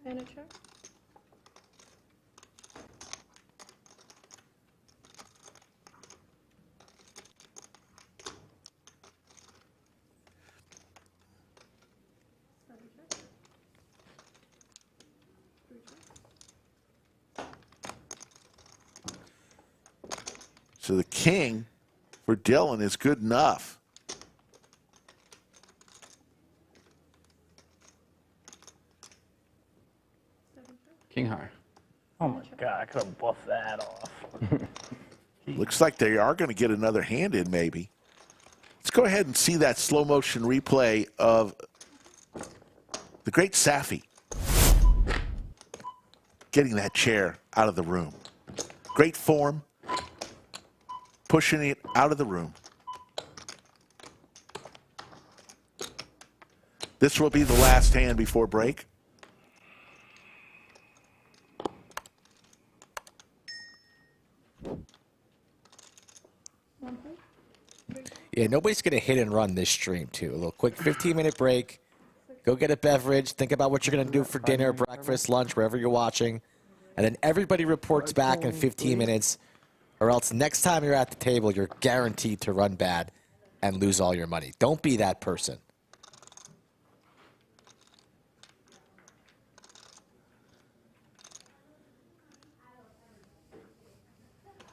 And a check. So the king for Dylan is good enough. King high. Oh my god, I could have buffed that off. Looks like they are going to get another hand in, maybe. Let's go ahead and see that slow motion replay of the great Safi getting that chair out of the room. Great form, pushing it out of the room. This will be the last hand before break. Yeah, nobody's going to hit and run this stream, too. A little quick 15-minute break. Go get a beverage. Think about what you're going to do for dinner, breakfast, lunch, wherever you're watching. And then everybody reports back in 15 minutes, or else next time you're at the table, you're guaranteed to run bad and lose all your money. Don't be that person.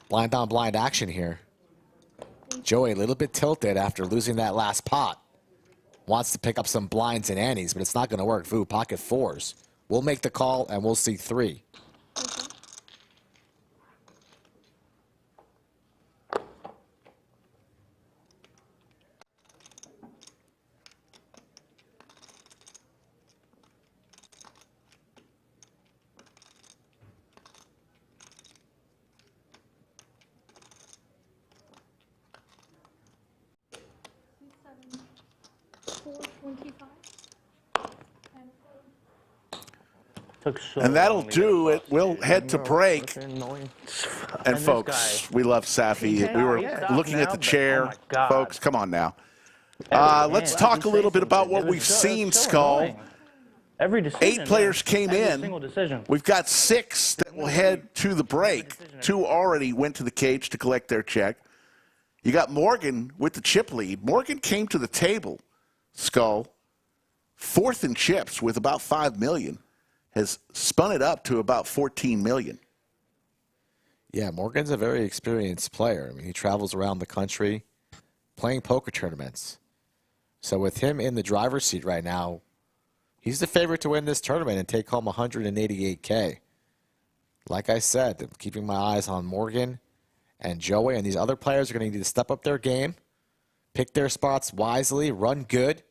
Blind on blind action here. Joey a little bit tilted after losing that last pot. Wants to pick up some blinds and antes, but it's not going to work. Vu, pocket fours. We'll make the call, and we'll see 3. And that'll do it. We'll head to break. And folks, we love Safi. We were looking at the chair. Folks, come on now. Let's talk a little bit about what we've seen, Skull. 8 players came in. We've got 6 that will head to the break. 2 already went to the cage to collect their check. You got Morgan with the chip lead. Morgan came to the table, Skull, fourth in chips with about $5 million, has spun it up to about $14 million. Yeah, Morgan's a very experienced player. I mean, he travels around the country playing poker tournaments. So with him in the driver's seat right now, he's the favorite to win this tournament and take home $188K. Like I said, I'm keeping my eyes on Morgan and Joey, and these other players are going to need to step up their game, pick their spots wisely, run good,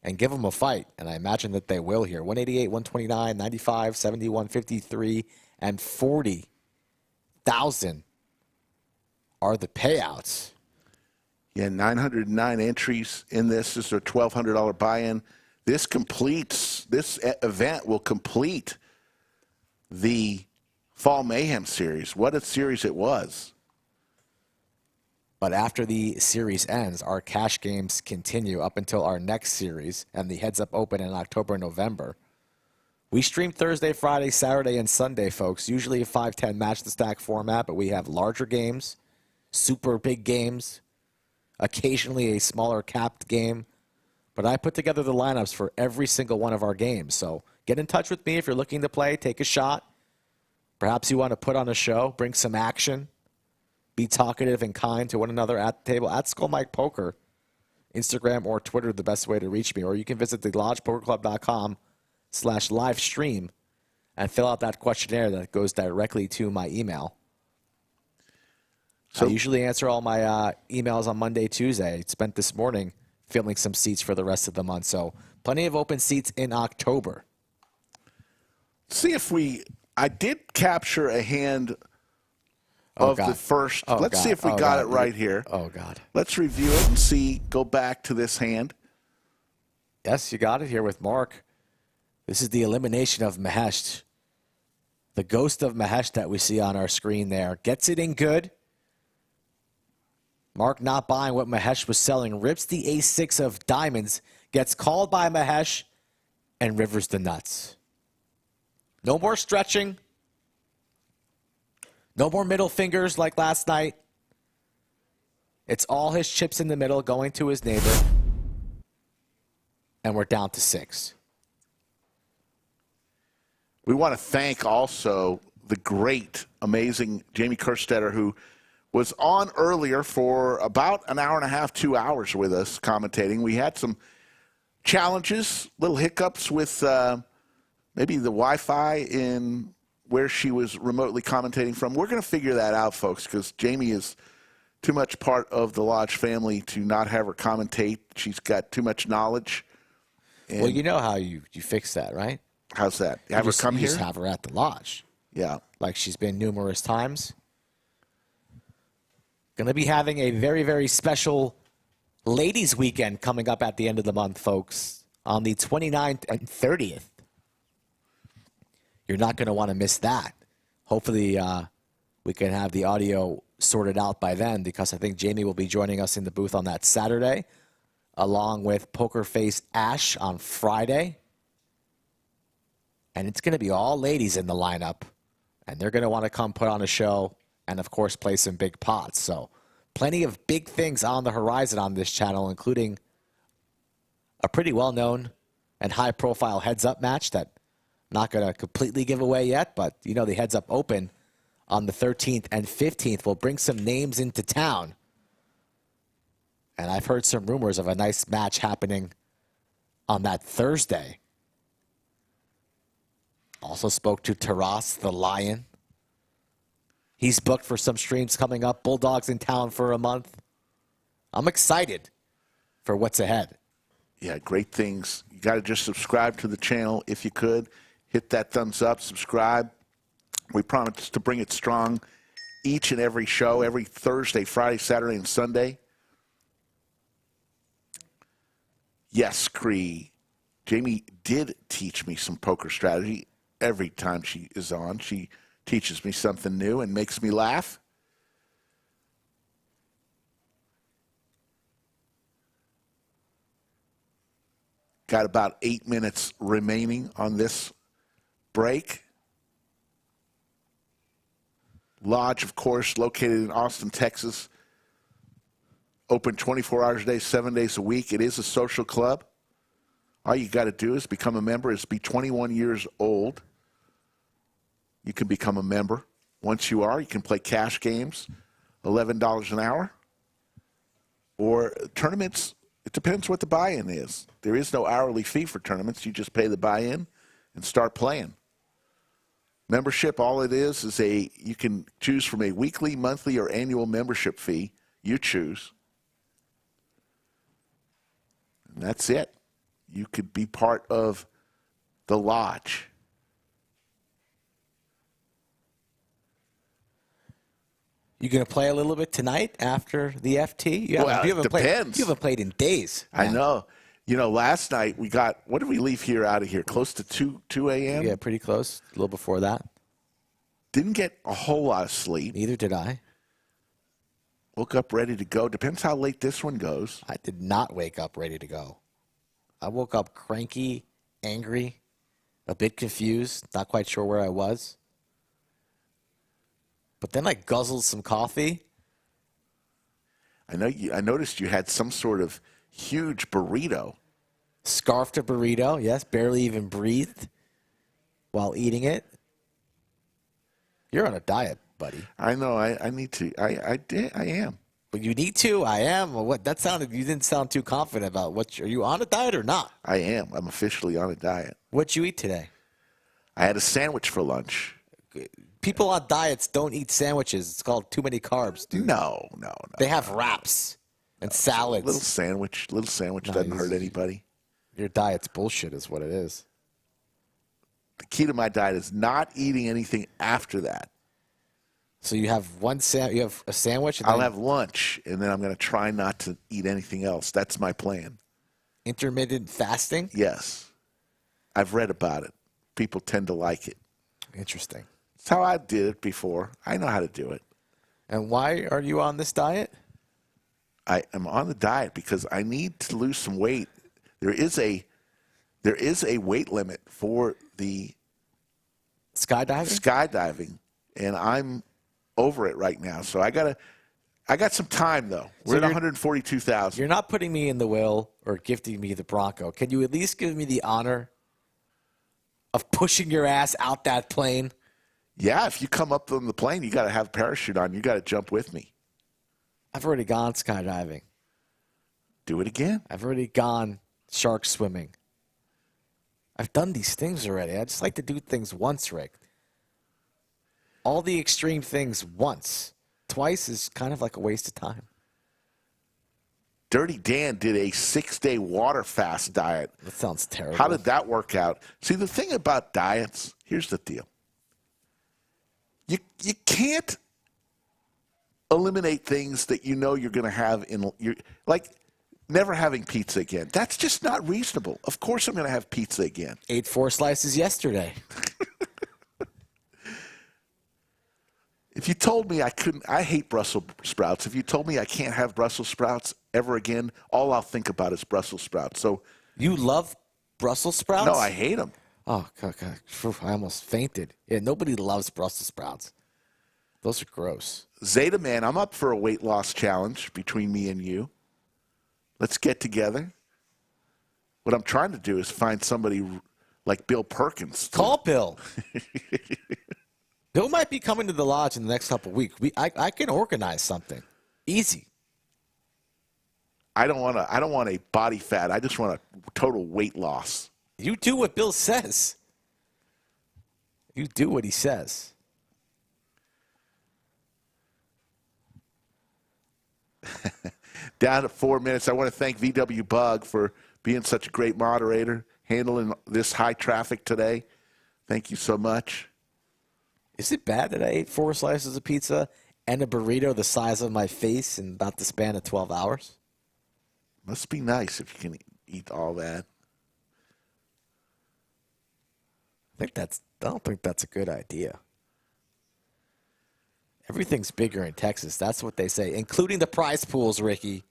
and give them a fight. And I imagine that they will here. 188, 129, 95, 71, 53, and 40,000 are the payouts. Yeah, 909 entries in this. This is a $1,200 buy-in. This event will complete the Fall Mayhem series. What a series it was. But after the series ends, our cash games continue up until our next series and the Heads Up Open in October and November. We stream Thursday, Friday, Saturday, and Sunday, folks. Usually a 5-10 match the stack format, but we have larger games, super big games, occasionally a smaller capped game. But I put together the lineups for every single one of our games. So get in touch with me if you're looking to play, take a shot. Perhaps you want to put on a show, bring some action. Be talkative and kind to one another at the table. At Skull Mike Poker, Instagram or Twitter, the best way to reach me. Or you can visit the lodgepokerclub.com/livestream and fill out that questionnaire that goes directly to my email. So I usually answer all my emails on Monday, Tuesday. I spent this morning filling some seats for the rest of the month. So plenty of open seats in October. See if I did capture a hand of the first. Let's see if we got it right here. Oh, God. Let's review it and see. Go back to this hand. Yes, you got it here with Mark. This is the elimination of Mahesh. The ghost of Mahesh that we see on our screen there. Gets it in good. Mark not buying what Mahesh was selling. Rips the A6 of diamonds. Gets called by Mahesh and rivers the nuts. No more stretching. No more middle fingers like last night. It's all his chips in the middle going to his neighbor. And we're down to 6. We want to thank also the great, amazing Jamie Kerstetter, who was on earlier for about an hour and a half, 2 hours with us commentating. We had some challenges, little hiccups with maybe the Wi-Fi in where she was remotely commentating from. We're going to figure that out, folks, because Jamie is too much part of the Lodge family to not have her commentate. She's got too much knowledge. Well, you know how you fix that, right? How's that? Have her come here? Just have her at the Lodge. Yeah. Like she's been numerous times. Going to be having a very, very special ladies' weekend coming up at the end of the month, folks, on the 29th and 30th. You're not going to want to miss that. Hopefully, we can have the audio sorted out by then, because I think Jamie will be joining us in the booth on that Saturday, along with Poker Face Ash on Friday. And it's going to be all ladies in the lineup, and they're going to want to come put on a show and, of course, play some big pots. So plenty of big things on the horizon on this channel, including a pretty well-known and high-profile heads-up match that not going to completely give away yet, but, you know, the Heads Up Open on the 13th and 15th will bring some names into town. And I've heard some rumors of a nice match happening on that Thursday. Also spoke to Taras the Lion. He's booked for some streams coming up. Bulldog's in town for a month. I'm excited for what's ahead. Yeah, great things. You got to just subscribe to the channel if you could. Hit that thumbs up, subscribe. We promise to bring it strong each and every show, every Thursday, Friday, Saturday, and Sunday. Yes, Cree. Jamie did teach me some poker strategy. Every time she is on, she teaches me something new and makes me laugh. Got about 8 minutes remaining on this break. Lodge, of course, located in Austin, Texas. Open 24 hours a day, 7 days a week. It is a social club. All you got to do is become a member. Is be 21 years old. You can become a member. Once you are, you can play cash games, $11 an hour. Or tournaments, it depends what the buy-in is. There is no hourly fee for tournaments. You just pay the buy-in and start playing. Membership, all it is you can choose from a weekly, monthly, or annual membership fee. You choose. And that's it. You could be part of the Lodge. You going to play a little bit tonight after the FT? Well, it depends. You haven't played in days. I know. You know, last night we got, what did we leave here out of here? Close to 2 a.m.? Yeah, pretty close. A little before that. Didn't get a whole lot of sleep. Neither did I. Woke up ready to go. Depends how late this one goes. I did not wake up ready to go. I woke up cranky, angry, a bit confused, not quite sure where I was. But then I guzzled some coffee. I noticed you had some sort of huge burrito. Scarfed a burrito, yes, barely even breathed while eating it. You're on a diet, buddy. I know. I need to. I am. But you need to. I am. What? That sounded. You didn't sound too confident about what. Are you on a diet or not? I am. I'm officially on a diet. What'd you eat today? I had a sandwich for lunch. People on diets don't eat sandwiches. It's called too many carbs, dude. No. They have wraps and salads. Little sandwich doesn't hurt anybody. Your diet's bullshit is what it is. The key to my diet is not eating anything after that. So you have you have a sandwich? And I'll have lunch, and then I'm going to try not to eat anything else. That's my plan. Intermittent fasting? Yes. I've read about it. People tend to like it. Interesting. It's how I did it before. I know how to do it. And why are you on this diet? I am on the diet because I need to lose some weight. There is a weight limit for the skydiving, and I'm over it right now. So I got some time though. We're at 142,000. You're not putting me in the will or gifting me the Bronco. Can you at least give me the honor of pushing your ass out that plane? Yeah, if you come up on the plane, you got to have a parachute on. You got to jump with me. I've already gone skydiving. Do it again. I've already gone shark swimming. I've done these things already. I just like to do things once, Rick. All the extreme things once. Twice is kind of like a waste of time. Dirty Dan did a 6-day water fast diet. That sounds terrible. How did that work out? See, the thing about diets, here's the deal. You can't eliminate things that you know you're going to have in your, like never having pizza again. That's just not reasonable. Of course I'm going to have pizza again. Ate 4 slices yesterday. If you told me I couldn't, I hate Brussels sprouts. If you told me I can't have Brussels sprouts ever again, all I'll think about is Brussels sprouts. So you love Brussels sprouts? No, I hate them. Oh, God. I almost fainted. Yeah, nobody loves Brussels sprouts. Those are gross. Zeta Man, I'm up for a weight loss challenge between me and you. Let's get together. What I'm trying to do is find somebody like Bill Perkins. Call Bill. Bill might be coming to the lodge in the next couple of weeks. I can organize something. Easy. I don't want a body fat. I just want a total weight loss. You do what Bill says. You do what he says. Down to 4 minutes. I want to thank VW Bug for being such a great moderator, handling this high traffic today. Thank you so much. Is it bad that I ate 4 slices of pizza and a burrito the size of my face in about the span of 12 hours? Must be nice if you can eat all that. I don't think that's a good idea. Everything's bigger in Texas. That's what they say, including the prize pools, Ricky.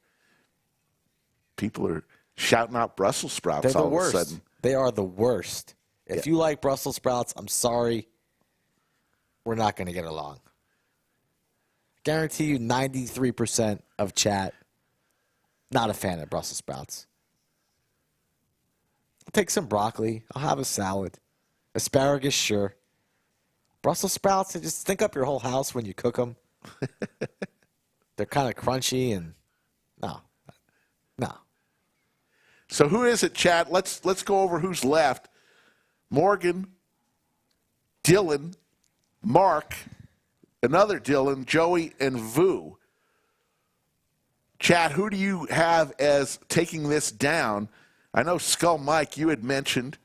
People are shouting out Brussels sprouts all of a sudden. They are the worst. If you like Brussels sprouts, I'm sorry. We're not going to get along. Guarantee you 93% of chat, not a fan of Brussels sprouts. I'll take some broccoli. I'll have a salad. Asparagus, sure. Brussels sprouts, they just stink up your whole house when you cook them. They're kind of crunchy and no. So who is it, chat? Let's go over who's left. Morgan, Dylan, Mark, another Dylan, Joey, and Vu. Chat, who do you have as taking this down? I know Skull Mike, you had mentioned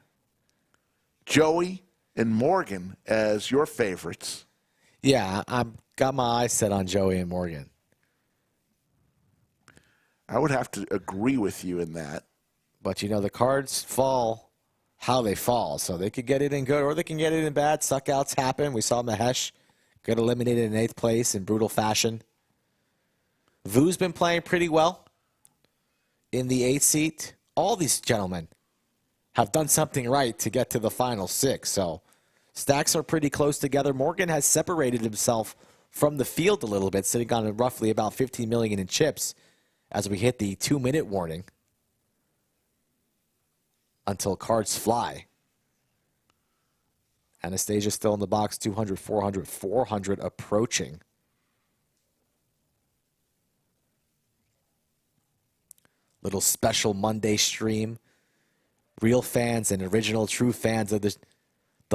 Joey and Morgan as your favorites. Yeah, I've got my eyes set on Joey and Morgan. I would have to agree with you in that. But, you know, the cards fall how they fall. So they could get it in good or they can get it in bad. Suckouts happen. We saw Mahesh get eliminated in 8th place in brutal fashion. Vu's been playing pretty well in the 8th seat. All these gentlemen have done something right to get to the final 6. So stacks are pretty close together. Morgan has separated himself from the field a little bit, sitting on roughly about 15 million in chips as we hit the 2-minute warning until cards fly. Anastasia's still in the box, 200, 400, 400 approaching. Little special Monday stream. Real fans and original true fans of the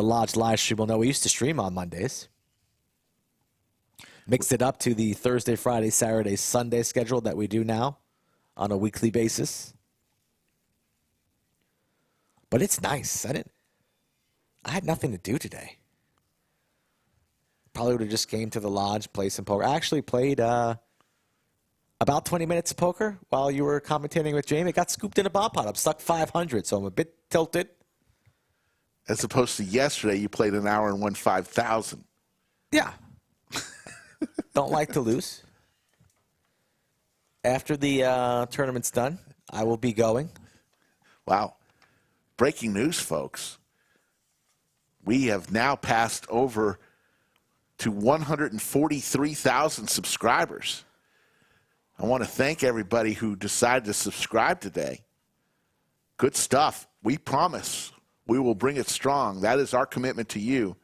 Lodge Livestream will know we used to stream on Mondays. Mixed it up to the Thursday, Friday, Saturday, Sunday schedule that we do now on a weekly basis. But it's nice. I had nothing to do today. Probably would have just came to the lodge, played some poker. I actually played about 20 minutes of poker while you were commentating with Jamie. It got scooped in a bomb pot. I'm stuck 500, so I'm a bit tilted. As opposed to yesterday, you played an hour and won 5,000. Yeah. Don't like to lose. After the tournament's done, I will be going. Wow. Breaking news, folks. We have now passed over to 143,000 subscribers. I want to thank everybody who decided to subscribe today. Good stuff. We promise we will bring it strong. That is our commitment to you.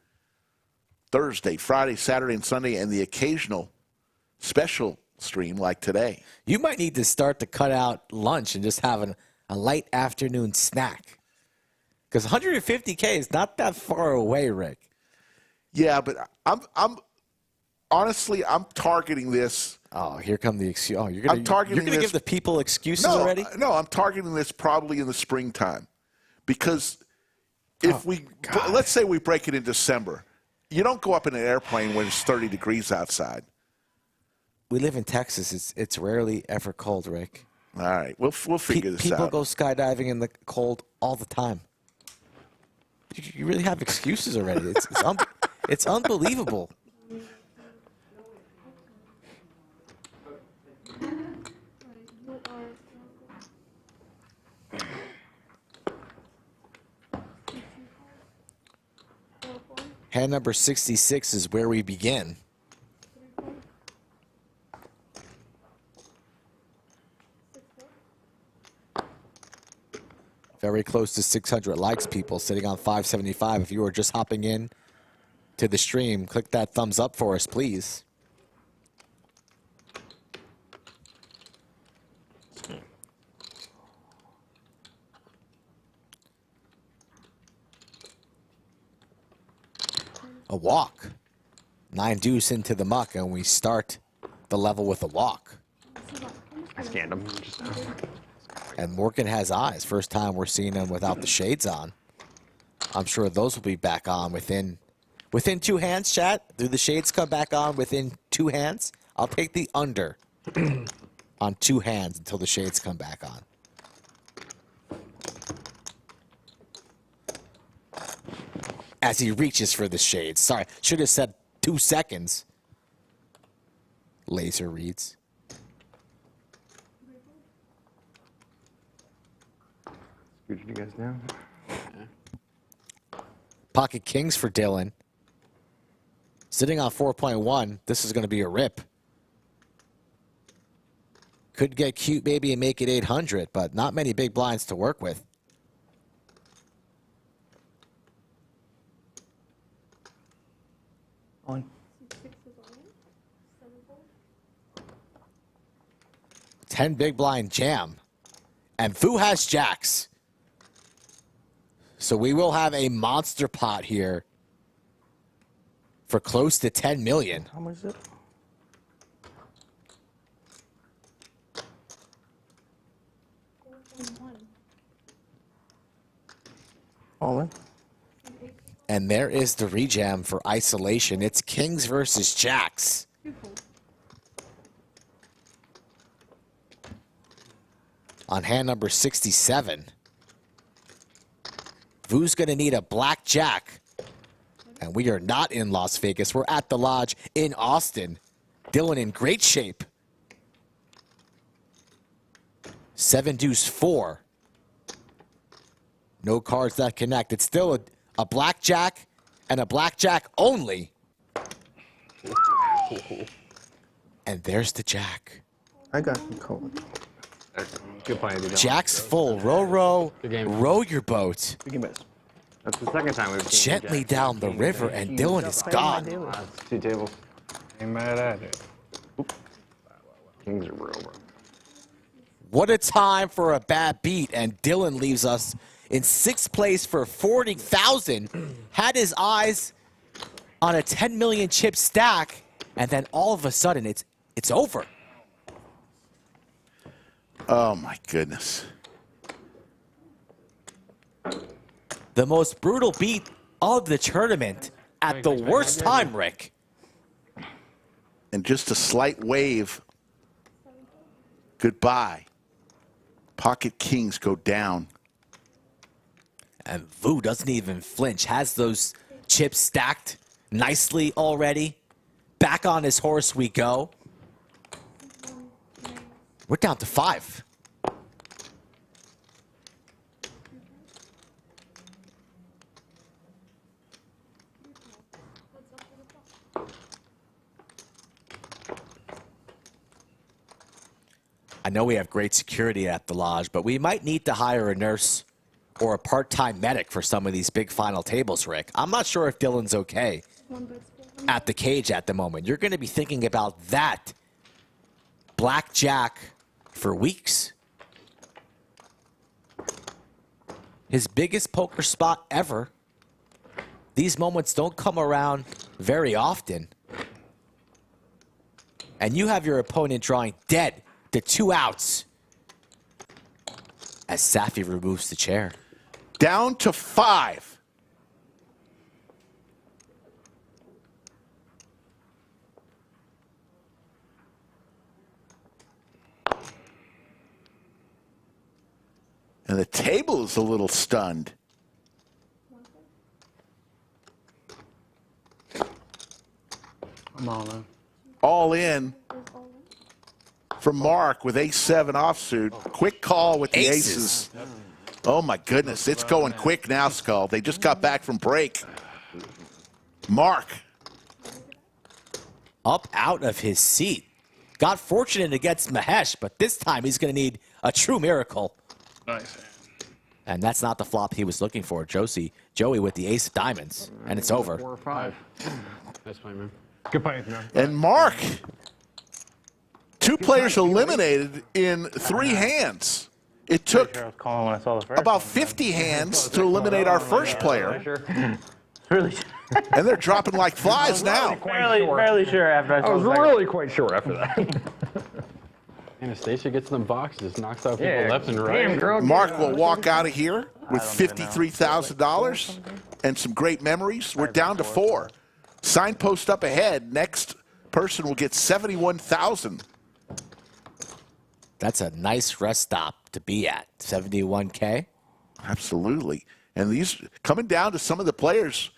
Thursday, Friday, Saturday, and Sunday, and the occasional special stream like today. You might need to start to cut out lunch and just have a light afternoon snack. Because 150K is not that far away, Rick. Yeah, but I'm honestly, I'm targeting this. Oh, here come the excuse. Oh, you're going to give the people excuses already? No, I'm targeting this probably in the springtime. Because if let's say we break it in December, you don't go up in an airplane when it's 30 degrees outside. We live in Texas. It's rarely ever cold, Rick. All right, we'll figure this out. People go skydiving in the cold all the time. You really have excuses already. It's unbelievable. Hand number 66 is where we begin. Very close to 600 likes, people, sitting on 575. If you are just hopping in to the stream, click that thumbs up for us, please. A walk. 9 deuce into the muck, and we start the level with a walk. I scanned him. And Morgan has eyes. First time we're seeing him without the shades on. I'm sure those will be back on within 2 hands, chat. Do the shades come back on within 2 hands? I'll take the under on 2 hands until the shades come back on. As he reaches for the shades. Sorry, should have said 2 seconds. Laser reads. Scooted you guys down. Pocket kings for Dylan. Sitting on 4.1. This is going to be a rip. Could get cute maybe and make it 800, but not many big blinds to work with. On. 10 big blind jam. And Fu has jacks. So we will have a monster pot here for close to 10 million. How much is it? All in. And there is the rejam for isolation. It's kings versus jacks. On hand number 67. Vu's going to need a blackjack. And we are not in Las Vegas. We're at the Lodge in Austin. Dylan in great shape. 7 deuce 4. No cards that connect. It's still a blackjack and a blackjack only. And there's the jack. I got you covered. Good play, Dylan. Jack's full. Row, row your boat. We can miss. That's the second time we've seen Gently Jack. down the river, and Dylan is gone. That's 2 tables. Ain't mad at it. Kings are real, bro. What a time for a bad beat, and Dylan leaves us in 6th place for 40,000. Had his eyes on a 10 million chip stack, and then all of a sudden it's over. Oh, my goodness. The most brutal beat of the tournament at the worst time, Rick. And just a slight wave. Goodbye. Pocket kings go down. And Vu doesn't even flinch. Has those chips stacked nicely already. Back on his horse we go. We're down to 5. I know we have great security at the Lodge, but we might need to hire a nurse or a part-time medic for some of these big final tables, Rick. I'm not sure if Dylan's okay at the cage at the moment. You're going to be thinking about that blackjack for weeks. His biggest poker spot ever. These moments don't come around very often. And you have your opponent drawing dead to 2 outs as Safi removes the chair. Down to 5. And the table is a little stunned. I'm all in. All in from Mark with ace-7 offsuit. Quick call with the aces. Oh, my goodness. It's going quick now, Skull. They just got back from break. Mark. Up out of his seat. Got fortunate against Mahesh, but this time he's going to need a true miracle. Nice. And that's not the flop he was looking for. Joey with the ace of diamonds. And it's over. 4 or 5. Nice play, man. Good play, man. And Mark. 2 players eliminated in 3 hands. It took about 50 hands to eliminate our first player. Really? And they're dropping like flies now. Barely sure after I was really quite sure after that. Anastasia gets in the box, just knocks out people left and right. Damn, girl, Mark will walk out of here with $53,000 and some great memories. We're down to 4. Signpost up ahead. Next person will get 71,000. That's a nice rest stop to be at. 71K. Absolutely. And these coming down to some of the players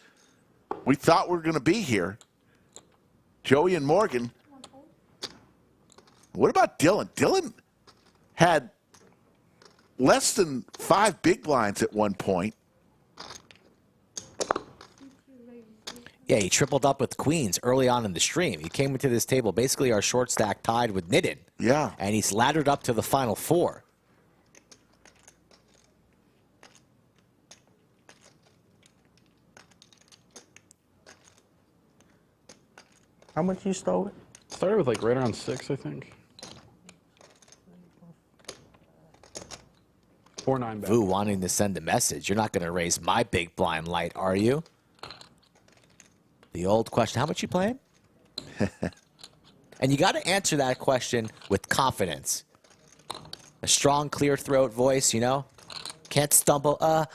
we thought were going to be here. Joey and Morgan. What about Dylan? Dylan had less than 5 big blinds at one point. Yeah, he tripled up with queens early on in the stream. He came into this table, basically our short stack tied with Nitin. Yeah. And he's laddered up to the final 4. How much you start with? Started with like right around 6, I think. 4-9 back. Vu wanting to send a message. You're not going to raise my big blind light, are you? The old question, how much you playing? And you got to answer that question with confidence. A strong, clear throat voice, you know? Can't stumble. I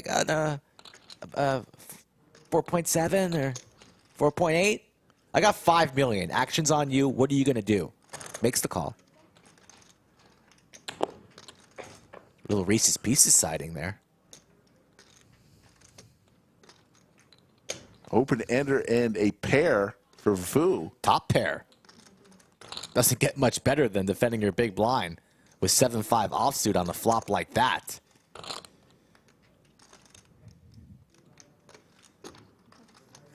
got 4.7 or 4.8. I got 5 million. Action's on you. What are you going to do? Makes the call. Little Reese's Pieces sighting there. Open ender and a pair for Vu. Top pair. Doesn't get much better than defending your big blind with 7-5 offsuit on the flop like that.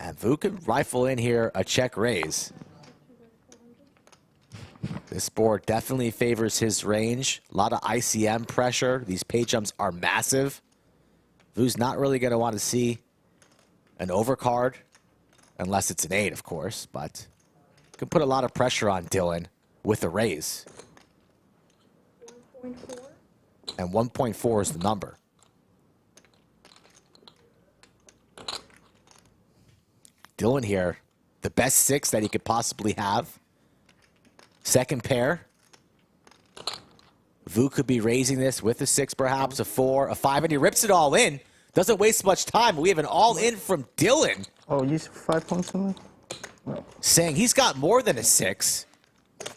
And Vu can rifle in here a check raise. This board definitely favors his range. A lot of ICM pressure. These pay jumps are massive. Vu's not really going to want to see an overcard, unless it's an 8, of course, but can put a lot of pressure on Dylan with a raise. 1.4. And 1.4 is the number. Dylan here, the best 6 that he could possibly have. Second pair. Vu could be raising this with a 6 perhaps, a 4, a 5, and he rips it all in. Doesn't waste much time. We have an all-in from Dylan. Oh, you 5 points on Saying he's got more than a 6.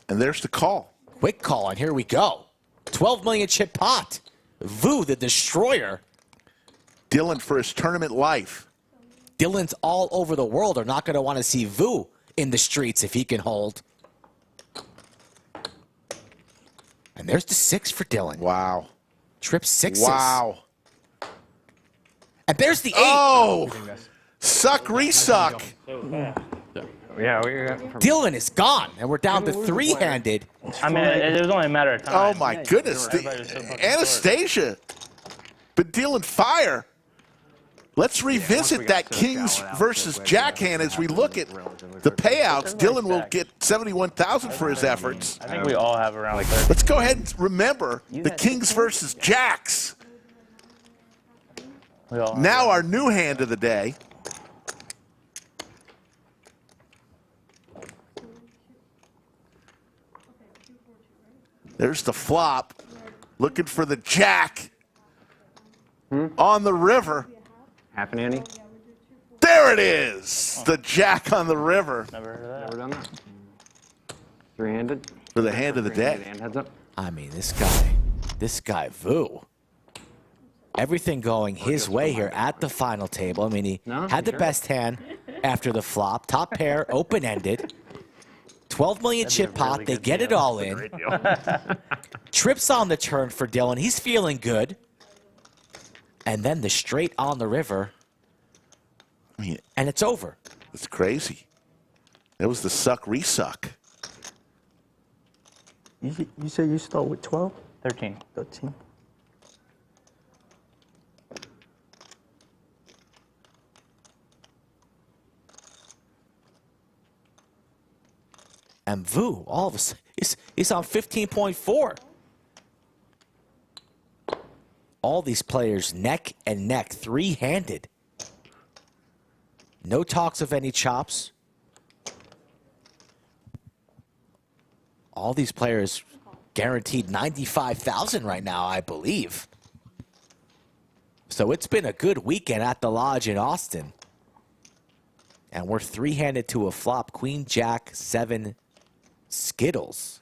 And there's the call. Quick call, and here we go. 12 million chip pot. Vu, the destroyer. Dylan for his tournament life. Dylan's all over the world are not going to want to see Vu in the streets if he can hold. And there's the 6 for Dylan. Wow. Trip 6s. Wow. And there's the 8. Oh! Suck, resuck. Yeah, Dylan is gone, and we're down to 3-handed. I mean, it was only a matter of time. Oh, my goodness. Anastasia. But Dylan fire. Let's revisit that Kings versus Jack hand as we look at the payouts. Dylan will get $71,000 for his efforts. I think we all have around like 30. Let's go ahead and remember the Kings versus Jacks. Now our new hand of the day. There's the flop. Looking for the Jack on the river. Half an ante? There it is. The Jack on the river. Never heard of that. Never done that. 3-handed? For the hand of the day. And heads up. I mean, this guy, Vu. Everything going his way here at the final table. I mean, he had the best hand after the flop. Top pair, open-ended. 12 million chip pot. They get it all in. Trips on the turn for Dylan. He's feeling good. And then the straight on the river. I mean, and it's over. It's crazy. That was the suck resuck. You say you start with 12? 13. 13. And Vu, all of a sudden, he's on 15.4. All these players neck and neck, 3-handed. No talks of any chops. All these players guaranteed 95,000 right now, I believe. So it's been a good weekend at the Lodge in Austin. And we're 3-handed to a flop. Queen, Jack, 7, Skittles.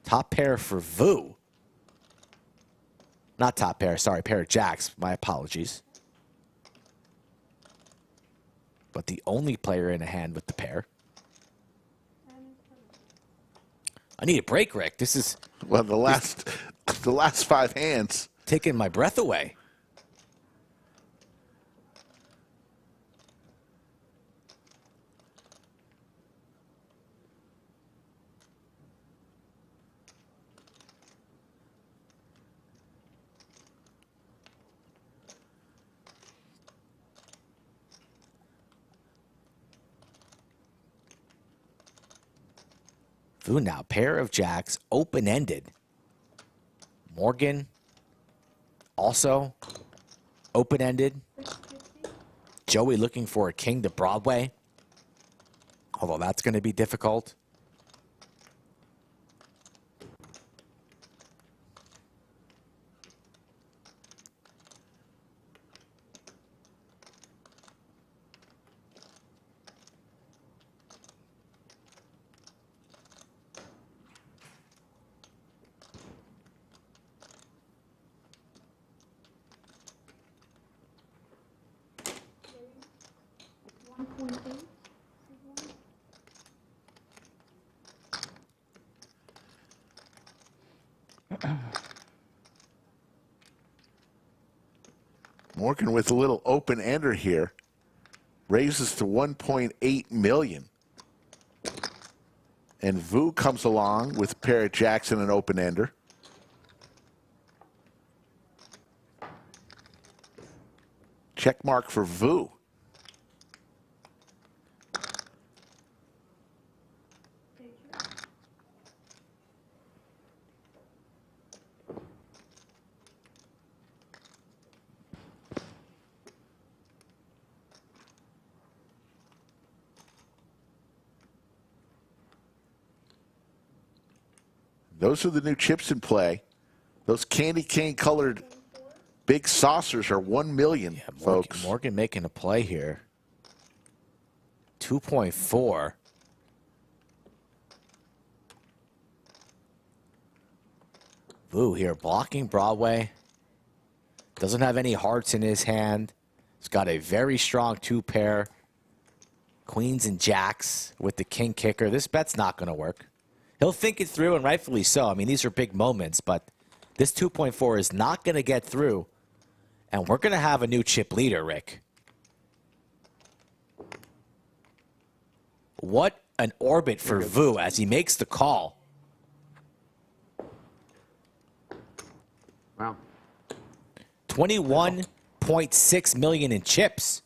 Top pair for Vu. Not top pair, sorry, pair of jacks. My apologies. But the only player in a hand with the pair. I need a break, Rick. This is... Well, the last 5 hands. Taking my breath away. Vu now, pair of jacks, open-ended. Morgan also open-ended. Joey looking for a king to Broadway, although that's going to be difficult. Morgan with a little open-ender here. Raises to 1.8 million. And Vu comes along with a pair of jacks and an open-ender. Check mark for Vu. Those are the new chips in play. Those candy cane colored big saucers are 1 million, folks. Morgan making a play here. 2.4. Vu here blocking Broadway. Doesn't have any hearts in his hand. He's got a very strong two pair. Queens and jacks with the king kicker. This bet's not going to work. He'll think it through, and rightfully so. I mean, these are big moments, but this 2.4 is not going to get through. And we're going to have a new chip leader, Rick. What an orbit for Vu as he makes the call. Wow. 21.6 million in chips.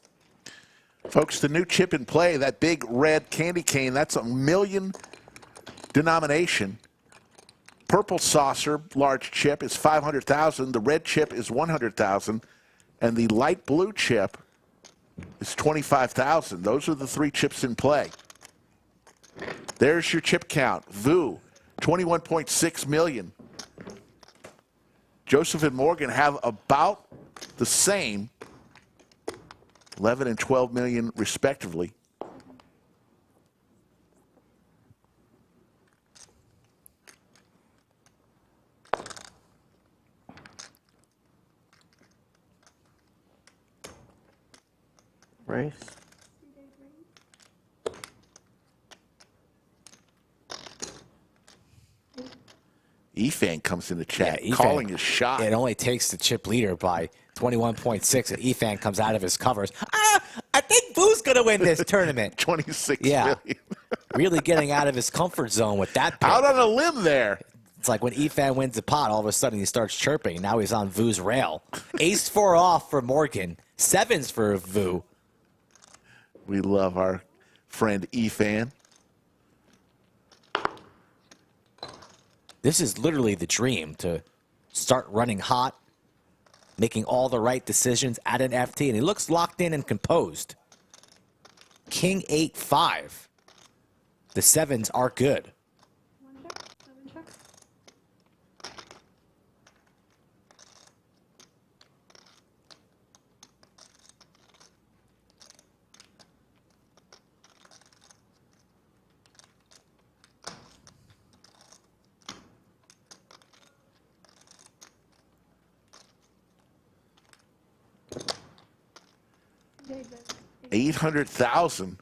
Folks, the new chip in play, that big red candy cane, that's $1 million denomination. Purple saucer, large chip, is 500,000. The red chip is 100,000. And the light blue chip is 25,000. Those are the three chips in play. There's your chip count. Vu, 21.6 million. Joseph and Morgan have about the same, 11 and 12 million respectively. Race. Efan comes in the chat, Yeah, calling his shot. It only takes the chip leader by 21.6, and Efan comes out of his covers. I think Vu's going to win this tournament. 26 yeah. million. Really getting out of his comfort zone with that pick. Out on a limb there. It's like when Efan wins the pot, all of a sudden he starts chirping. Now he's on Vu's rail. Ace 4 off for Morgan. 7s for Vu. We love our friend Efan. This is literally the dream, to start running hot, making all the right decisions at an FT, and he looks locked in and composed. King 8-5. The 7s are good. $800,000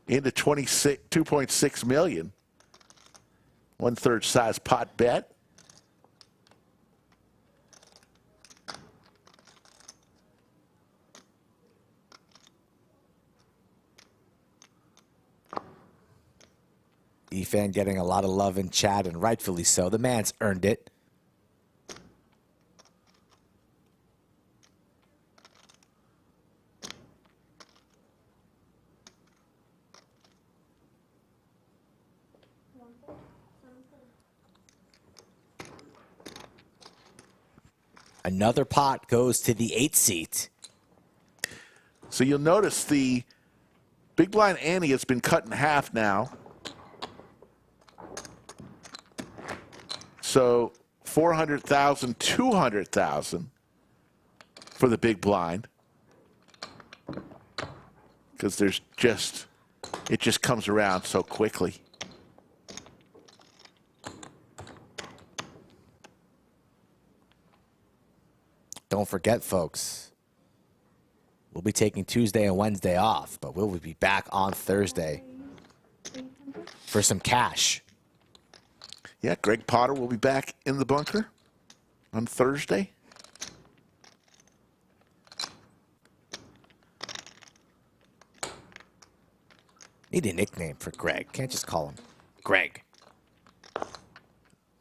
into 2.6 million. 1/3 size pot bet. Efan getting a lot of love in chat, and rightfully so. The man's earned it. Another pot goes to the 8 seat. So you'll notice the big blind ante has been cut in half now. So 400,000, 200,000 for the big blind. Because it just comes around so quickly. Don't forget, folks, we'll be taking Tuesday and Wednesday off, but we'll be back on Thursday for some cash. Yeah, Greg Potter will be back in the bunker on Thursday. Need a nickname for Greg. Can't just call him Greg.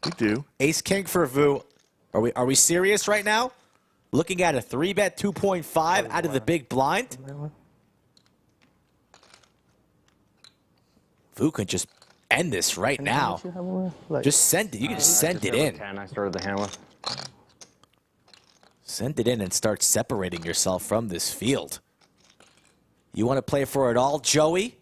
You do. Ace King for Vu. Are we serious right now? Looking at a 3-bet 2.5 out of the big blind? Vu can just end this right now. Just send it. You can just send it in. 10 I started the hand with. Send it in and start separating yourself from this field. You want to play for it all, Joey?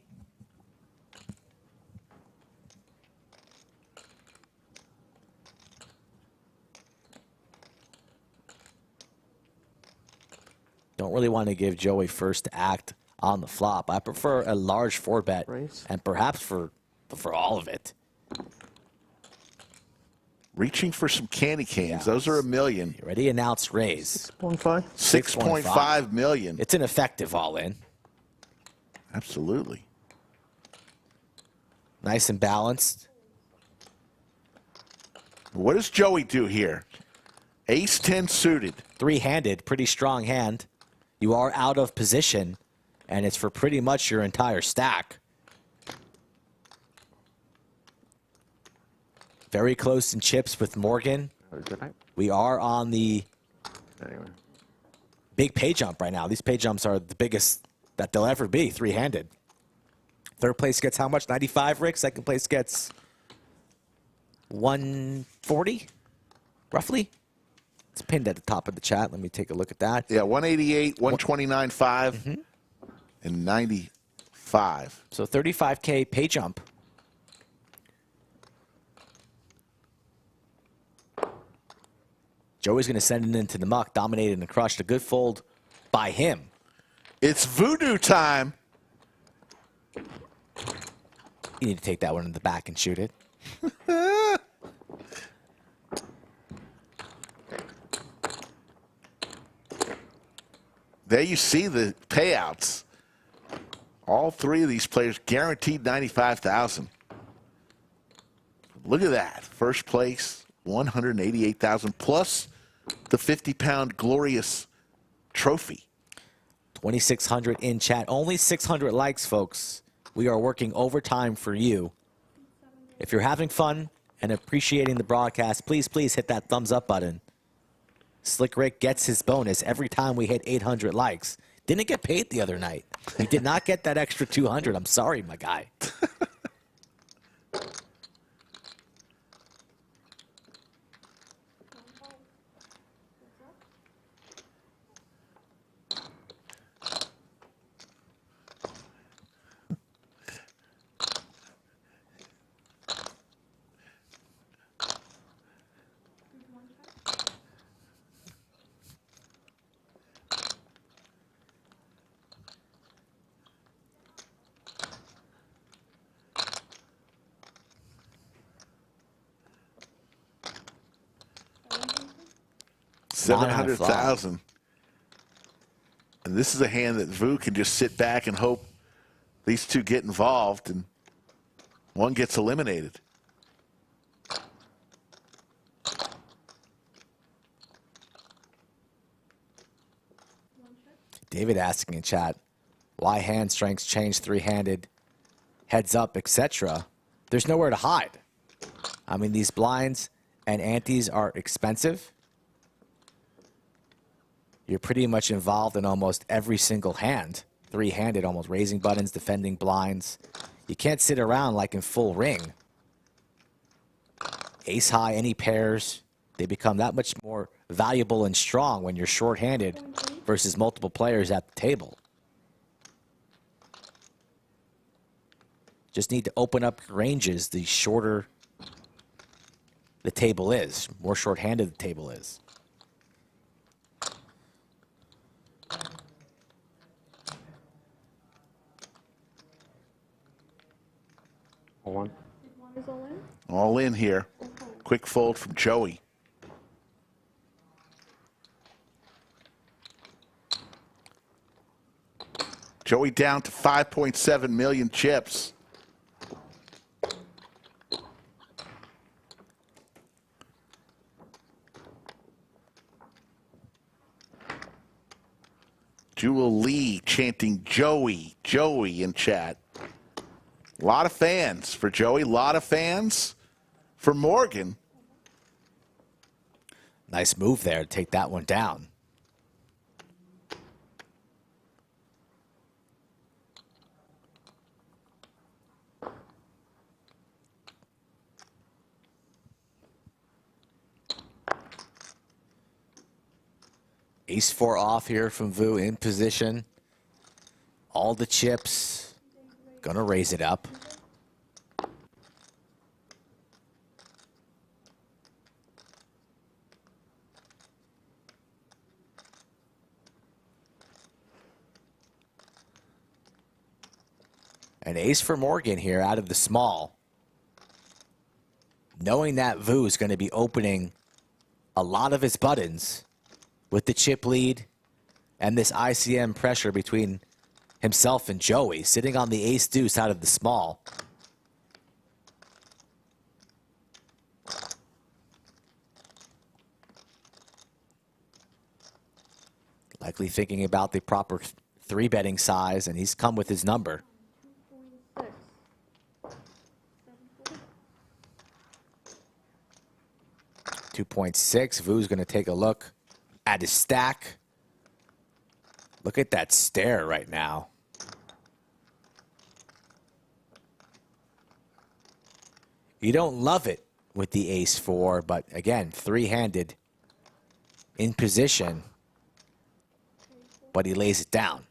Don't really want to give Joey first act on the flop. I prefer a large 4-bet and perhaps for all of it. Reaching for some candy canes. Those are $1 million. You already announced raise. 6.5. 6.5 million. It's an effective all-in. Absolutely. Nice and balanced. What does Joey do here? Ace 10 suited. 3-handed, pretty strong hand. You are out of position, and it's for pretty much your entire stack. Very close in chips with Morgan. We are on the big pay jump right now. These pay jumps are the biggest that they'll ever be, 3-handed. Third place gets how much? 95, Rick? Second place gets 140, roughly? It's pinned at the top of the chat. Let me take a look at that. Yeah, 188, 129.5, and 95. So 35K pay jump. Joey's going to send it into the muck, dominated and crushed. A good fold by him. It's voodoo time. You need to take that one in the back and shoot it. There you see the payouts. All three of these players guaranteed 95,000. Look at that. First place, 188,000 plus the 50-pound glorious trophy. 2,600 in chat. Only 600 likes, folks. We are working overtime for you. If you're having fun and appreciating the broadcast, please, please hit that thumbs up button. Slick Rick gets his bonus every time we hit 800 likes. Didn't get paid the other night. He did not get that extra 200. I'm sorry, my guy. $700,000. And this is a hand that Vu can just sit back and hope these two get involved and one gets eliminated. David asking in chat, why hand strengths change 3-handed, heads up, etc. There's nowhere to hide. I mean, these blinds and antes are expensive. You're pretty much involved in almost every single hand. 3-handed, almost raising buttons, defending blinds. You can't sit around like in full ring. Ace high, any pairs, they become that much more valuable and strong when you're shorthanded versus multiple players at the table. Just need to open up your ranges the shorter the table is, more shorthanded the table is. One. All in here. Quick fold from Joey. Joey down to 5.7 million chips. Jewel Lee chanting Joey, Joey in chat. A lot of fans for Joey, a lot of fans for Morgan. Nice move there to take that one down. Ace-4 off here from Vu in position. All the chips. Gonna raise it up. An ace for Morgan here out of the small. Knowing that Vu is going to be opening a lot of his buttons with the chip lead and this ICM pressure between himself and Joey, sitting on the ace deuce out of the small. Likely thinking about the proper 3-betting size, and he's come with his number. 2.6. Vu's going to take a look at his stack. Look at that stare right now. You don't love it with the ace-4, but again, 3-handed in position, but he lays it down.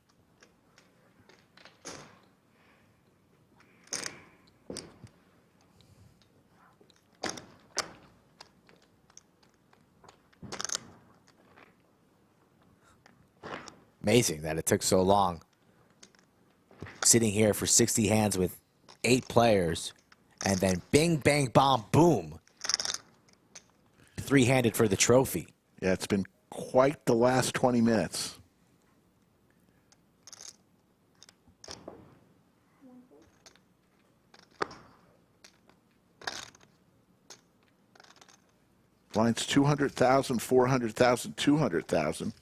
Amazing that it took so long. Sitting here for 60 hands with 8 players, and then bing, bang, bomb, boom. 3-handed for the trophy. Yeah, it's been quite the last 20 minutes. Blinds 200,000, 400,000, 200,000.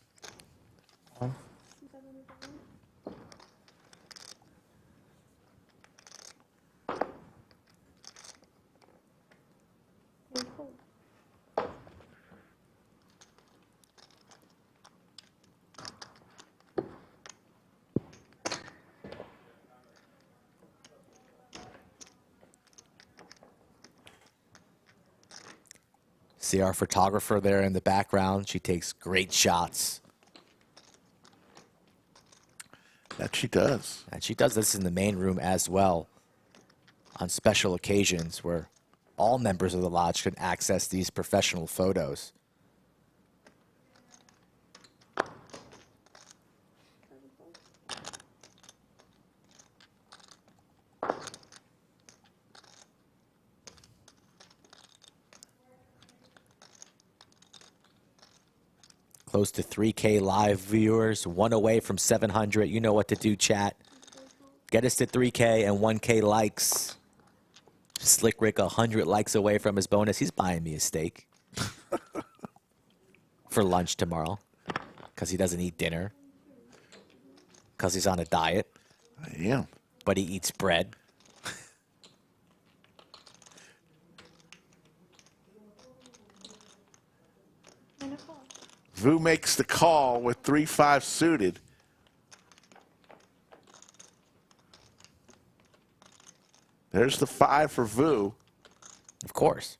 See our photographer there in the background. She takes great shots. That she does. And she does this in the main room as well on special occasions where all members of the lodge can access these professional photos. Close to 3K live viewers, 1 away from 700. You know what to do, chat. Get us to 3K and 1K likes. Slick Rick 100 likes away from his bonus. He's buying me a steak for lunch tomorrow because he doesn't eat dinner because he's on a diet. I am. But he eats bread. Vu makes the call with 3-5 suited. There's the 5 for Vu. Of course.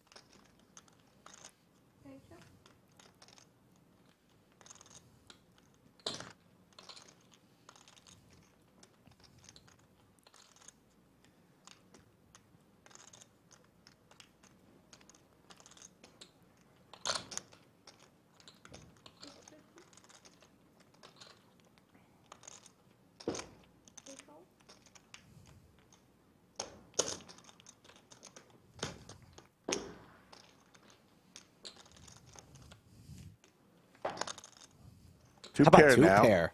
Two How about pair two now. pair?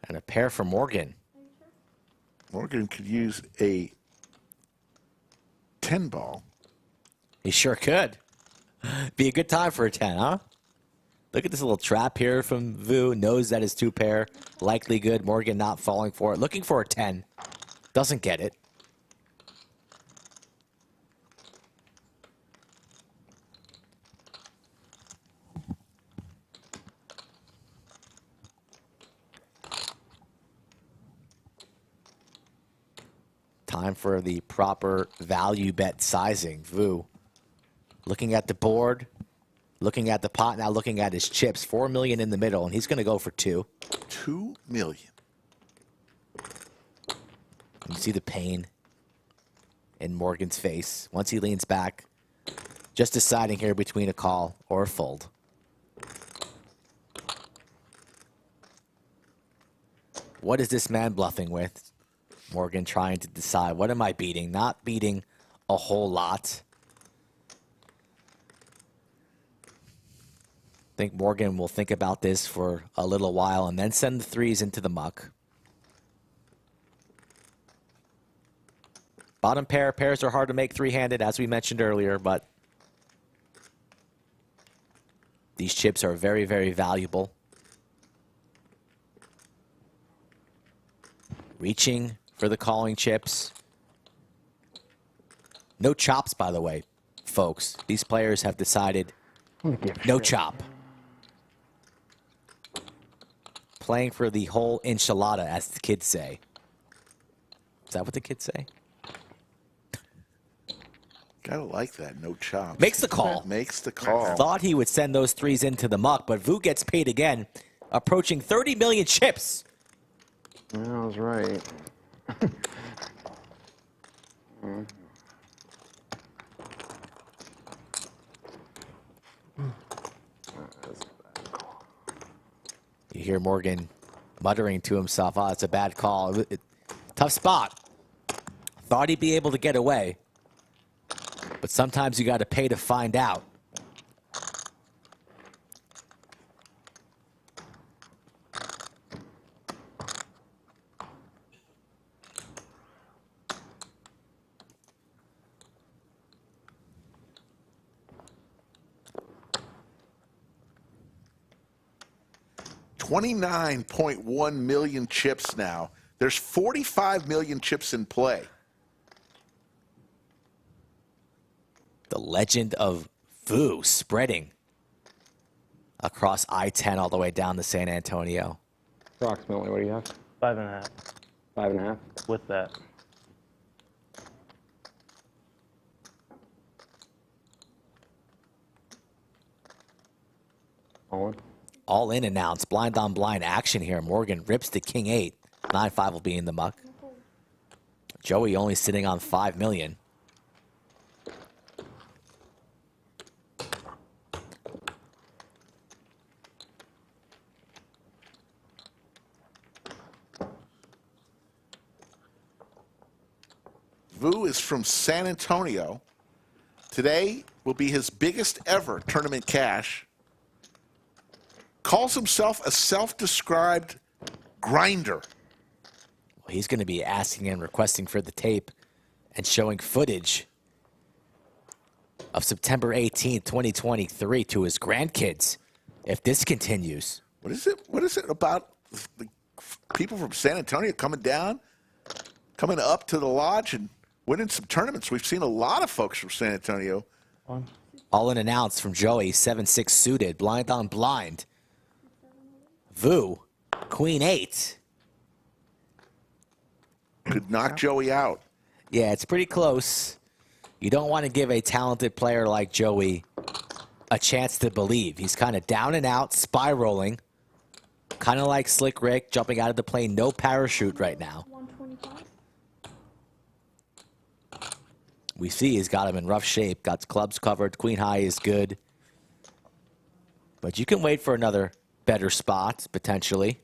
And a pair for Morgan. Morgan could use a 10 ball. He sure could. Be a good time for a 10, huh? Look at this little trap here from Vu. Knows that is two pair. Likely good. Morgan not falling for it. Looking for a 10. Doesn't get it. Time for the proper value bet sizing. Vu looking at the board, looking at the pot, now looking at his chips. 4 million in the middle, and he's going to go for 2. 2 million. You see the pain in Morgan's face once he leans back, just deciding here between a call or a fold. What is this man bluffing with? Morgan trying to decide, what am I beating? Not beating a whole lot. I think Morgan will think about this for a little while and then send the threes into the muck. Bottom pair. Pairs are hard to make three-handed, as we mentioned earlier, but these chips are very, very valuable. Reaching for the calling chips. No chops, by the way, folks. These players have decided no chop. Playing for the whole enchilada, as the kids say. Is that what the kids say? Gotta like that, no chops. Makes the call. Makes the call. Thought he would send those threes into the muck, but Vu gets paid again, approaching 30 million chips. Yeah, I was right. You hear Morgan muttering to himself, oh, it's a bad call. Tough spot. Thought he'd be able to get away. But sometimes you got to pay to find out. $29.1 million chips now. There's 45 million chips in play. The legend of Vu spreading across I-10 all the way down to San Antonio. Approximately, what do you have? 5.5. 5.5? With that. All in? All in announced. Blind on blind action here. Morgan rips to King 8. 9-5 will be in the muck. Joey only sitting on 5 million. Vu is from San Antonio. Today will be his biggest ever tournament cash. Calls himself a self-described grinder. Well, he's going to be asking and requesting for the tape and showing footage of September 18th, 2023 to his grandkids if this continues. What is it? What is it about the people from San Antonio coming down, coming up to the lodge and winning some tournaments? We've seen a lot of folks from San Antonio. All in announced from Joey, 7-6 suited, blind on blind. Vu, Queen 8. Could knock Joey out. Yeah, it's pretty close. You don't want to give a talented player like Joey a chance to believe. He's kind of down and out, spiraling. Kind of like Slick Rick jumping out of the plane, no parachute right now. We see he's got him in rough shape. Got clubs covered. Queen high is good. But you can wait for another better spot, potentially.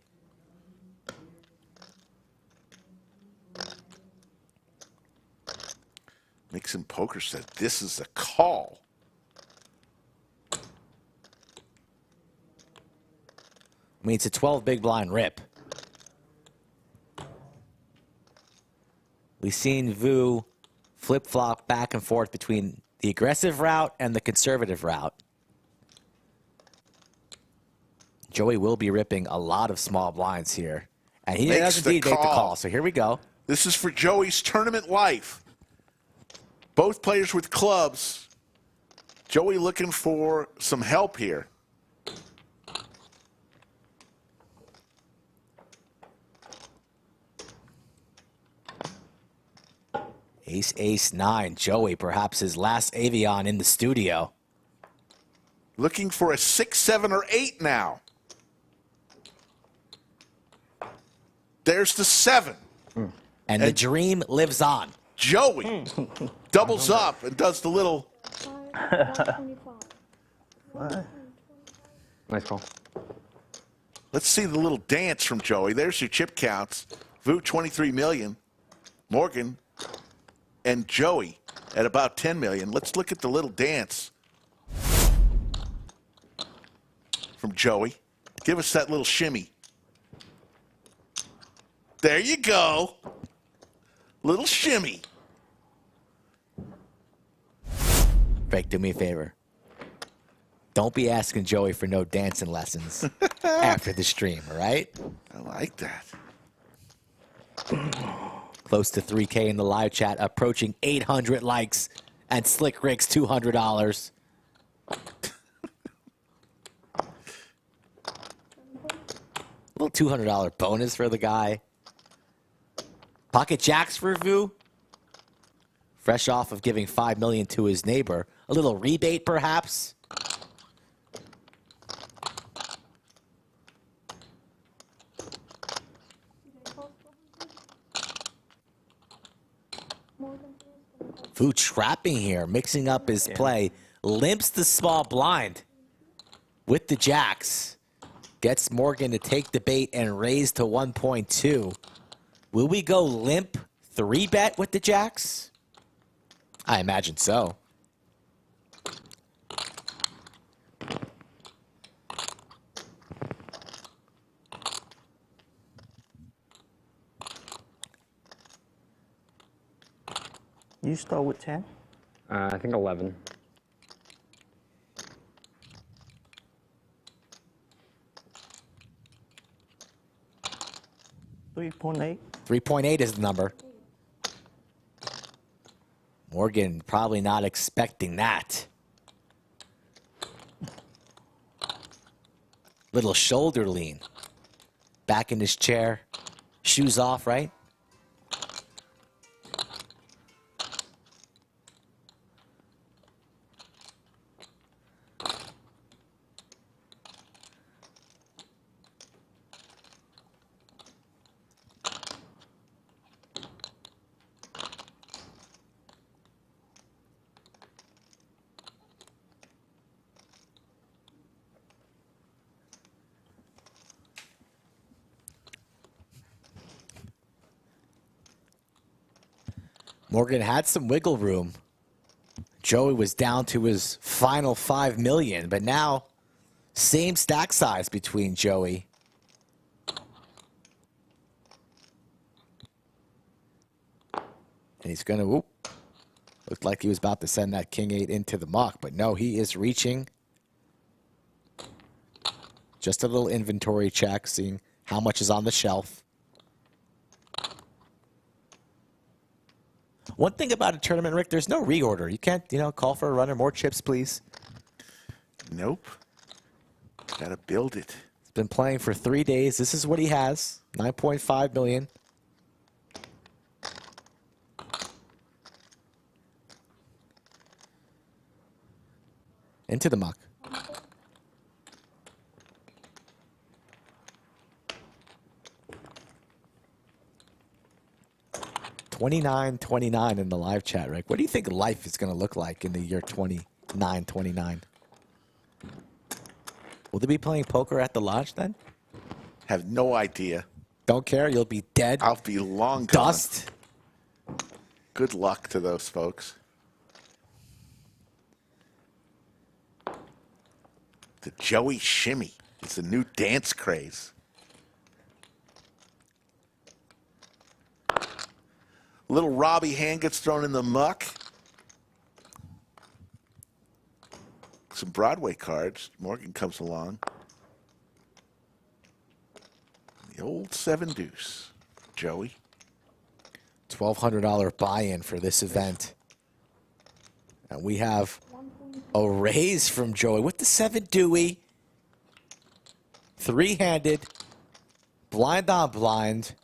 Mixon Poker said this is a call. I mean, it's a 12 big blind rip. We've seen Vu flip-flop back and forth between the aggressive route and the conservative route. Joey will be ripping a lot of small blinds here. And he does indeed make the call. So here we go. This is for Joey's tournament life. Both players with clubs. Joey looking for some help here. Ace, ace, nine. Joey, perhaps his last Avion in the studio. Looking for a 6, 7, or 8 now. There's the 7. And the dream lives on. Joey doubles up and does the little. Nice call. Let's see the little dance from Joey. There's your chip counts. Vu, 23 million. Morgan and Joey at about 10 million. Let's look at the little dance from Joey. Give us that little shimmy. There you go. Little shimmy. Greg, do me a favor. Don't be asking Joey for no dancing lessons after the stream, all right? I like that. Close to 3K in the live chat, approaching 800 likes, and Slick Rick's $200. Little $200 bonus for the guy. Pocket jacks for Vu. Fresh off of giving $5 million to his neighbor. A little rebate, perhaps. Vu trapping here, mixing up his play. Limps the small blind with the jacks. Gets Morgan to take the bait and raise to 1.2. Will we go limp 3-bet with the jacks? I imagine so. You start with 10? I think 11. 3.8. 3.8 is the number. Morgan probably not expecting that. Little shoulder lean. Back in his chair. Shoes off, right? Morgan had some wiggle room. Joey was down to his final 5 million, but now same stack size between Joey. And he's going to, looked like he was about to send that King 8 into the muck, but no, he is reaching. Just a little inventory check, seeing how much is on the shelf. One thing about a tournament, Rick, there's no reorder. You can't, call for a runner, more chips, please. Nope. Gotta build it. He's been playing for 3 days. This is what he has, 9.5 million. Into the muck. $29.29 in the live chat, Rick. What do you think life is going to look like in the year 2929? Will they be playing poker at the lodge then? Have no idea. Don't care. You'll be dead. I'll be long gone. Dust. Good luck to those folks. The Joey shimmy. It's a new dance craze. Little Robbie hand gets thrown in the muck. Some Broadway cards. Morgan comes along. The old 7-deuce. Joey. $1,200 buy-in for this event. And we have a raise from Joey with the 7 Dewey. Three-handed. Blind on blind.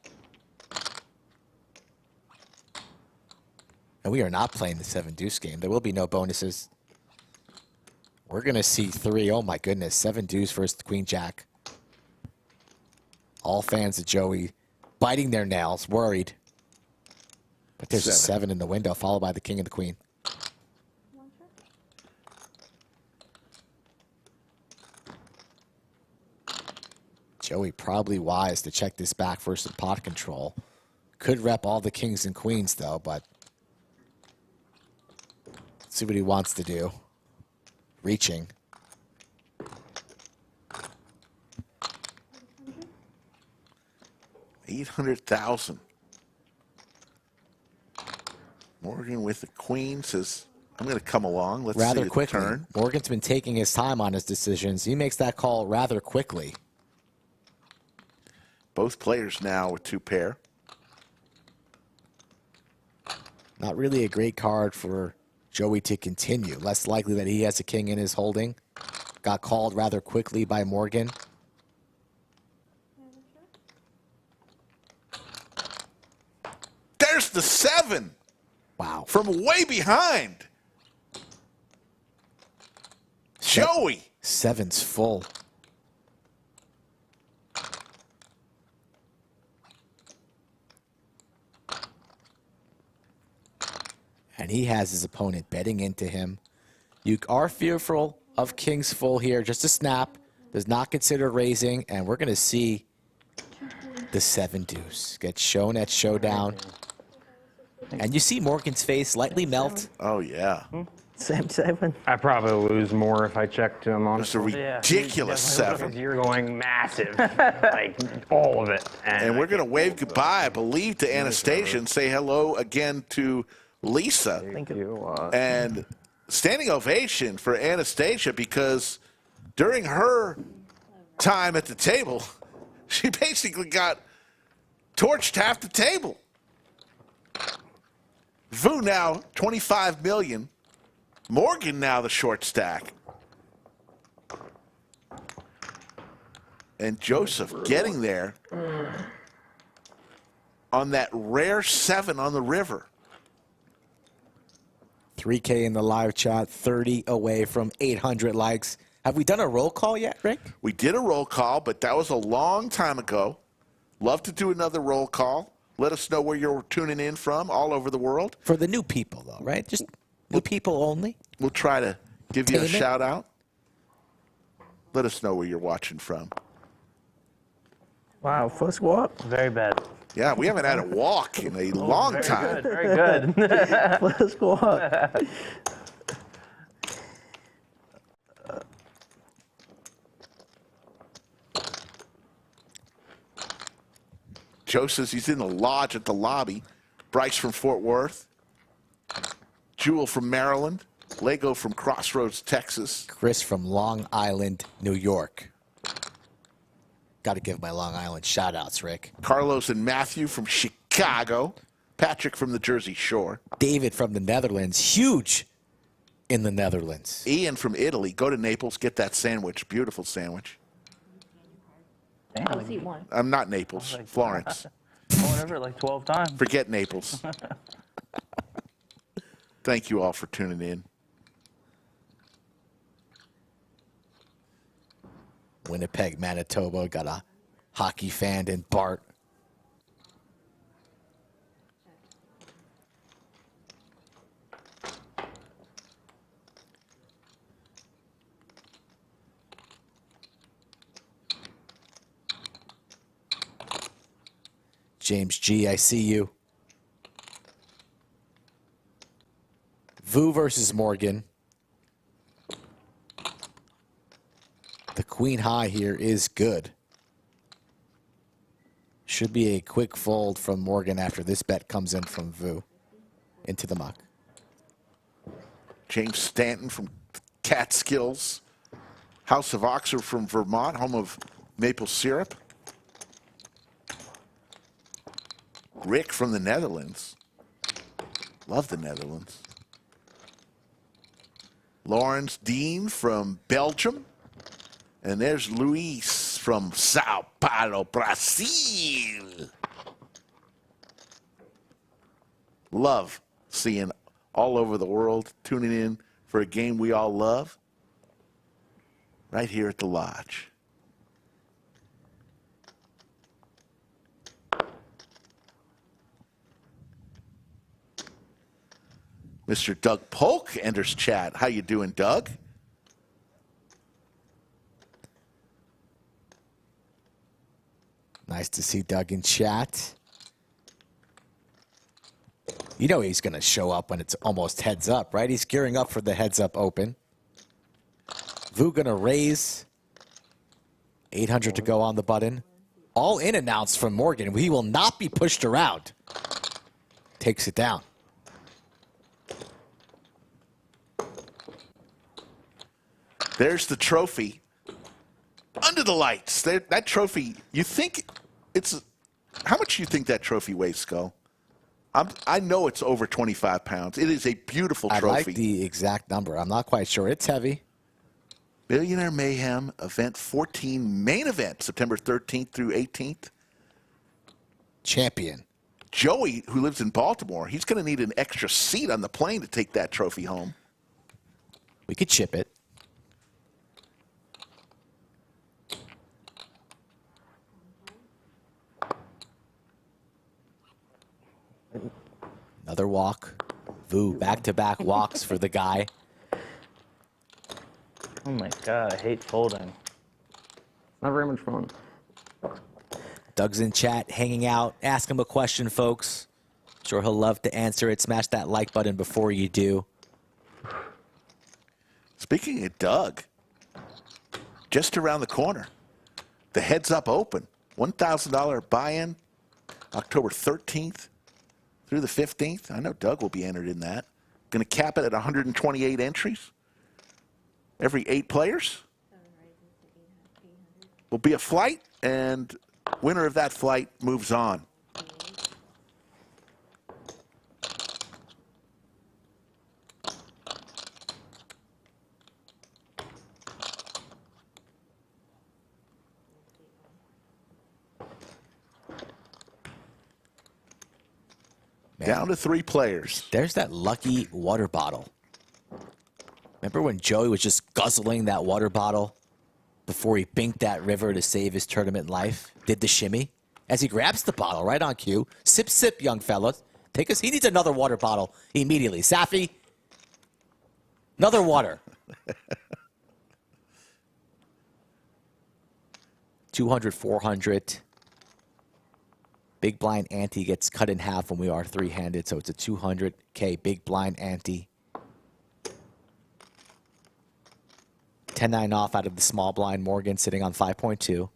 And we are not playing the 7-deuce game. There will be no bonuses. We're going to see 3. Oh, my goodness. 7 deuce versus Queen Jack. All fans of Joey biting their nails, worried. But there's a 7 in the window, followed by the king and the queen. Joey probably wise to check this back versus pot control. Could rep all the kings and queens, though, but let's see what he wants to do. Reaching. $800,000. Morgan with the queen says, I'm going to come along. Let's rather see quickly. Turn. Morgan's been taking his time on his decisions. He makes that call rather quickly. Both players now with 2 pair. Not really a great card for Joey to continue. Less likely that he has a king in his holding. Got called rather quickly by Morgan. There's the 7. Wow. From way behind. Joey. 7's full. And he has his opponent betting into him. You are fearful of king's full here. Just a snap. Does not consider raising. And we're going to see the 7 deuce get shown at showdown. And you see Morgan's face slightly melt. Oh, yeah. Same 7. I probably lose more if I check to him, It's a honestly. ridiculous 7. You're going massive, like all of it. And we're going to wave goodbye, I believe, to Anastasia and say hello again to Lisa. Thank you. And standing ovation for Anastasia, because during her time at the table, she basically got torched half the table. Vu now $25 million. Morgan now the short stack. And Joseph getting there on that rare 7 on the river. 3K in the live chat, 30 away from 800 likes. Have we done a roll call yet, Rick? We did a roll call, but that was a long time ago. Love to do another roll call. Let us know where you're tuning in from all over the world. For the new people, though, right? Just new people only? We'll try to give you a shout out. Let us know where you're watching from. Wow, first walk. Very bad. Yeah, we haven't had a walk in a long time. Very good. First walk. Joe says he's in the lodge at the lobby. Bryce from Fort Worth. Jewel from Maryland. Lego from Crossroads, Texas. Chris from Long Island, New York. Got to give my Long Island shout-outs, Rick. Carlos and Matthew from Chicago. Patrick from the Jersey Shore. David from the Netherlands. Huge in the Netherlands. Ian from Italy. Go to Naples. Get that sandwich. Beautiful sandwich. I'll see one. I'm not Naples. Florence. Whatever, like 12 times. Forget Naples. Thank you all for tuning in. Winnipeg, Manitoba. Got a hockey fan in Bart. James G, I see you. Vu versus Morgan. queen high here is good. Should be a quick fold from Morgan after this bet comes in from Vu into the muck. James Stanton from Catskills. House of Oxford from Vermont, home of maple syrup. Rick from the Netherlands. Love the Netherlands. Lawrence Dean from Belgium. And there's Luis from Sao Paulo, Brazil. Love seeing all over the world tuning in for a game we all love. Right here at the Lodge. Mr. Doug Polk enters chat. How you doing, Doug? Nice to see Doug in chat. You know he's going to show up when it's almost heads up, right? He's gearing up for the heads up open. Vu going to raise. 800 to go on the button. All in announced from Morgan. He will not be pushed around. Takes it down. There's the trophy. Under the lights. That trophy, you think it's... How much do you think that trophy weighs, Skull? I know it's over 25 pounds. It is a beautiful trophy. I like the exact number. I'm not quite sure. It's heavy. Millionaire Mayhem Event 14 main event, September 13th through 18th. Champion. Joey, who lives in Baltimore, he's going to need an extra seat on the plane to take that trophy home. We could chip it. Another walk. Vu, back-to-back walks for the guy. Oh my God, I hate folding. Not very much fun. Doug's in chat, hanging out. Ask him a question, folks. Sure he'll love to answer it. Smash that like button before you do. Speaking of Doug, just around the corner, the Heads Up Open, $1,000 buy-in, October 13th through the 15th. I know Doug will be entered in that. Going to cap it at 128 entries. Every 8 players will be a flight, and winner of that flight moves on. Man, down to 3 players. There's that lucky water bottle. Remember when Joey was just guzzling that water bottle before he binked that river to save his tournament life? Did the shimmy? As he grabs the bottle right on cue. Sip, sip, young fellas. Take us. He needs another water bottle immediately. Safi, another water. 200, 400. Big blind ante gets cut in half when we are three-handed, so it's a 200K big blind ante. 10-9 off out of the small blind. Morgan sitting on 5.2.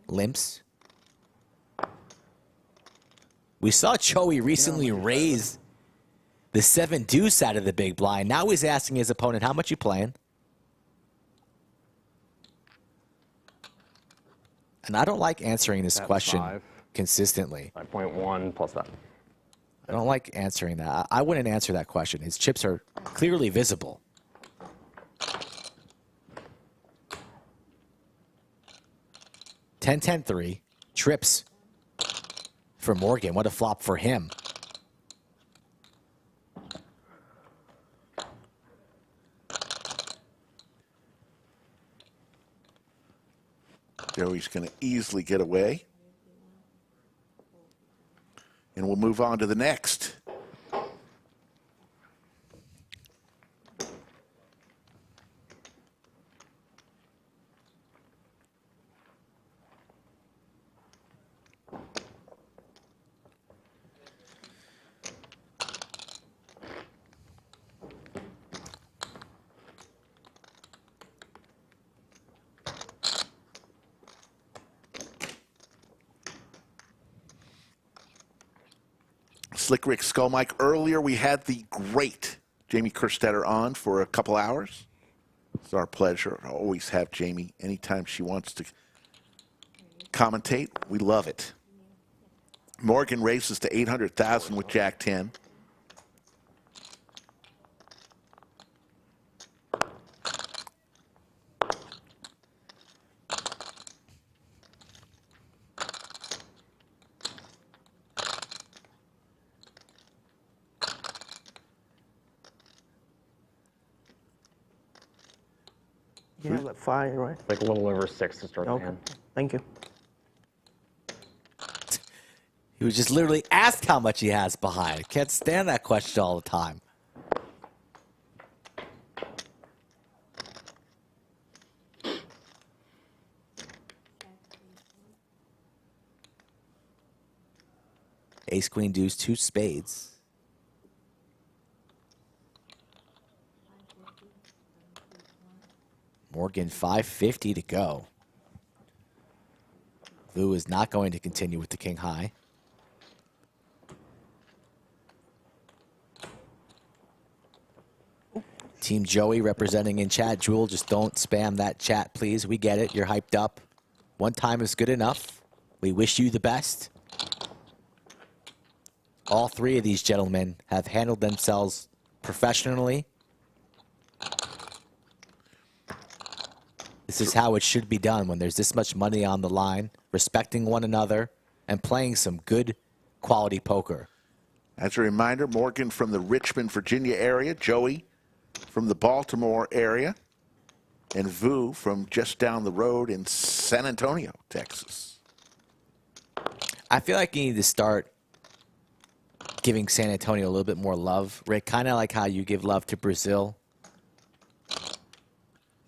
Limps. We saw Joey recently raise the 7 deuce out of the big blind. Now he's asking his opponent, how much you playing? And I don't like answering this question consistently. 5.1 plus that. I don't like answering that. I wouldn't answer that question. His chips are clearly visible. $10-10-3. Trips for Morgan. What a flop for him. Joey's going to easily get away. And we'll move on to the next. Slick Rick Skull Mike. Earlier, we had the great Jamie Kerstetter on for a couple hours. It's our pleasure. I always have Jamie anytime she wants to commentate. We love it. Morgan races to 800,000 with Jack 10. You have like 5, right? Like a little over 6 to start the Okay. hand. Thank you. He was just literally asked how much he has behind. Can't stand that question all the time. Ace, queen, deuce, 2 spades. Morgan, 550 to go. Vu is not going to continue with the king high. Team Joey representing in chat. Jewel, just don't spam that chat, please. We get it. You're hyped up. One time is good enough. We wish you the best. All 3 of these gentlemen have handled themselves professionally. This is how it should be done when there's this much money on the line, respecting one another and playing some good quality poker. As a reminder, Morgan from the Richmond, Virginia area, Joey from the Baltimore area, and Vu from just down the road in San Antonio, Texas. I feel like you need to start giving San Antonio a little bit more love, Rick, kind of like how you give love to Brazil.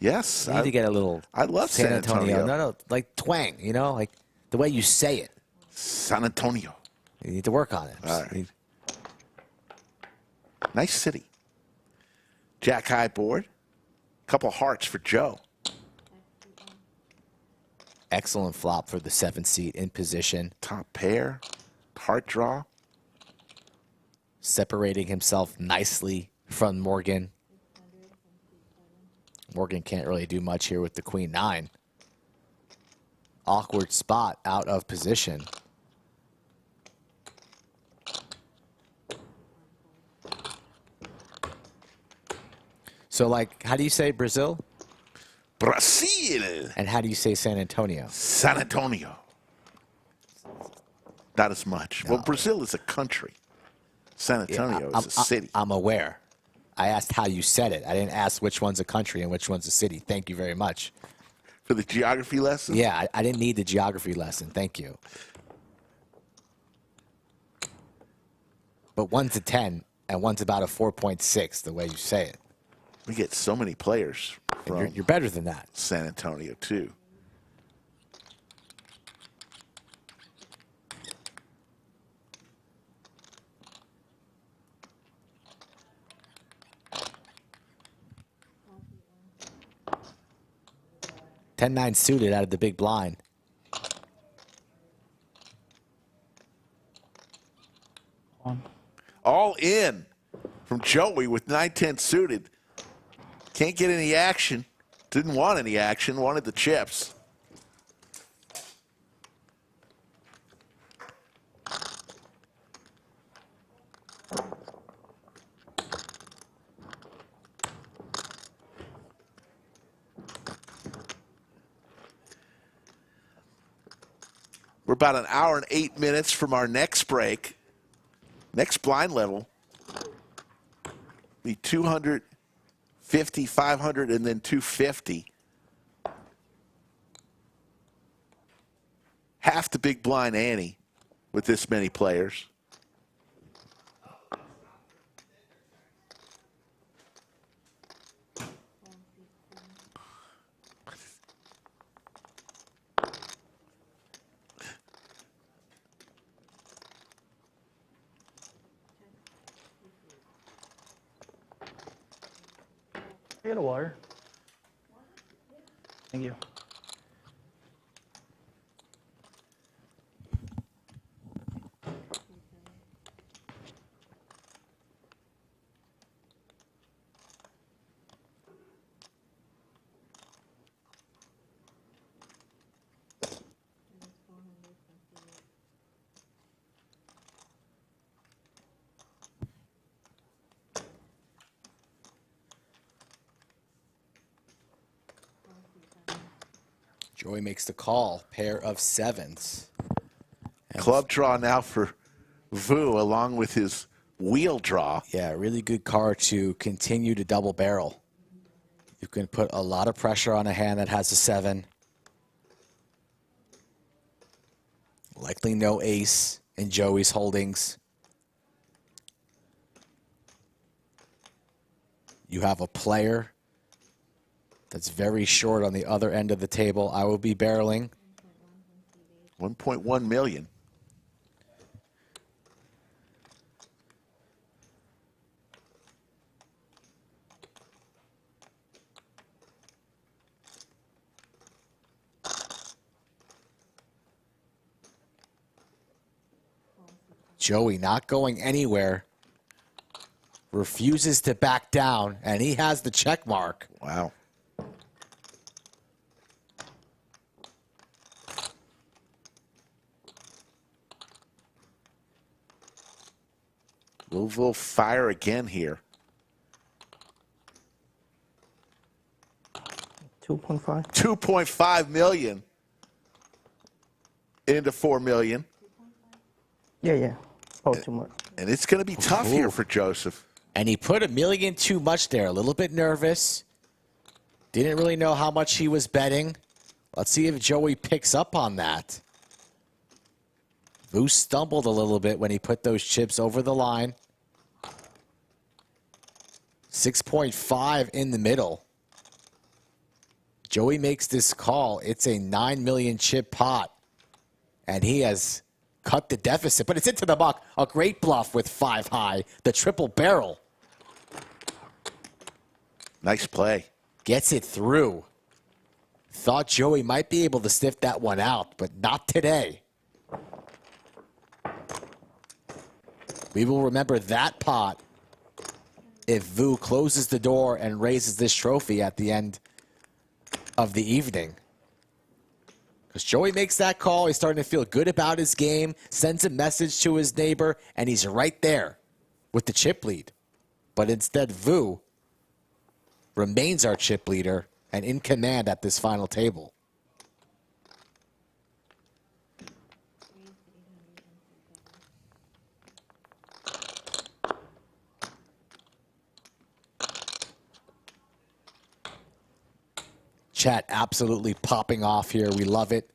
Yes. You need to get a little I love San Antonio. No, like twang, you know, like the way you say it. San Antonio. You need to work on it. All right. Nice city. Jack high board. Couple hearts for Joe. Excellent flop for the 7 seat in position. Top pair. Heart draw. Separating himself nicely from Morgan. Morgan can't really do much here with the queen 9. Awkward spot out of position. So, like, how do you say Brazil? Brazil. And how do you say San Antonio? San Antonio. Not as much. No. Well, Brazil is a country. San Antonio is a city. I'm aware. I asked how you said it. I didn't ask which one's a country and which one's a city. Thank you very much. For the geography lesson? Yeah, I didn't need the geography lesson. Thank you. But one's a 10 and one's about a 4.6, the way you say it. We get so many players from You're better than that. San Antonio, too. Ten-9 suited out of the big blind. All in from Joey with 9-10 suited. Can't get any action. Didn't want any action. Wanted the chips. We're about an hour and 8 minutes from our next break. Next blind level. Be 250, 500, and then 250. Half the big blind ante with this many players. Get a water. Thank you. Joey makes the call. Pair of sevens. And Club draw now for Vu along with his wheel draw. yeah, really good card to continue to double barrel. You can put a lot of pressure on a hand that has a 7. Likely no ace in Joey's holdings. You have a player that's very short on the other end of the table. I will be barreling. 1.1 million. Joey not going anywhere. Refuses to back down, and he has the check mark. Wow. Louisville fire again here. 2.5. 2.5 million into 4 million. Yeah. Oh, too much. And it's going to be tough here for Joseph. And he put $1 million too much there. A little bit nervous. Didn't really know how much he was betting. Let's see if Joey picks up on that. Vu stumbled a little bit when he put those chips over the line. 6.5 in the middle. Joey makes this call. It's a 9 million chip pot. And he has cut the deficit, but it's into the muck. A great bluff with 5 high. The triple barrel. Nice play. Gets it through. Thought Joey might be able to sniff that one out, but not today. We will remember that pot if Vu closes the door and raises this trophy at the end of the evening. Because Joey makes that call, he's starting to feel good about his game, sends a message to his neighbor, and he's right there with the chip lead. But instead, Vu remains our chip leader and in command at this final table. Chat absolutely popping off here. We love it.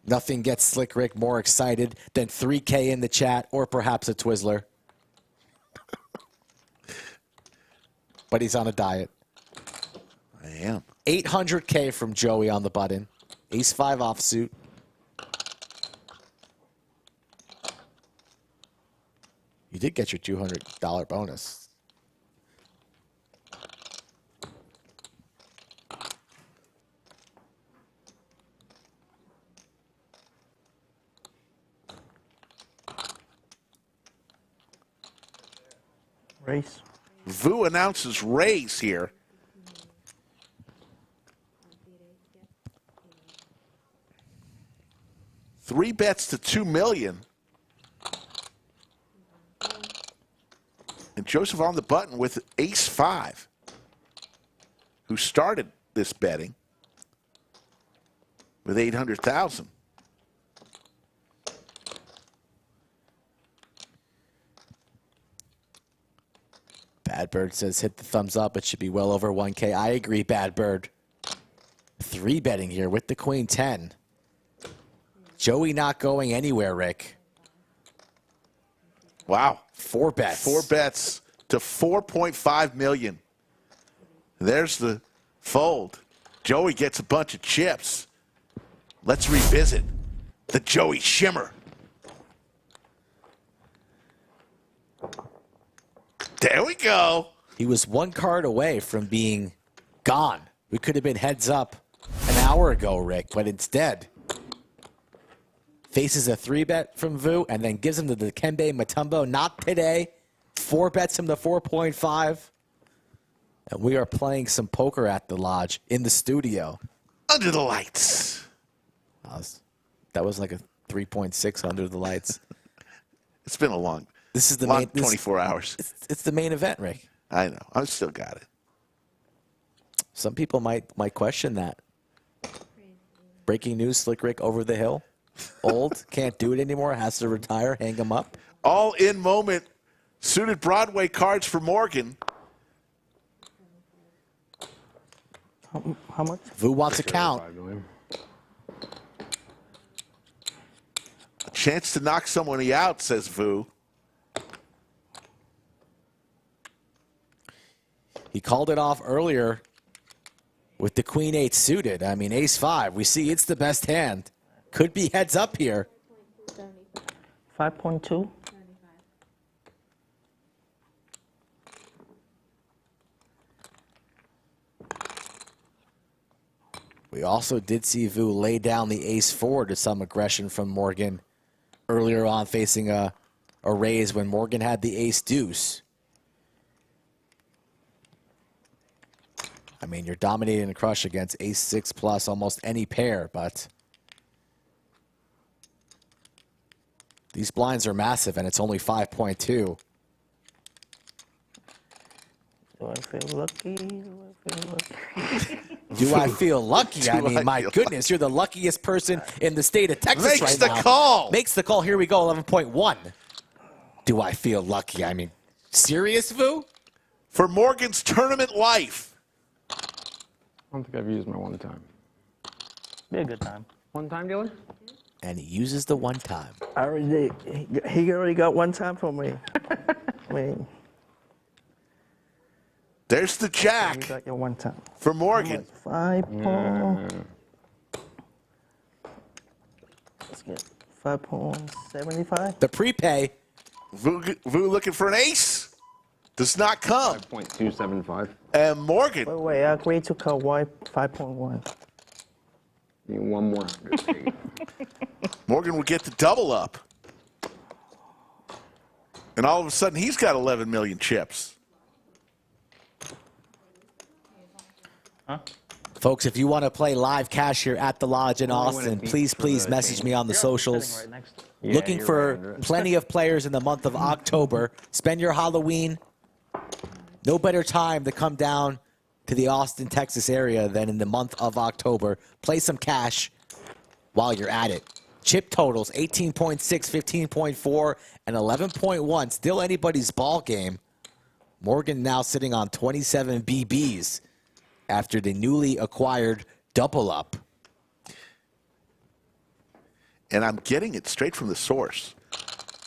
Nothing gets Slick Rick more excited than 3K in the chat or perhaps a Twizzler. But he's on a diet. I am. 800K from Joey on the button. Ace-5 offsuit. You did get your $200 bonus. Race. Vu announces raise here. Three bets to 2 million. And Joseph on the button with Ace-5, who started this betting with 800,000. Bad Bird says hit the thumbs up. It should be well over 1K. I agree, Bad Bird. 3 betting here with the Queen 10. Joey not going anywhere, Rick. Wow. 4 bets. 4 bets to 4.5 million. There's the fold. Joey gets a bunch of chips. Let's revisit the Joey Shimmer. There we go. He was 1 card away from being gone. We could have been heads up an hour ago, Rick, but instead faces a 3-bet from Vu and then gives him to the Dikembe Mutombo. Not today. 4 bets him to 4.5. And we are playing some poker at the lodge in the studio. Under the lights. That was like a 3.6 under the lights. It's been a long, this is the long main, 24 hours. It's the main event, Rick. I know. I still got it. Some people might question that. Breaking news, Slick Rick over the hill. Old, can't do it anymore, has to retire, hang him up. All in moment suited Broadway cards for Morgan. How much? Vu wants a count. A chance to knock somebody out, says Vu. He called it off earlier with the Queen 8 suited. I mean, Ace 5. We see it's the best hand. Could be heads up here. 5.2. We also did see Vu lay down the Ace 4 to some aggression from Morgan earlier on, facing a raise when Morgan had the Ace Deuce. I mean, you're dominating the crush against Ace 6 plus almost any pair, but these blinds are massive, and it's only 5.2. Do I feel lucky? Do I feel lucky? I mean, my goodness, you're the luckiest person in the state of Texas Makes right the now. call. Makes the call. Here we go, 11.1. Do I feel lucky? I mean, serious, Vu? For Morgan's tournament life. I don't think I've used my one time. Be a good time. One time dealer? And he uses the one time. He already got one time for me. I mean, there's the jack. you got your one time. For Morgan. 5. Let's get 5.75. The prepay. Vu looking for an ace. Does not come. 5.275. And Morgan. Wait, I agreed to call Y 5.1. Need one more. Morgan will get the double up. And all of a sudden, he's got 11 million chips. Huh? Folks, if you want to play live cash here at the Lodge in Austin, please message me on the socials. Looking for plenty of players in the month of October. Spend your Halloween. No better time to come down to the Austin, Texas area than in the month of October. Play some cash while you're at it. Chip totals, 18.6, 15.4, and 11.1. Still anybody's ball game. Morgan now sitting on 27 BBs after the newly acquired double up. And I'm getting it straight from the source.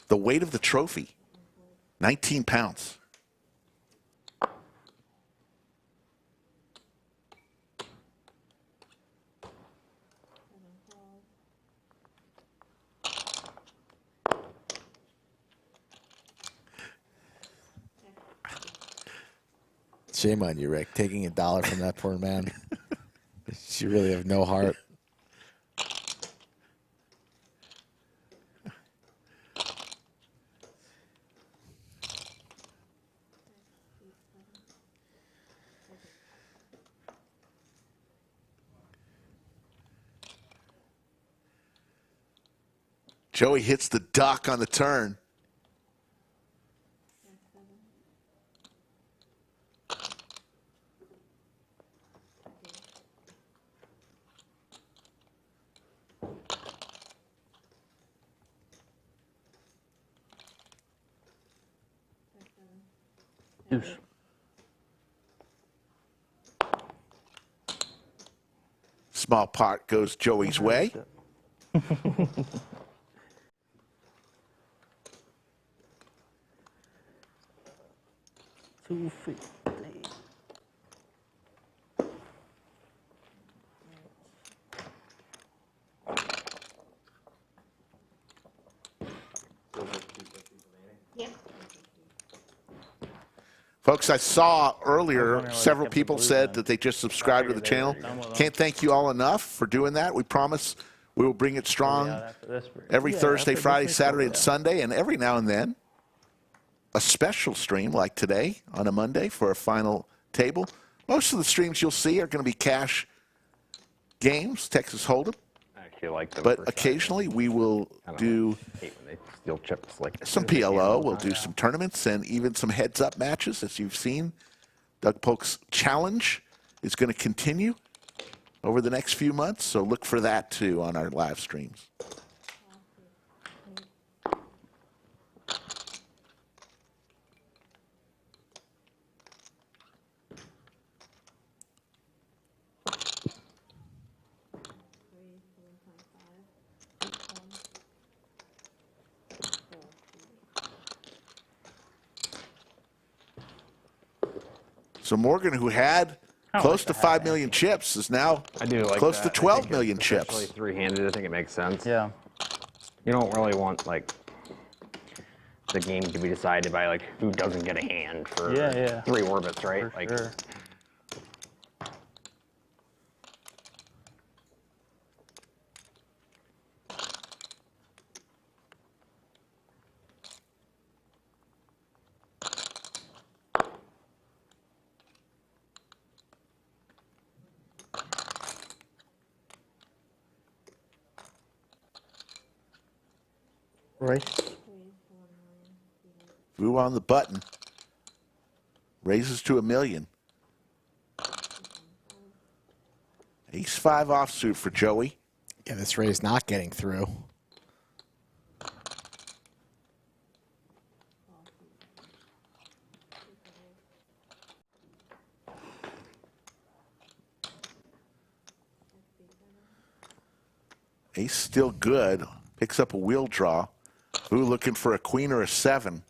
The weight of the trophy, 19 pounds. Shame on you, Rick, taking $1 from that poor man. You really have no heart. Joey hits the duck on the turn. Deuce. Small pot goes Joey's way. 250. Folks, I saw earlier several people said that they just subscribed to the channel. Can't thank you all enough for doing that. We promise we will bring it strong every Thursday, Friday, Saturday, and Sunday, and every now and then a special stream like today on a Monday for a final table. Most of the streams you'll see are going to be cash games, Texas Hold'em. I actually like them. But occasionally we will do Steel chips like some PLO. We'll do some tournaments and even some heads-up matches, as you've seen. Doug Polk's challenge is going to continue over the next few months. So look for that too on our live streams. So Morgan, who had close to 5 million chips, is now close to 12 million chips. Especially three-handed, I think it makes sense. Yeah. You don't really want like the game to be decided by like who doesn't get a hand for 3 orbits, right? For like, sure. Right. Vu on the button. Raises to $1 million. Ace-5 offsuit for Joey. Yeah, this raise not getting through. Ace still good. Picks up a wheel draw. Vu looking for a queen or a 7.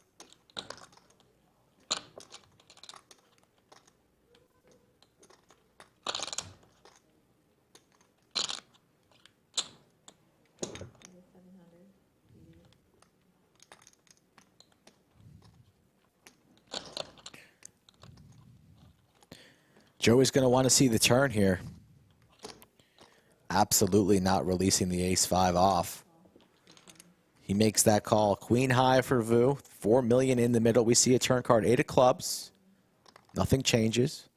Joey's going to want to see the turn here. Absolutely not releasing the ace-5 off. He makes that call. Queen high for Vu. 4 million in the middle. We see a turn card. 8 of clubs. Nothing changes.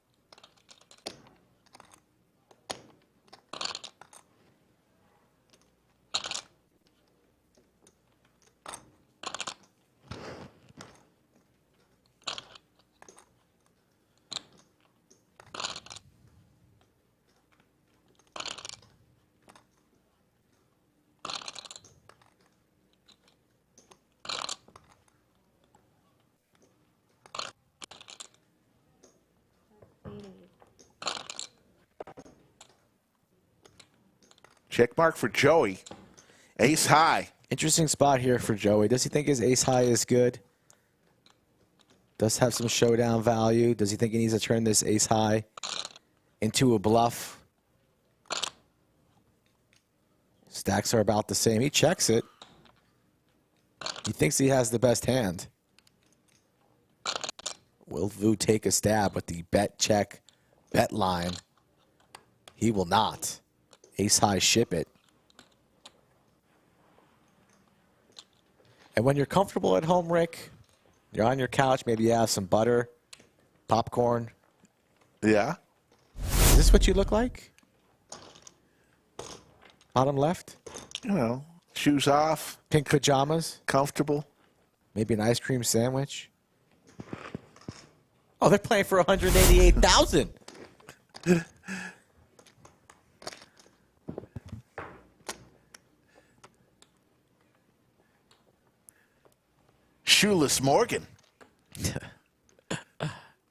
Check mark for Joey. Ace high. Interesting spot here for Joey. Does he think his ace high is good? Does have some showdown value. Does he think he needs to turn this ace high into a bluff? Stacks are about the same. He checks it. He thinks he has the best hand. Will Vu take a stab with the bet check bet line? He will not. Ace high ship it. And when you're comfortable at home, Rick, you're on your couch, maybe you have some butter, popcorn. Yeah. Is this what you look like? Bottom left? You know, shoes off. Pink pajamas. Comfortable. Maybe an ice cream sandwich. Oh, they're playing for 188,000. Shoeless Morgan.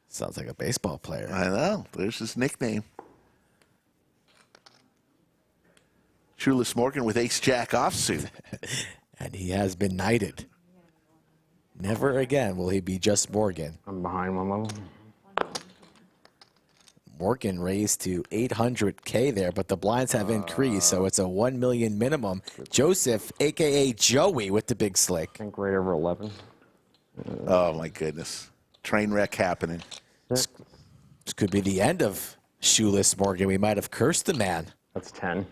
Sounds like a baseball player. I know. There's his nickname. Shoeless Morgan with ace-jack offsuit. And he has been knighted. Never again will he be just Morgan. I'm behind one of them. Morgan raised to 800K there, but the blinds have increased, so it's a 1 million minimum. Joseph, a.k.a. Joey, with the big slick. I think right over 11. Oh, my goodness. Train wreck happening. This could be the end of Shoeless Morgan. We might have cursed the man. That's 10.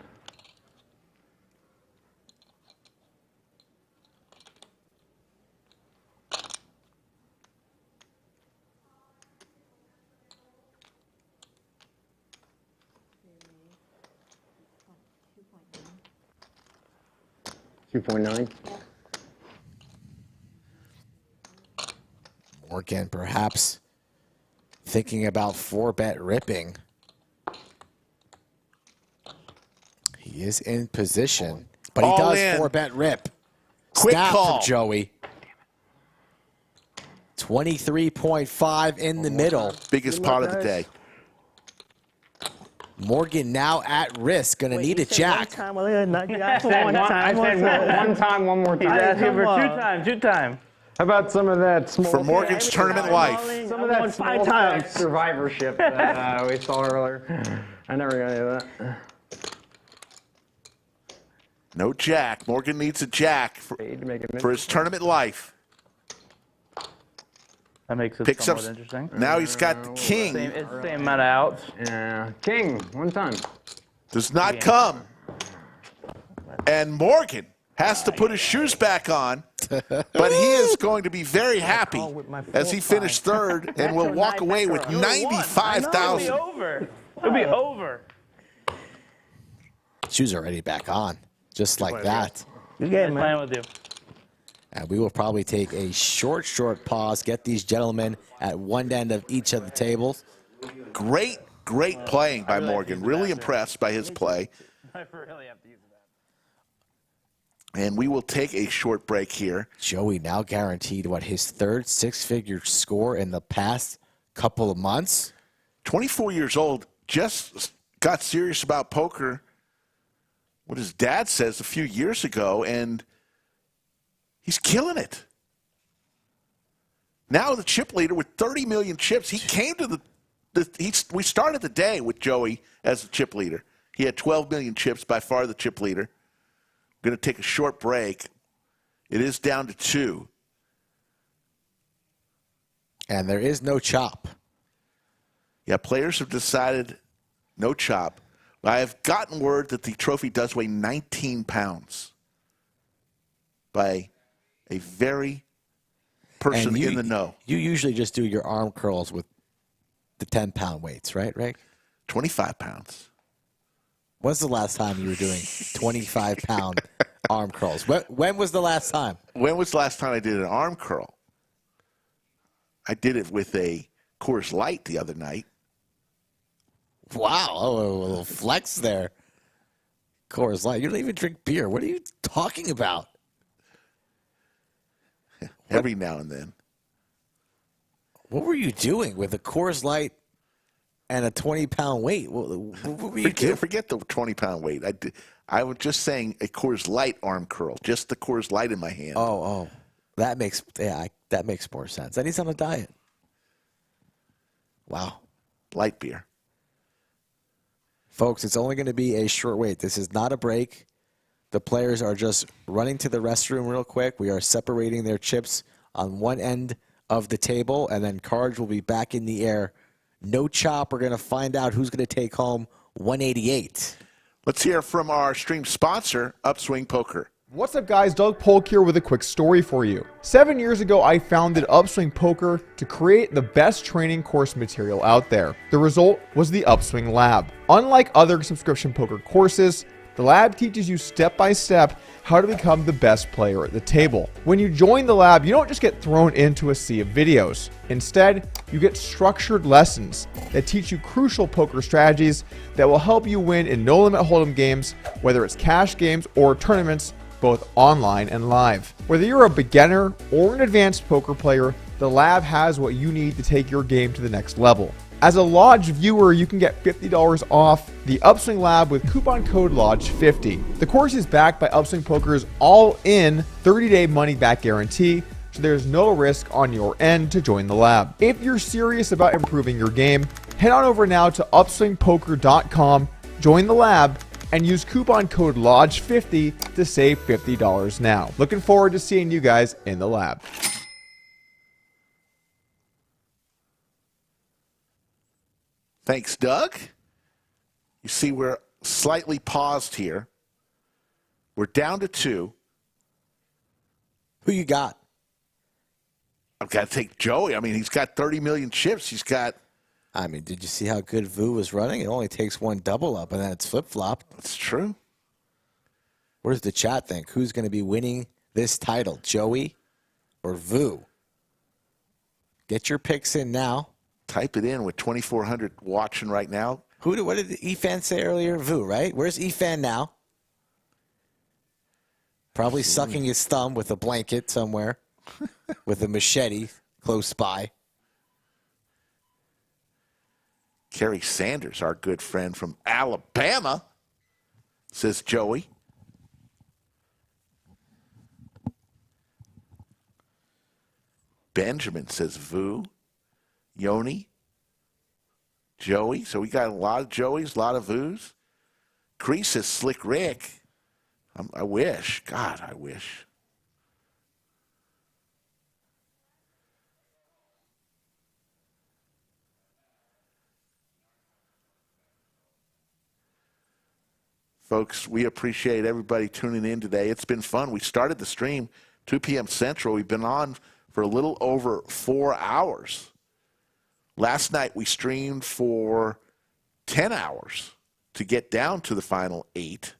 $2.9. Morgan perhaps thinking about 4-bet ripping. He is in position, but he All does in. 4-bet rip. Quick Snap call. from Joey. 23.5 in the middle. Biggest pot of the day. Morgan now at risk. Going to need a jack. I said one time, one more time. He's asking for two times. How about some of that small For Morgan's tournament life. some of that small stack survivorship that we saw earlier? I never got any of that. No jack. Morgan needs a jack for his tournament life. That makes it Picks somewhat up. interesting. Now he's got the king. It's the same amount of outs. Yeah, king, one time. Does not come. And Morgan has to put his shoes back on, but he is going to be very happy as he finished third and will walk away with $95,000. It'll be over. Shoes already back on, just like that. Good game, man. Playing with you. And we will probably take a short pause, get these gentlemen at one end of each of the tables. Great playing by Morgan. Really impressed by his play. I really have to use that. And we will take a short break here. Joey now guaranteed, what, his third six-figure score in the past couple of months? 24 years old, just got serious about poker, what his dad says, a few years ago, and he's killing it. Now the chip leader with 30 million chips. He came to we started the day with Joey as the chip leader. He had 12 million chips, by far the chip leader. We're going to take a short break. It is down to 2. And there is no chop. Yeah, players have decided no chop. I have gotten word that the trophy does weigh 19 pounds by a very person in the know. You usually just do your arm curls with the 10-pound weights, right, Rick? 25 pounds. When's the last time you were doing 25-pound arm curls? When was the last time? When was the last time I did an arm curl? I did it with a Coors Light the other night. Wow, a little flex there. Coors Light. You don't even drink beer. What are you talking about? Every now and then. What were you doing with a Coors Light and a 20-pound weight? What were you doing? Forget the 20-pound weight. I was just saying a Coors Light arm curl, just the Coors Light in my hand. Oh, that makes more sense. And he's on a diet. Wow, light beer, folks. It's only going to be a short wait. This is not a break. The players are just running to the restroom real quick. We are separating their chips on one end of the table, and then cards will be back in the air. No chop. We're going to find out who's going to take home 188. Let's hear from our stream sponsor, Upswing Poker. What's up, guys? Doug Polk here with a quick story for you. 7 years ago, I founded Upswing Poker to create the best training course material out there. The result was the Upswing Lab. Unlike other subscription poker courses, the lab teaches you step-by-step how to become the best player at the table. When you join the lab, you don't just get thrown into a sea of videos. Instead, you get structured lessons that teach you crucial poker strategies that will help you win in no-limit hold'em games, whether it's cash games or tournaments, both online and live. Whether you're a beginner or an advanced poker player, the lab has what you need to take your game to the next level. As a Lodge viewer, you can get $50 off the Upswing Lab with coupon code LODGE50. The course is backed by Upswing Poker's all-in 30-day money-back guarantee, so there's no risk on your end to join the lab. If you're serious about improving your game, head on over now to upswingpoker.com, join the lab, and use coupon code LODGE50 to save $50 now. Looking forward to seeing you guys in the lab. Thanks, Doug. You see, we're slightly paused here. We're down to 2. Who you got? I've got to take Joey. I mean, he's got 30 million chips. He's got... I mean, did you see how good Vu was running? It only takes one double up, and then it's flip-flop. That's true. What does the chat think? Who's going to be winning this title, Joey or Vu? Get your picks in now. Type it in with 2,400 watching right now. What did Efan say earlier? Vu, right? Where's Efan now? Probably sucking his thumb with a blanket somewhere, with a machete close by. Kerry Sanders, our good friend from Alabama, says Joey. Benjamin says Vu. Yoni. Joey. So we got a lot of Joeys, a lot of Vus. Crease says Slick Rick. I wish. God, I wish. Folks, we appreciate everybody tuning in today. It's been fun. We started the stream 2 p.m. Central. We've been on for a little over 4 hours. Last night we streamed for 10 hours to get down to the final 8.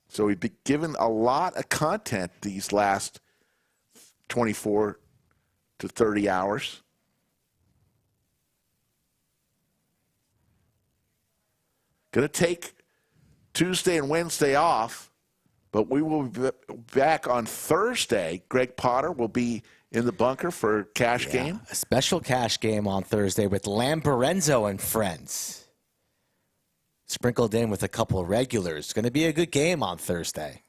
So we've been given a lot of content these last 24 to 30 hours. Going to take Tuesday and Wednesday off, but we will be back on Thursday. Greg Potter will be in the bunker for cash game. A special cash game on Thursday with Lamperenzo and friends. Sprinkled in with a couple of regulars. It's going to be a good game on Thursday.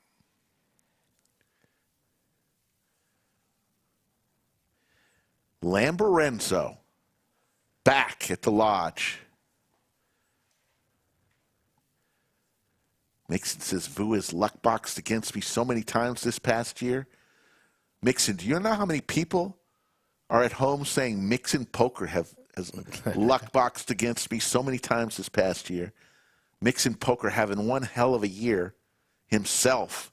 Lamperenzo back at the Lodge. Mixon says, Vu has luck boxed against me so many times this past year. Mixon, do you know how many people are at home saying Mixon Poker has luck boxed against me so many times this past year? Mixon Poker having one hell of a year himself.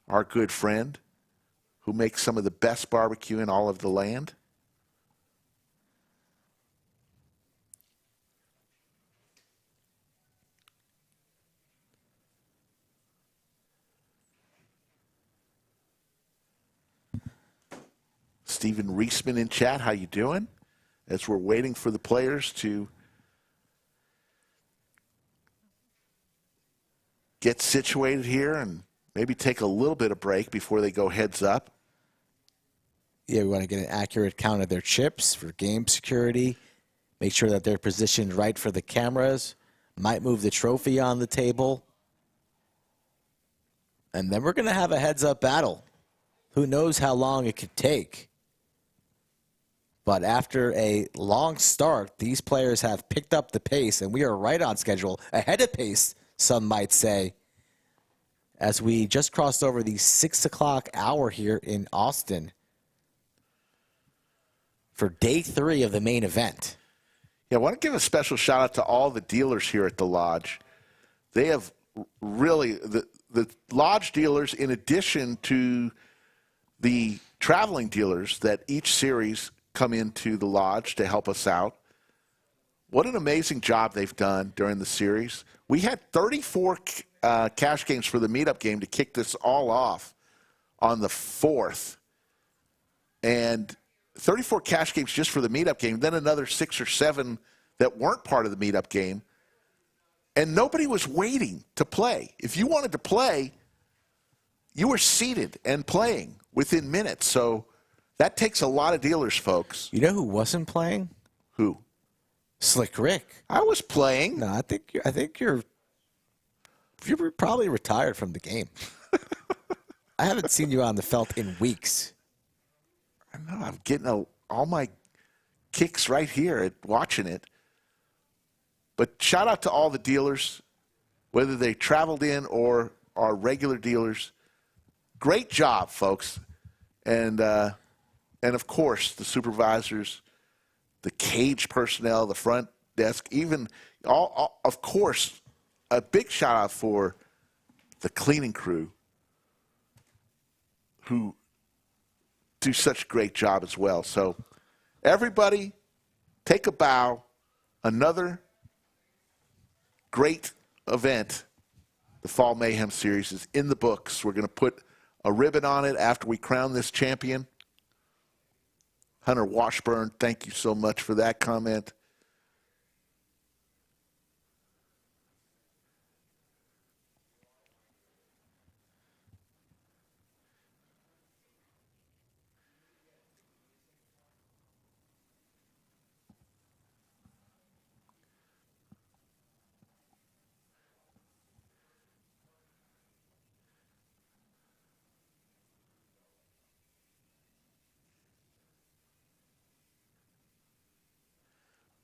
Our good friend who makes some of the best barbecue in all of the land. Stephen Reisman in chat, how you doing? As we're waiting for the players to get situated here and maybe take a little bit of break before they go heads up. Yeah, we want to get an accurate count of their chips for game security. Make sure that they're positioned right for the cameras. Might move the trophy on the table. And then we're going to have a heads-up battle. Who knows how long it could take. But after a long start, these players have picked up the pace, and we are right on schedule, ahead of pace, some might say, as we just crossed over the 6 o'clock hour here in Austin for day 3 of the main event. Yeah, I want to give a special shout out to all the dealers here at the Lodge. They have really, the Lodge dealers, in addition to the traveling dealers that each series come into the Lodge to help us out. What an amazing job they've done during the series. We had 34 cash games for the meetup game to kick this all off on the 4th. And 34 cash games just for the meetup game, then another 6 or 7 that weren't part of the meetup game. And nobody was waiting to play. If you wanted to play, you were seated and playing within minutes. So that takes a lot of dealers, folks. You know who wasn't playing? Who? Slick Rick. I was playing. No, I think you're probably retired from the game. I haven't seen you on the felt in weeks. I know. I'm getting all my kicks right here at watching it. But shout out to all the dealers, whether they traveled in or are regular dealers. Great job, folks. And of course, the supervisors, the cage personnel, the front desk, even, of course, a big shout out for the cleaning crew who do such a great job as well. So everybody, take a bow. Another great event. The Fall Mayhem series is in the books. We're going to put a ribbon on it after we crown this champion. Hunter Washburn, thank you so much for that comment.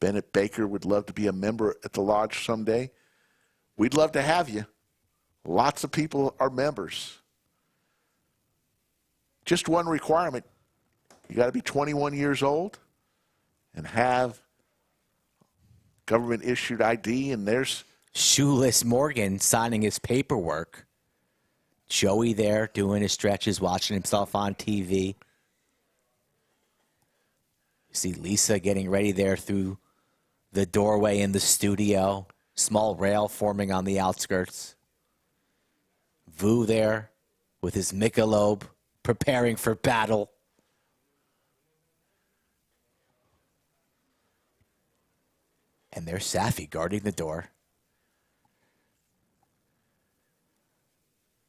Bennett Baker would love to be a member at the Lodge someday. We'd love to have you. Lots of people are members. Just one requirement. You got to be 21 years old and have government-issued ID, and there's Shoeless Morgan signing his paperwork. Joey there doing his stretches, watching himself on TV. You see Lisa getting ready there through the doorway in the studio. Small rail forming on the outskirts. Vu there with his Michelob preparing for battle. And there's Safi guarding the door.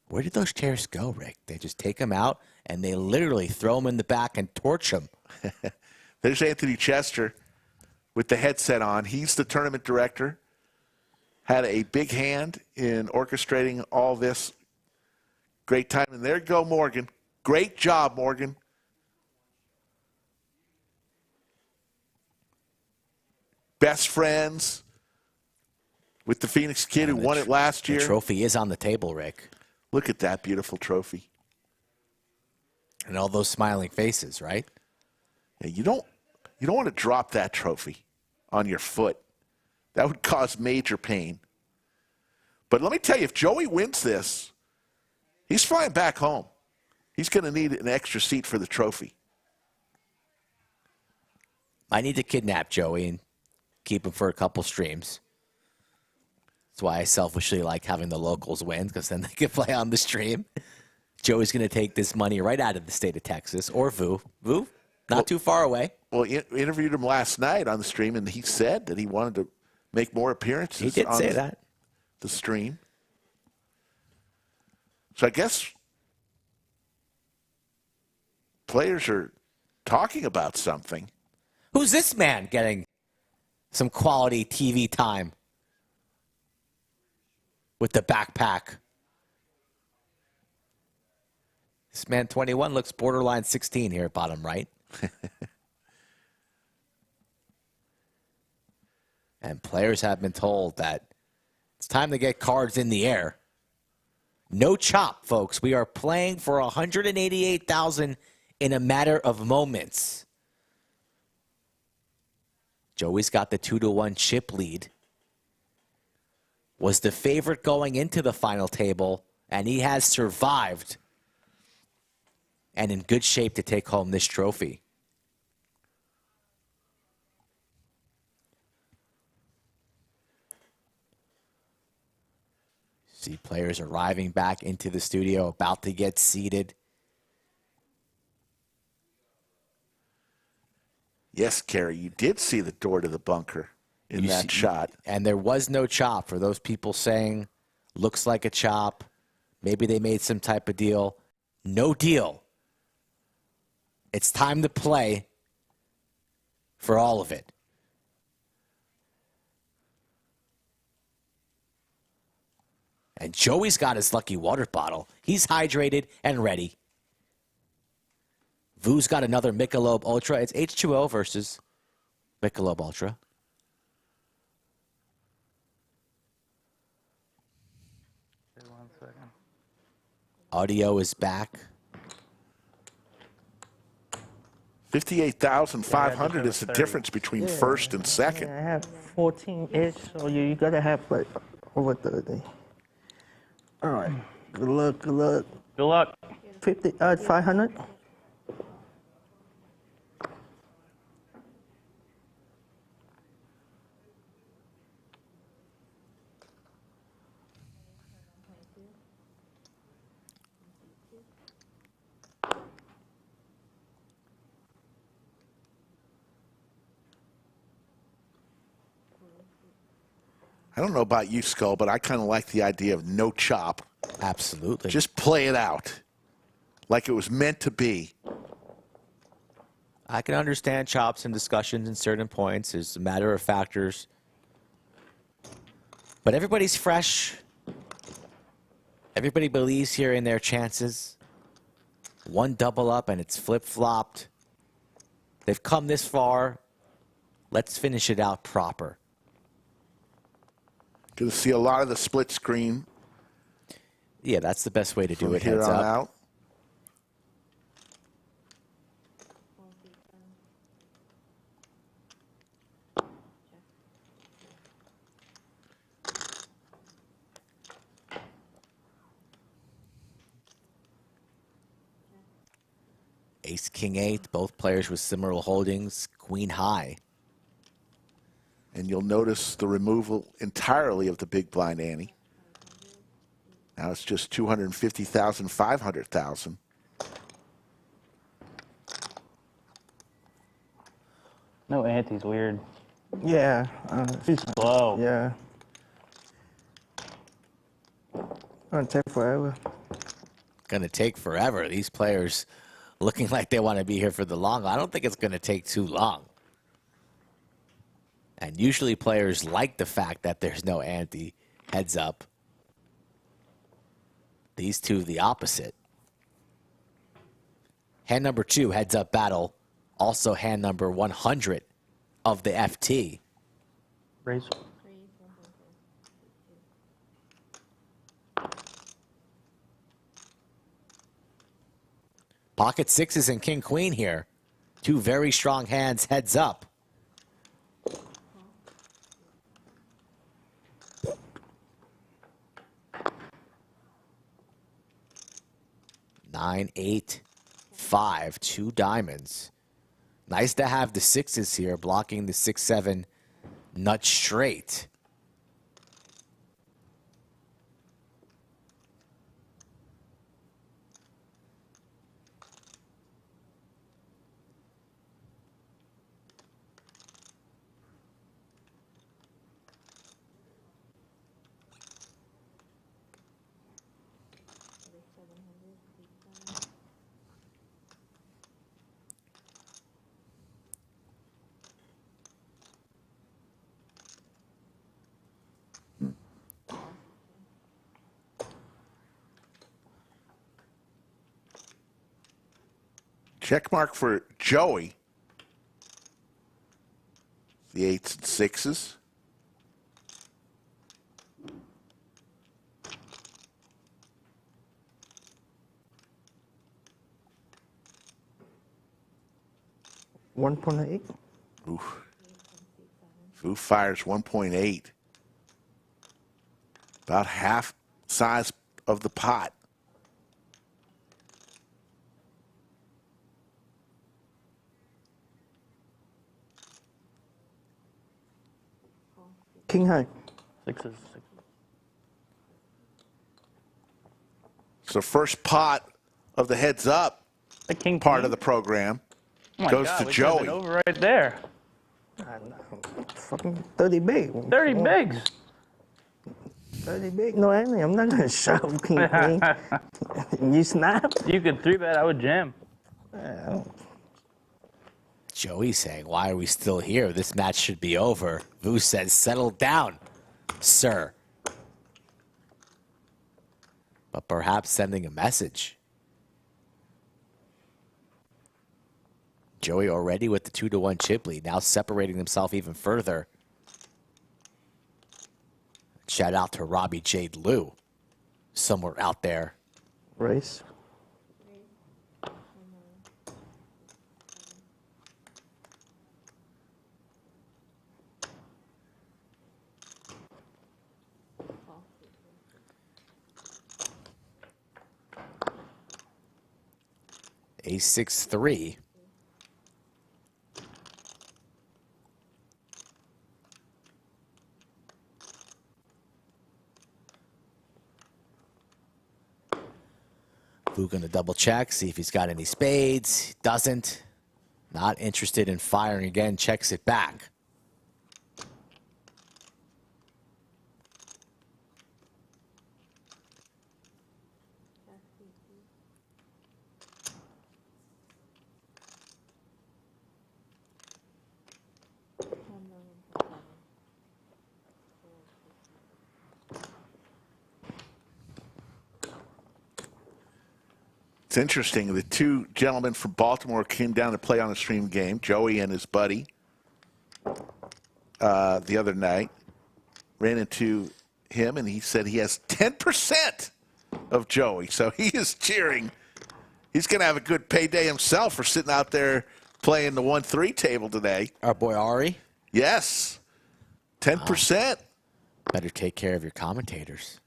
Where did those chairs go, Rick? They just take them out and they literally throw them in the back and torch them. There's Anthony Chester with the headset on. He's the tournament director. Had a big hand in orchestrating all this. Great time. And there you go, Morgan. Great job, Morgan. Best friends with the Phoenix kid who won it last year. The trophy is on the table, Rick. Look at that beautiful trophy. And all those smiling faces, right? Yeah, you don't want to drop that trophy on your foot. That would cause major pain. But let me tell you, if Joey wins this, he's flying back home. He's going to need an extra seat for the trophy. I need to kidnap Joey and keep him for a couple streams. That's why I selfishly like having the locals win, because then they can play on the stream. Joey's going to take this money right out of the state of Texas, or Vu. Vu, not too far away. Well, interviewed him last night on the stream, and he said that he wanted to make more appearances. He did say that. The stream. So I guess players are talking about something. Who's this man getting some quality TV time with the backpack? This man, 21, looks borderline 16 here at bottom right. And players have been told that it's time to get cards in the air. No chop, folks. We are playing for $188,000 in a matter of moments. Joey's got the 2-1 chip lead. Was the favorite going into the final table, and he has survived and in good shape to take home this trophy. See players arriving back into the studio, about to get seated. Yes, Kerry, you did see the door to the bunker in that shot. And there was no chop. For those people saying, looks like a chop, maybe they made some type of deal. No deal. It's time to play for all of it. And Joey's got his lucky water bottle. He's hydrated and ready. Vu's got another Michelob Ultra. It's H2O versus Michelob Ultra. One second. Audio is back. 58,500 is the difference between first and second. Yeah, I have 14-ish, so you got to have like over 30. All right. Good luck, good luck. Good luck. 500. I don't know about you, Skull, but I kind of like the idea of no chop. Absolutely. Just play it out like it was meant to be. I can understand chops and discussions in certain points. It's a matter of factors. But everybody's fresh. Everybody believes here in their chances. One double up and it's flip-flopped. They've come this far Let's finish it out proper. Going to see a lot of the split screen. Yeah, that's the best way to do it. Here Heads on up. out. Ace, King 8, both players with similar holdings. Queen high. And you'll notice the removal entirely of the big blind ante. Now it's just 250,000, 500,000. No, ante's weird. Yeah. Too slow. Yeah. Gonna take forever. Gonna take forever. These players looking like they want to be here for the long. I don't think it's gonna take too long. And usually players like the fact that there's no ante. Heads up. These two the opposite. Hand number 2, heads up battle. Also hand number 100 of the FT. Raise. Pocket 6s and King Queen here. Two very strong hands, heads up. Nine, 8, 5, 2 diamonds. Nice to have the 6s here blocking the 6-7 nut straight. Check mark for Joey. The 8s and 6s. $1.8. Oof. Foo fires 1.8. About half size of the pot. King high. 6s. So first pot of the heads up The King part Queen? of the program Oh my goes God, to we turned it Joey. over right there. Fucking 30 big. 30 bigs. 30 big. No, Anthony, I'm not gonna shove King Queen. You snap? You could 3-bet, I would jam. Joey saying, why are we still here? This match should be over. Vu says, settle down, sir. But perhaps sending a message. Joey already with the 2-1 chip lead, now separating himself even further. Shout out to Robbie Jade Lou, somewhere out there. Race. A6-3. Vu gonna double check, see if he's got any spades. Doesn't. Not interested in firing again, checks it back. It's interesting. The two gentlemen from Baltimore came down to play on the stream game, Joey and his buddy. the other night. Ran into him, and he said he has 10% of Joey. So he is cheering. He's going to have a good payday himself for sitting out there playing the 1-3 table today. Our boy Ari? Yes. 10%. Better take care of your commentators.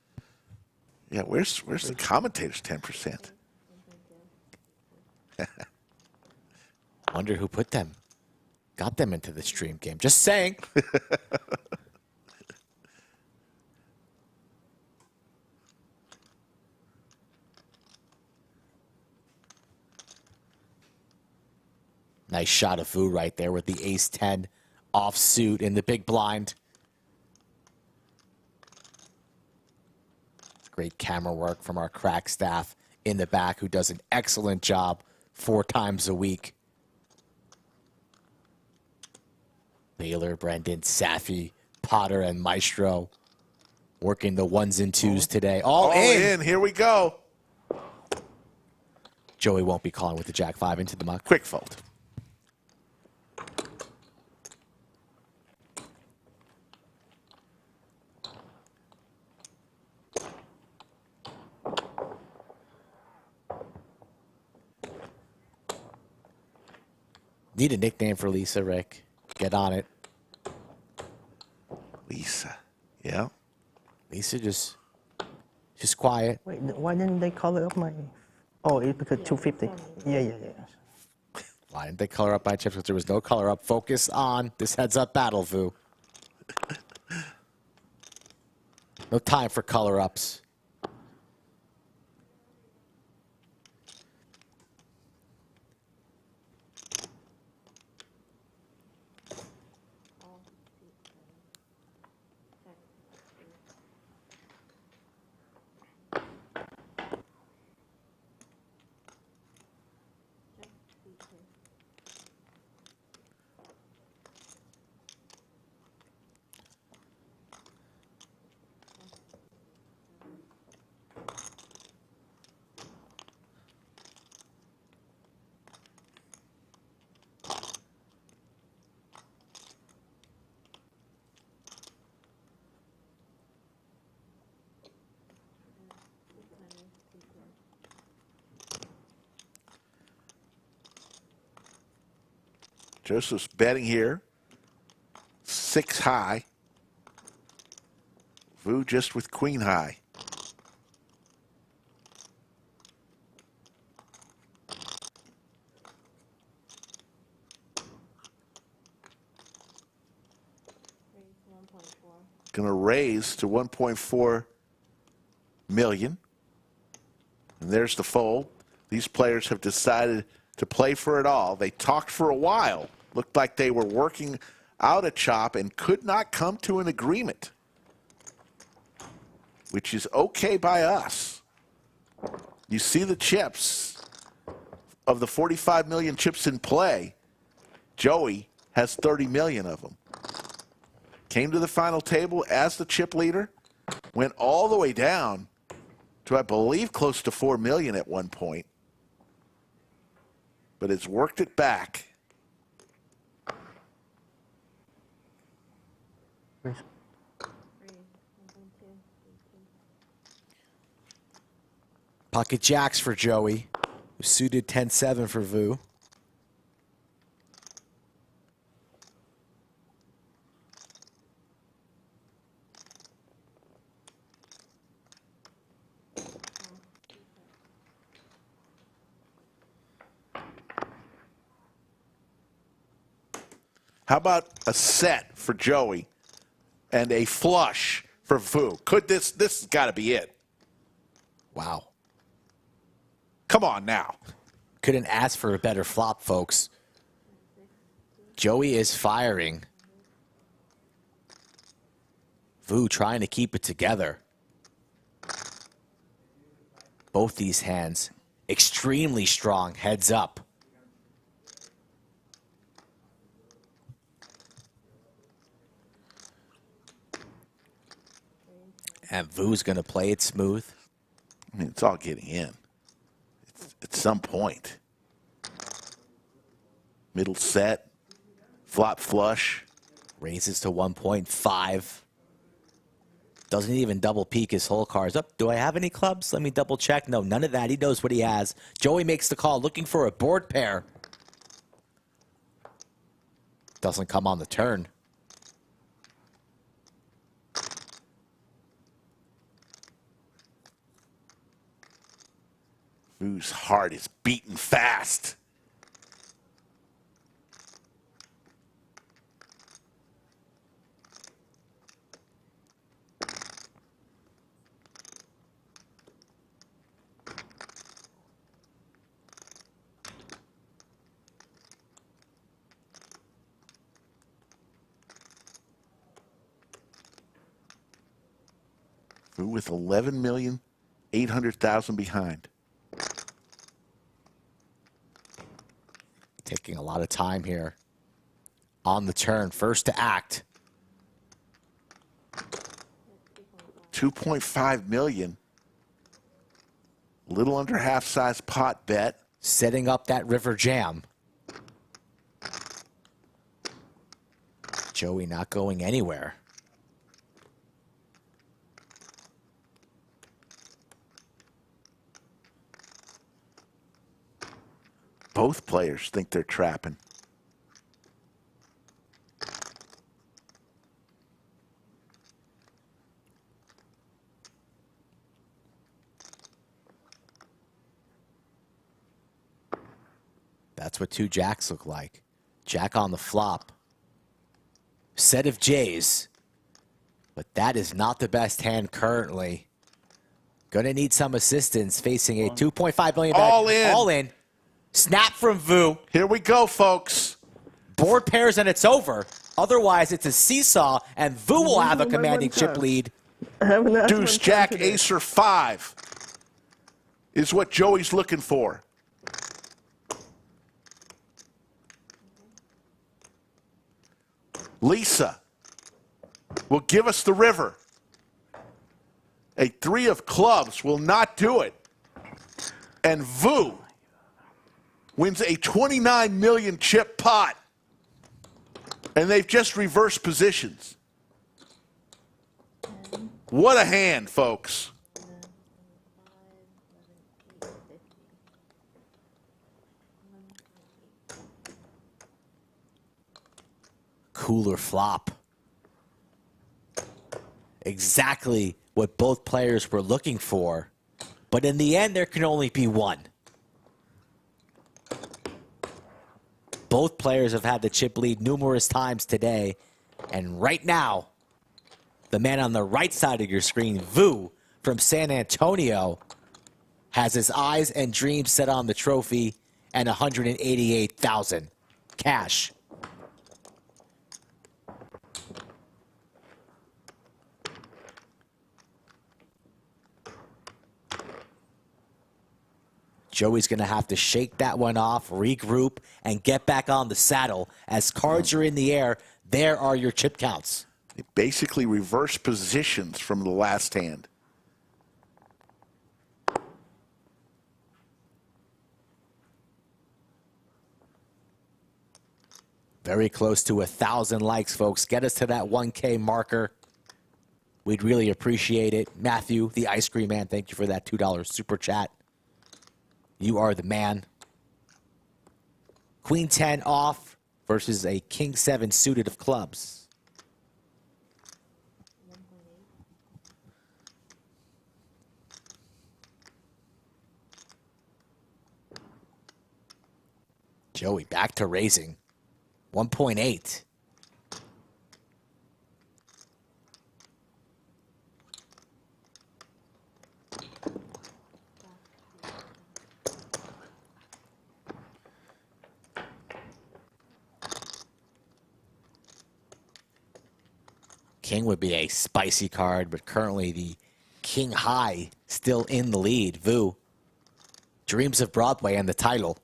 Yeah, where's the commentators' 10%? Wonder who got them into the stream game. Just saying. Nice shot of Vu right there with the ace-10 offsuit in the big blind. Great camera work from our crack staff in the back who does an excellent job 4 times a week. Baylor, Brendan, Safi, Potter, and Maestro working the 1s and 2s today. All in. Here we go. Joey won't be calling with the Jack-5 into the muck. Quick fold. Need a nickname for Lisa, Rick. Get on it. Lisa. Yeah. Lisa just quiet. Wait, why didn't they color up my... Oh, it's because 250. Yeah. Why didn't they color up my chips? Because there was no color up. Focus on this heads-up battle, Vu. No time for color ups. Joseph's betting here. 6 high. Vu just with queen high. Going to raise to 1.4 million. And there's the fold. These players have decided to play for it all. They talked for a while. Looked like they were working out a chop and could not come to an agreement, which is okay by us. You see the chips. Of the 45 million chips in play, Joey has 30 million of them. Came to the final table as the chip leader, went all the way down to, I believe, close to 4 million at one point. But it's worked it back. Pocket jacks for Joey. Suited 10-7 for Vu. How about a set for Joey and a flush for Vu? Could this has got to be it. Wow. Come on now. Couldn't ask for a better flop, folks. Joey is firing. Vu trying to keep it together. Both these hands extremely strong, heads up. And Vu's going to play it smooth. I mean, it's all getting in. At some point. Middle set, flop flush, Raises to 1.5. Doesn't even double peek his whole cards. Up. Do I have any clubs? Let me double check. No, none of that. He knows what he has. Joey makes the call, looking for a board pair. Doesn't come on the turn. Vu's heart is beating fast. Vu with 11,800,000 behind. Taking a lot of time here on the turn. First to act. 2.5 million. Little under half-size pot bet. Setting up that river jam. Joey not going anywhere. Both players think they're trapping. That's what two jacks look like. Jack on the flop. Set of J's. But that is not the best hand currently. Gonna need some assistance facing a 2.5 million bet. All in. All in. Snap from Vu. Here we go, folks. Board pairs and it's over. Otherwise, it's a seesaw, and Vu will have a commanding chip lead. Deuce, Jack, Ace, or 5 is what Joey's looking for. Lisa will give us the river. A 3 of clubs will not do it. And Vu wins a 29 million chip pot. And they've just reversed positions. What a hand, folks. Cooler flop. Exactly what both players were looking for. But in the end, there can only be one. Both players have had the chip lead numerous times today. And right now, the man on the right side of your screen, Vu from San Antonio, has his eyes and dreams set on the trophy and 188,000 cash. Joey's going to have to shake that one off, regroup, and get back on the saddle. As cards are in the air, there are your chip counts. They basically reverse positions from the last hand. Very close to 1,000 likes, folks. Get us to that 1K marker. We'd really appreciate it. Matthew, the ice cream man, thank you for that $2 super chat. You are the man. Queen 10 off versus a King 7 suited of clubs. Joey back to raising. 1.8. King would be a spicy card, but currently the King High still in the lead. Vu. Dreams of Broadway and the title.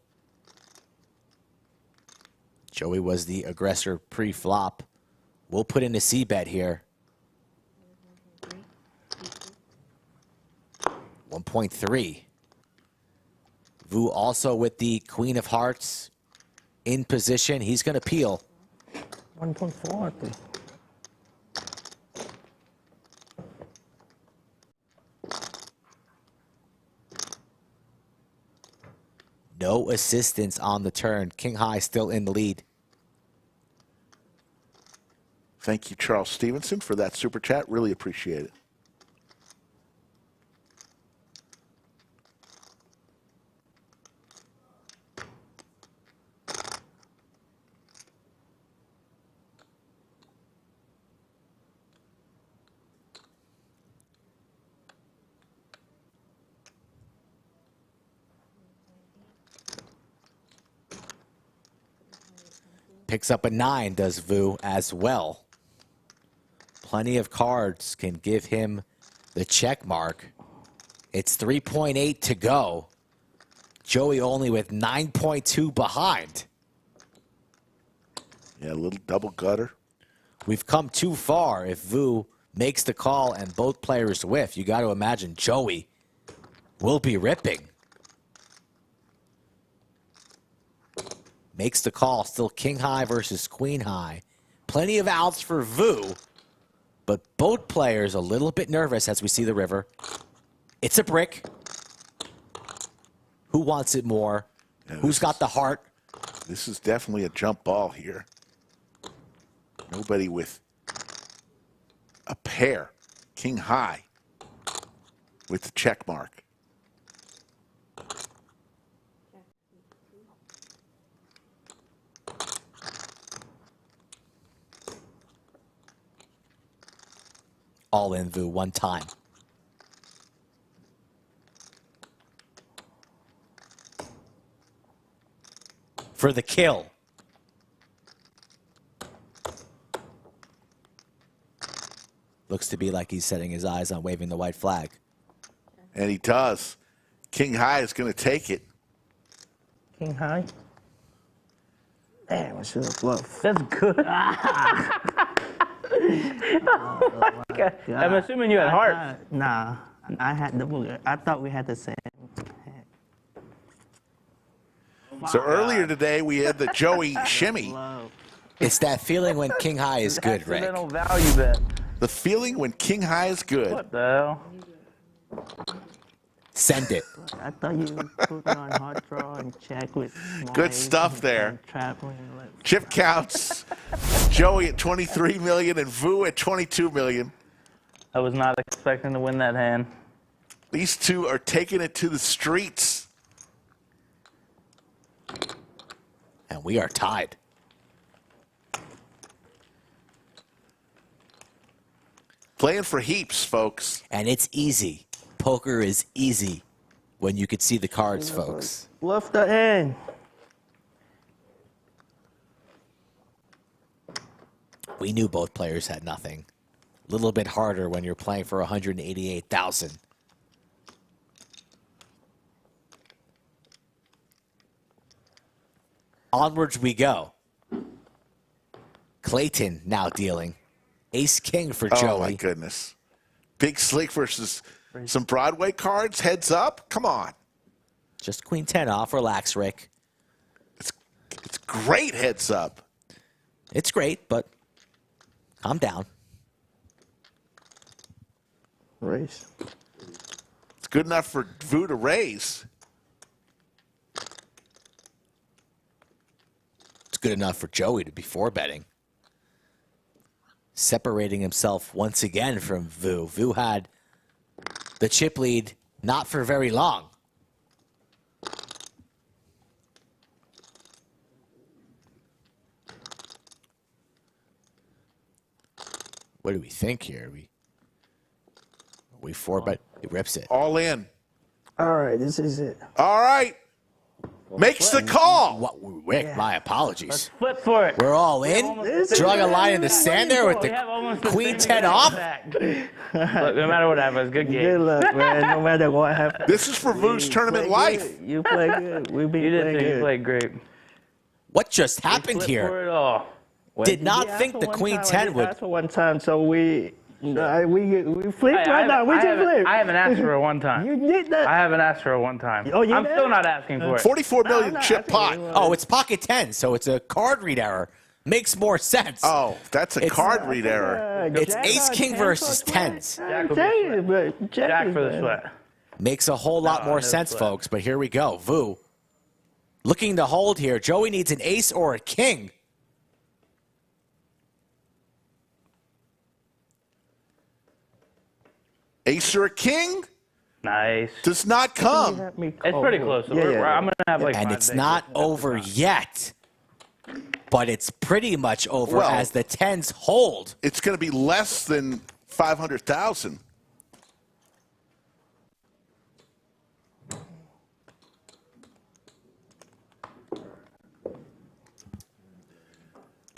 Joey was the aggressor pre-flop. We'll put in a C-bet here. 1.3. Vu also with the Queen of Hearts in position. He's going to peel. 1.4, I think. No assistance on the turn. King high still in the lead. Thank you, Charles Stevenson, for that super chat. Really appreciate it. Picks up a 9, does Vu as well. Plenty of cards can give him the check mark. It's 3.8 to go. Joey only with 9.2 behind. Yeah, a little double gutter. We've come too far. If Vu makes the call and both players whiff, you got to imagine Joey will be ripping. Makes the call. Still king high versus queen high. Plenty of outs for Vu, but both players a little bit nervous as we see the river. It's a brick. Who wants it more? Yeah, Who's got the heart? This is definitely a jump ball here. Nobody with a pair. King high with the check mark. All in Vu one time. For the kill. Looks to be like he's setting his eyes on waving the white flag. And he does. King high is going to take it. King high. Damn, I should have bluffed. That's good. I'm assuming you had hearts. Nah, I had double. I thought we had the same. So earlier today we had the Joey shimmy. It's that feeling when king high is good, Rick. Accidental value bet. The feeling when king high is good. What the hell? Send it. I thought you put me on hard draw and check with. Good stuff there. Traveling. Chip counts. Joey at 23 million and Vu at 22 million. I was not expecting to win that hand. These two are taking it to the streets. And we are tied. Playing for heaps, folks. And it's easy. Poker is easy when you could see the cards, folks. Bluff the hand. We knew both players had nothing. A little bit harder when you're playing for 188,000. Onwards we go. Clayton now dealing. Ace king for Joey. Oh my goodness. Big Slick versus some Broadway cards. Heads up. Come on. Just queen 10 off. Relax, Rick. It's great heads up. It's great, but calm down. Raise. It's good enough for Vu to raise. It's good enough for Joey to be 4-betting. Separating himself once again from Vu. Vu had the chip lead not for very long. What do we think here? We 4-bet. He rips it. All in. All right, this is it. All right. Makes the call. What, Rick, my apologies. Flip for it. We're all in. Drawing a line in the sand there with the queen 10 off. Look, no matter what happens, good game. Good luck, man. No matter what happens. This is for Vu's tournament life. Good. You play good. We be You did playing too. good. You played great. What just happened Flip here? for it all. Did not think the queen 10 would. For one time, so we flipped right now. We just flipped. I haven't asked for a one time. You did that. I haven't asked for a one time. Oh, you I'm did? still not asking for it. 44 million I'm chip not pot. asking you. Oh, it's pocket 10, so it's a card read error. Makes more sense. Oh, that's a It's- card read error. It's Jack ace on king 10 versus for 10s. Jack will be Jack sweat. but Jack for the man. sweat. Makes a whole lot No, more no sense, sweat. folks, but here we go. Vu Looking to hold here. Joey needs an ace or a king. Ace or a king? Nice. Does not come. It's pretty close. I'm going to have like And 5 it's bigs. not over yet. But it's pretty much over Well, as the 10s hold. It's going to be less than 500,000.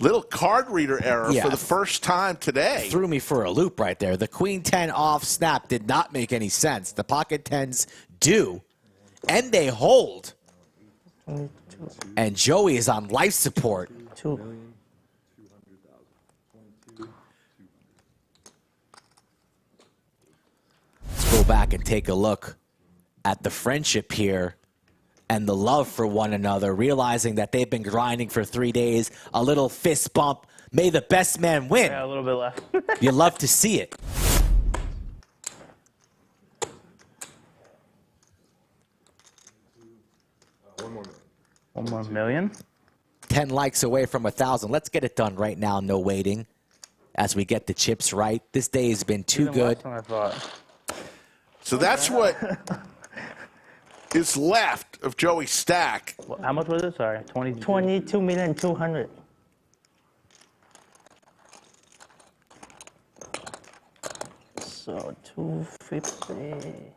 Little card reader error for the first time today. Threw me for a loop right there. The queen 10 off snap did not make any sense. The pocket 10s do, and they hold. And Joey is on life support. Let's go back and take a look at the friendship here and the love for one another, realizing that they've been grinding for 3 days. A little fist bump. May the best man win. Yeah, a little bit left. You love to see it. One more million. 10 likes away from 1,000. Let's get it done right now. No waiting as we get the chips right. This day has been too good. Less than I thought. So that's what is left of Joey's stack. How much was it? Sorry, 22,200,000. So 250.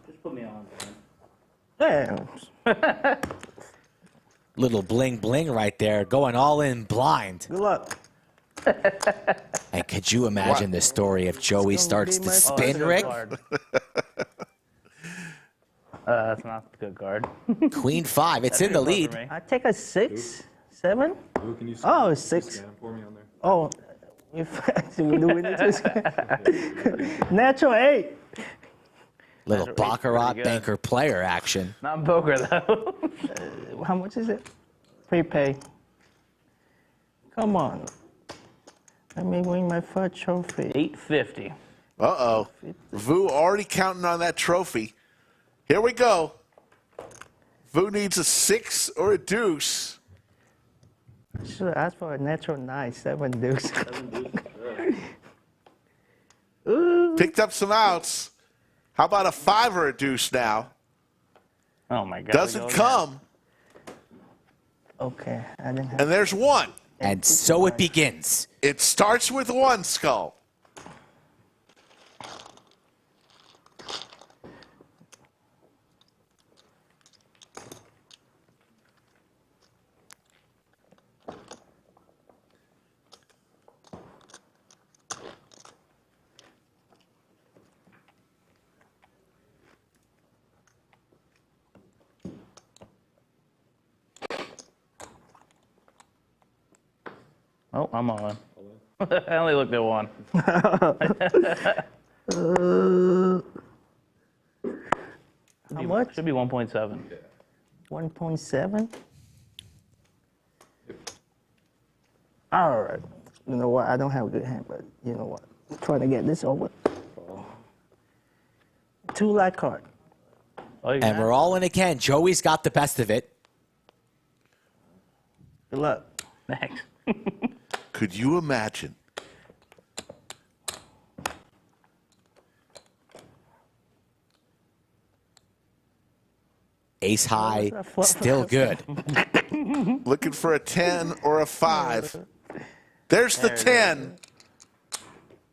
Just put me on. Damn. Little bling bling right there, going all in blind. Good luck. And could you imagine the story if Joey starts to spin, Rick? That's not a good card. Queen 5, it's in the lead. I take a 6, 7. Can you Oh, 6. for me on there? Oh, we need to natural 8. Little baccarat banker player action. Not poker though. How much is it? Prepay. Come on. Let me win my first trophy. 850. Uh-oh. Vu already counting on that trophy. Here we go. Vu needs a 6 or a deuce. I should have asked for a natural 9, 7 deuce. Picked up some outs. How about a 5 or a deuce now? Oh my God. Doesn't come. Okay, I didn't have. And there's 1. And so it begins. It starts with 1 skull. Oh, I'm on. I only looked at 1. How much? Should be 1.7. 1.7? All right. You know what? I don't have a good hand, but you know what? I'm trying to get this over. 2 light card. Oh, And we're all in again. Joey's got the best of it. Good luck. Thanks. Could you imagine? Ace high, still good. Looking for a 10 or a 5. There's the 10.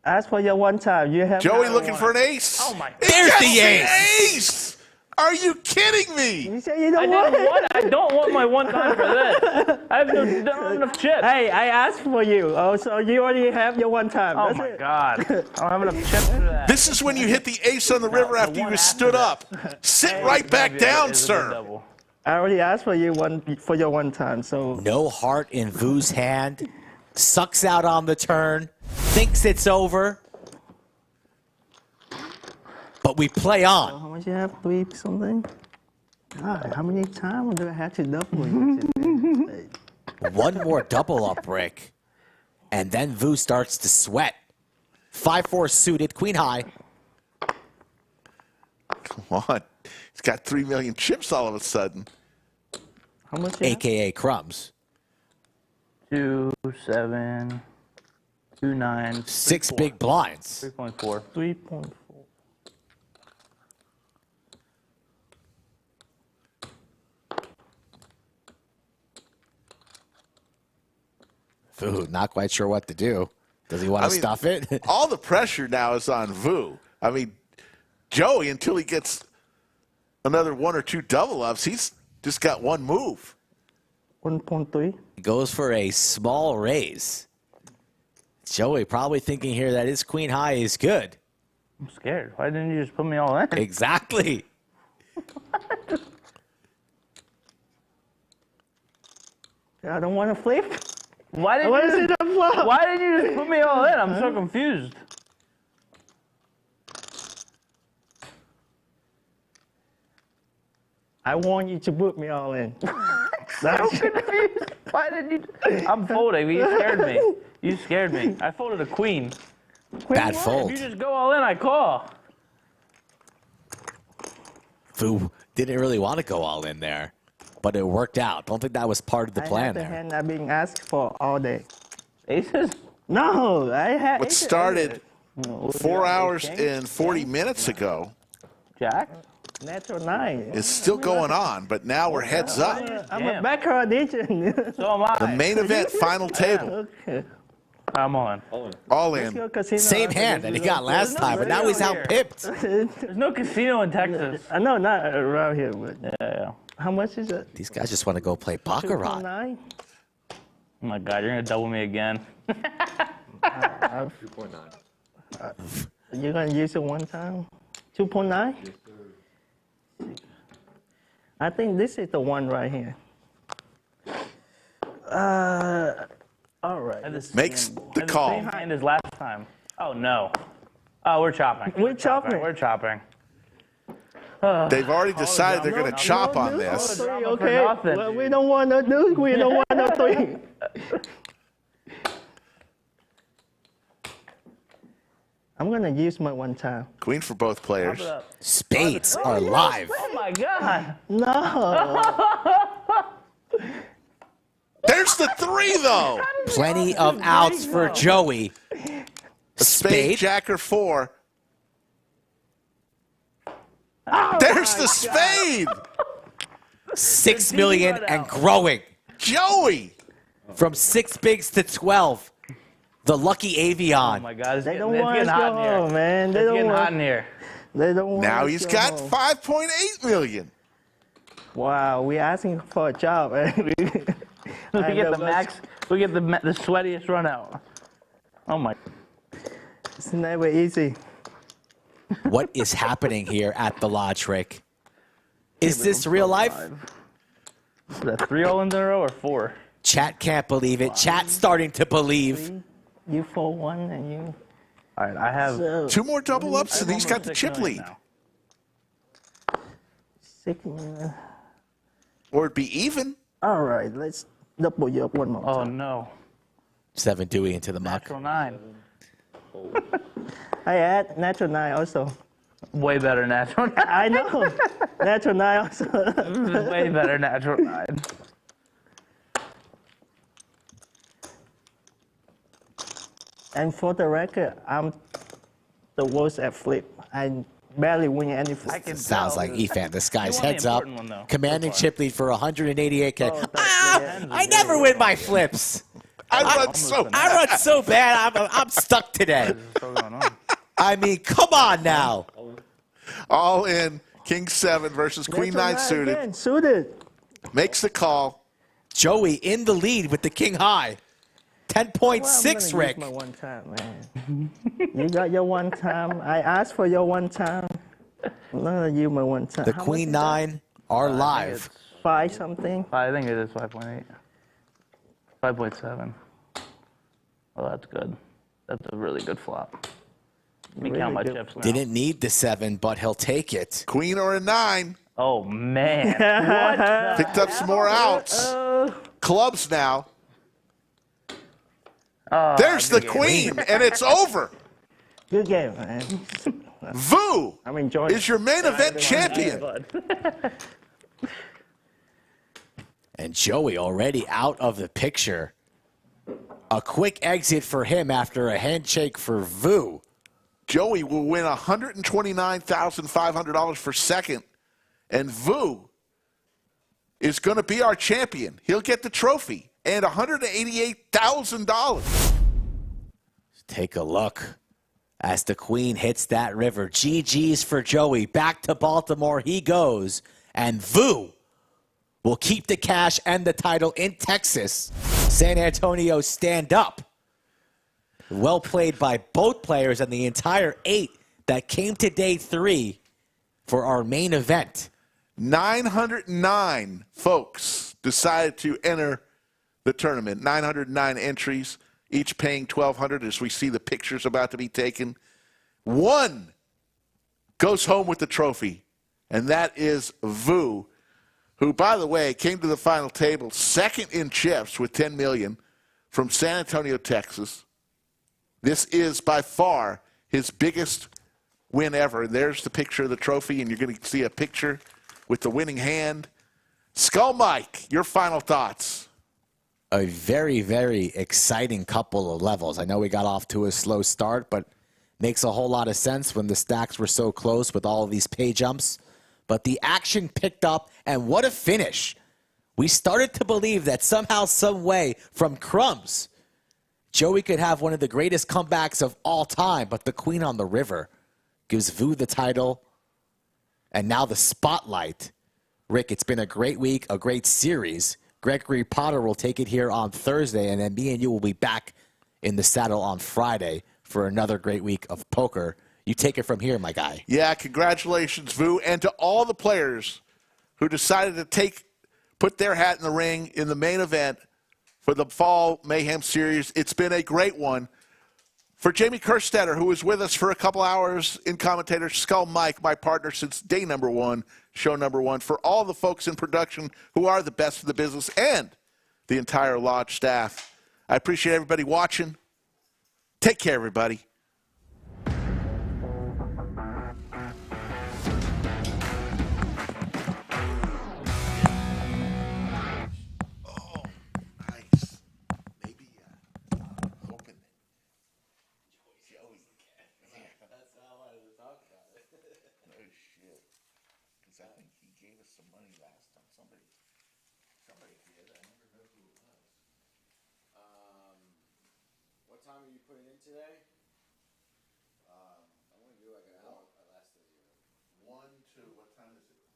Ask for your one time. You have Joey looking for an ace. Oh my God. There's the Ace! Are you kidding me? You say you don't I want didn't it. want. I don't want my 1 time for this. I have not enough chips. Hey, I asked for you. Oh, so you already have your one time. Oh That's my it. God. I don't have enough chips for that. This is when you hit the ace on the river after you stood up. Sit right back down, sir. I already asked for you for your one time. So No heart in Vu's hand. Sucks out on the turn. Thinks it's over. But we play on. how much you have? 3 something. God, how many times do I have to double? One more double up, Rick. And then Vu starts to sweat. 5-4 suited, queen high. Come on. He's got 3 million chips all of a sudden. How much? AKA crumbs. 2, 7, 2, 9. 6 big blinds. 3.4. 3.4. Vu, not quite sure what to do. Does he want to stuff it? All the pressure now is on Vu. I mean, Joey, until he gets another 1 or 2 double ups, he's just got one move. 1.3. He goes for a small raise. Joey probably thinking here that his queen high is good. I'm scared. Why didn't you just put me all in? Exactly. I don't want to flip. Why didn't you just put me all in? I'm so confused. I want you to put me all in. So confused. Why did you? I'm folding. You scared me. You scared me. I folded a queen. Bad fold. If you just go all in, I call. Vu didn't really want to go all in there, but it worked out. Don't think that was part of the plan the there. hand I've been asked for all day. Aces? No, I had. What started 4 hours and 40 minutes ago Jack? Natural 9. is still going on, but now we're heads up. I'm a baccarat agent. So am I. The main event final table. Okay. I'm on. All Let's in. go casino. Same hand that he got last time, but now he's out pipped. There's no casino in Texas. I know, not around here, but Yeah. how much is it? These guys just want to go play baccarat. 2.9? Oh my God, you're gonna double me again. 2.9. You're gonna use it one time? 2.9? I think this is the one right here. All right. Makes the call. Same hand as last time. Oh no. Oh, we're chopping. We're chopping. We're chopping. They've already decided they're going to chop on this. Okay. Well, we don't want to do. We don't want no 3. I'm gonna use my one time. Queen for both players. Spades are live. Oh my God. No. There's the 3, though. Plenty of outs for Joey. A spade, jack, or 4. There's the spade. 6 million and growing. Joey. From 6 bigs to 12. The lucky Avion. Oh my God. They don't want us to hot go in here. home, man. They It's don't getting hot want. in here. They don't want. Now us he's to got go home. 5.8 million. Wow, we're asking for a job. We get the max. We get the sweatiest run out. Oh my. It's never easy. What is happening here at the Lodge, Rick? Is this real life? Is that 3 all in a row or 4? Chat can't believe it. Chat's starting to believe. You 4-1 and you. All right, I have 2 more double ups, and he's got the chip lead. 6 million. Or it'd be even. All right, let's double you up one more Oh time. no. 7 Dewey into the muck. Natural 9. I add natural 9 also. Way better natural 9. I know. Natural 9 also. Way better natural 9. And for the record, I'm the worst at flip. I barely win any flip. Sounds like Efan. This guy's You won the heads up. important one, though, Commanding so far. chip lead for 188K. Oh, I never win my flips. I run so bad. I'm stuck today. What's going on? I mean, come on now. All in. King 7 versus Queen 9 suited. Again, suited. Makes the call. Joey in the lead with the king high. 10.6, Well, Rick. my one time, man. You got your one time. I asked for your one time. I'm not gonna use my one time. The How Queen much is 9 are live. that? 5 something. I think it is 5.8. 5.7. Well, that's good. That's a really good flop. Let me count my Really good chips now. Didn't need the 7, but he'll take it. Queen or a 9. Oh man. What? Picked up some more outs. clubs now. Oh, There's the good queen, and it's over. Good game, man. Vu I'm enjoying is your main event champion. And Joey already out of the picture. A quick exit for him after a handshake for Vu. Joey will win $129,500 for second, and Vu is going to be our champion. He'll get the trophy and $188,000. Take a look as the queen hits that river. GG's for Joey. Back to Baltimore he goes, and Vu will keep the cash and the title in Texas. San Antonio stand up. Well played by both players and the entire 8 that came to day 3 for our main event. 909 folks decided to enter the tournament. 909 entries, each paying $1,200 as we see the pictures about to be taken. One goes home with the trophy, and that is Vu, who, by the way, came to the final table second in chips with $10 million from San Antonio, Texas. This is by far his biggest win ever. There's the picture of the trophy, and you're going to see a picture with the winning hand. Skull Mike, your final thoughts. A very, very exciting couple of levels. I know we got off to a slow start, but makes a whole lot of sense when the stacks were so close with all of these pay jumps. But the action picked up, and what a finish. We started to believe that somehow, some way, from crumbs, Joey could have one of the greatest comebacks of all time, but the queen on the river gives Vu the title, and now the spotlight. Rick, it's been a great week, a great series. Gregory Potter will take it here on Thursday, and then me and you will be back in the saddle on Friday for another great week of poker. You take it from here, my guy. Yeah, congratulations, Vu, and to all the players who decided to put their hat in the ring in the main event for the Fall Mayhem series. It's been a great one. For Jamie Kerstetter, who was with us for a couple hours in commentator, Skull Mike, my partner since day number 1, show number 1, for all the folks in production who are the best in the business, and the entire Lodge staff. I appreciate everybody watching. Take care, everybody. What time are you putting in today?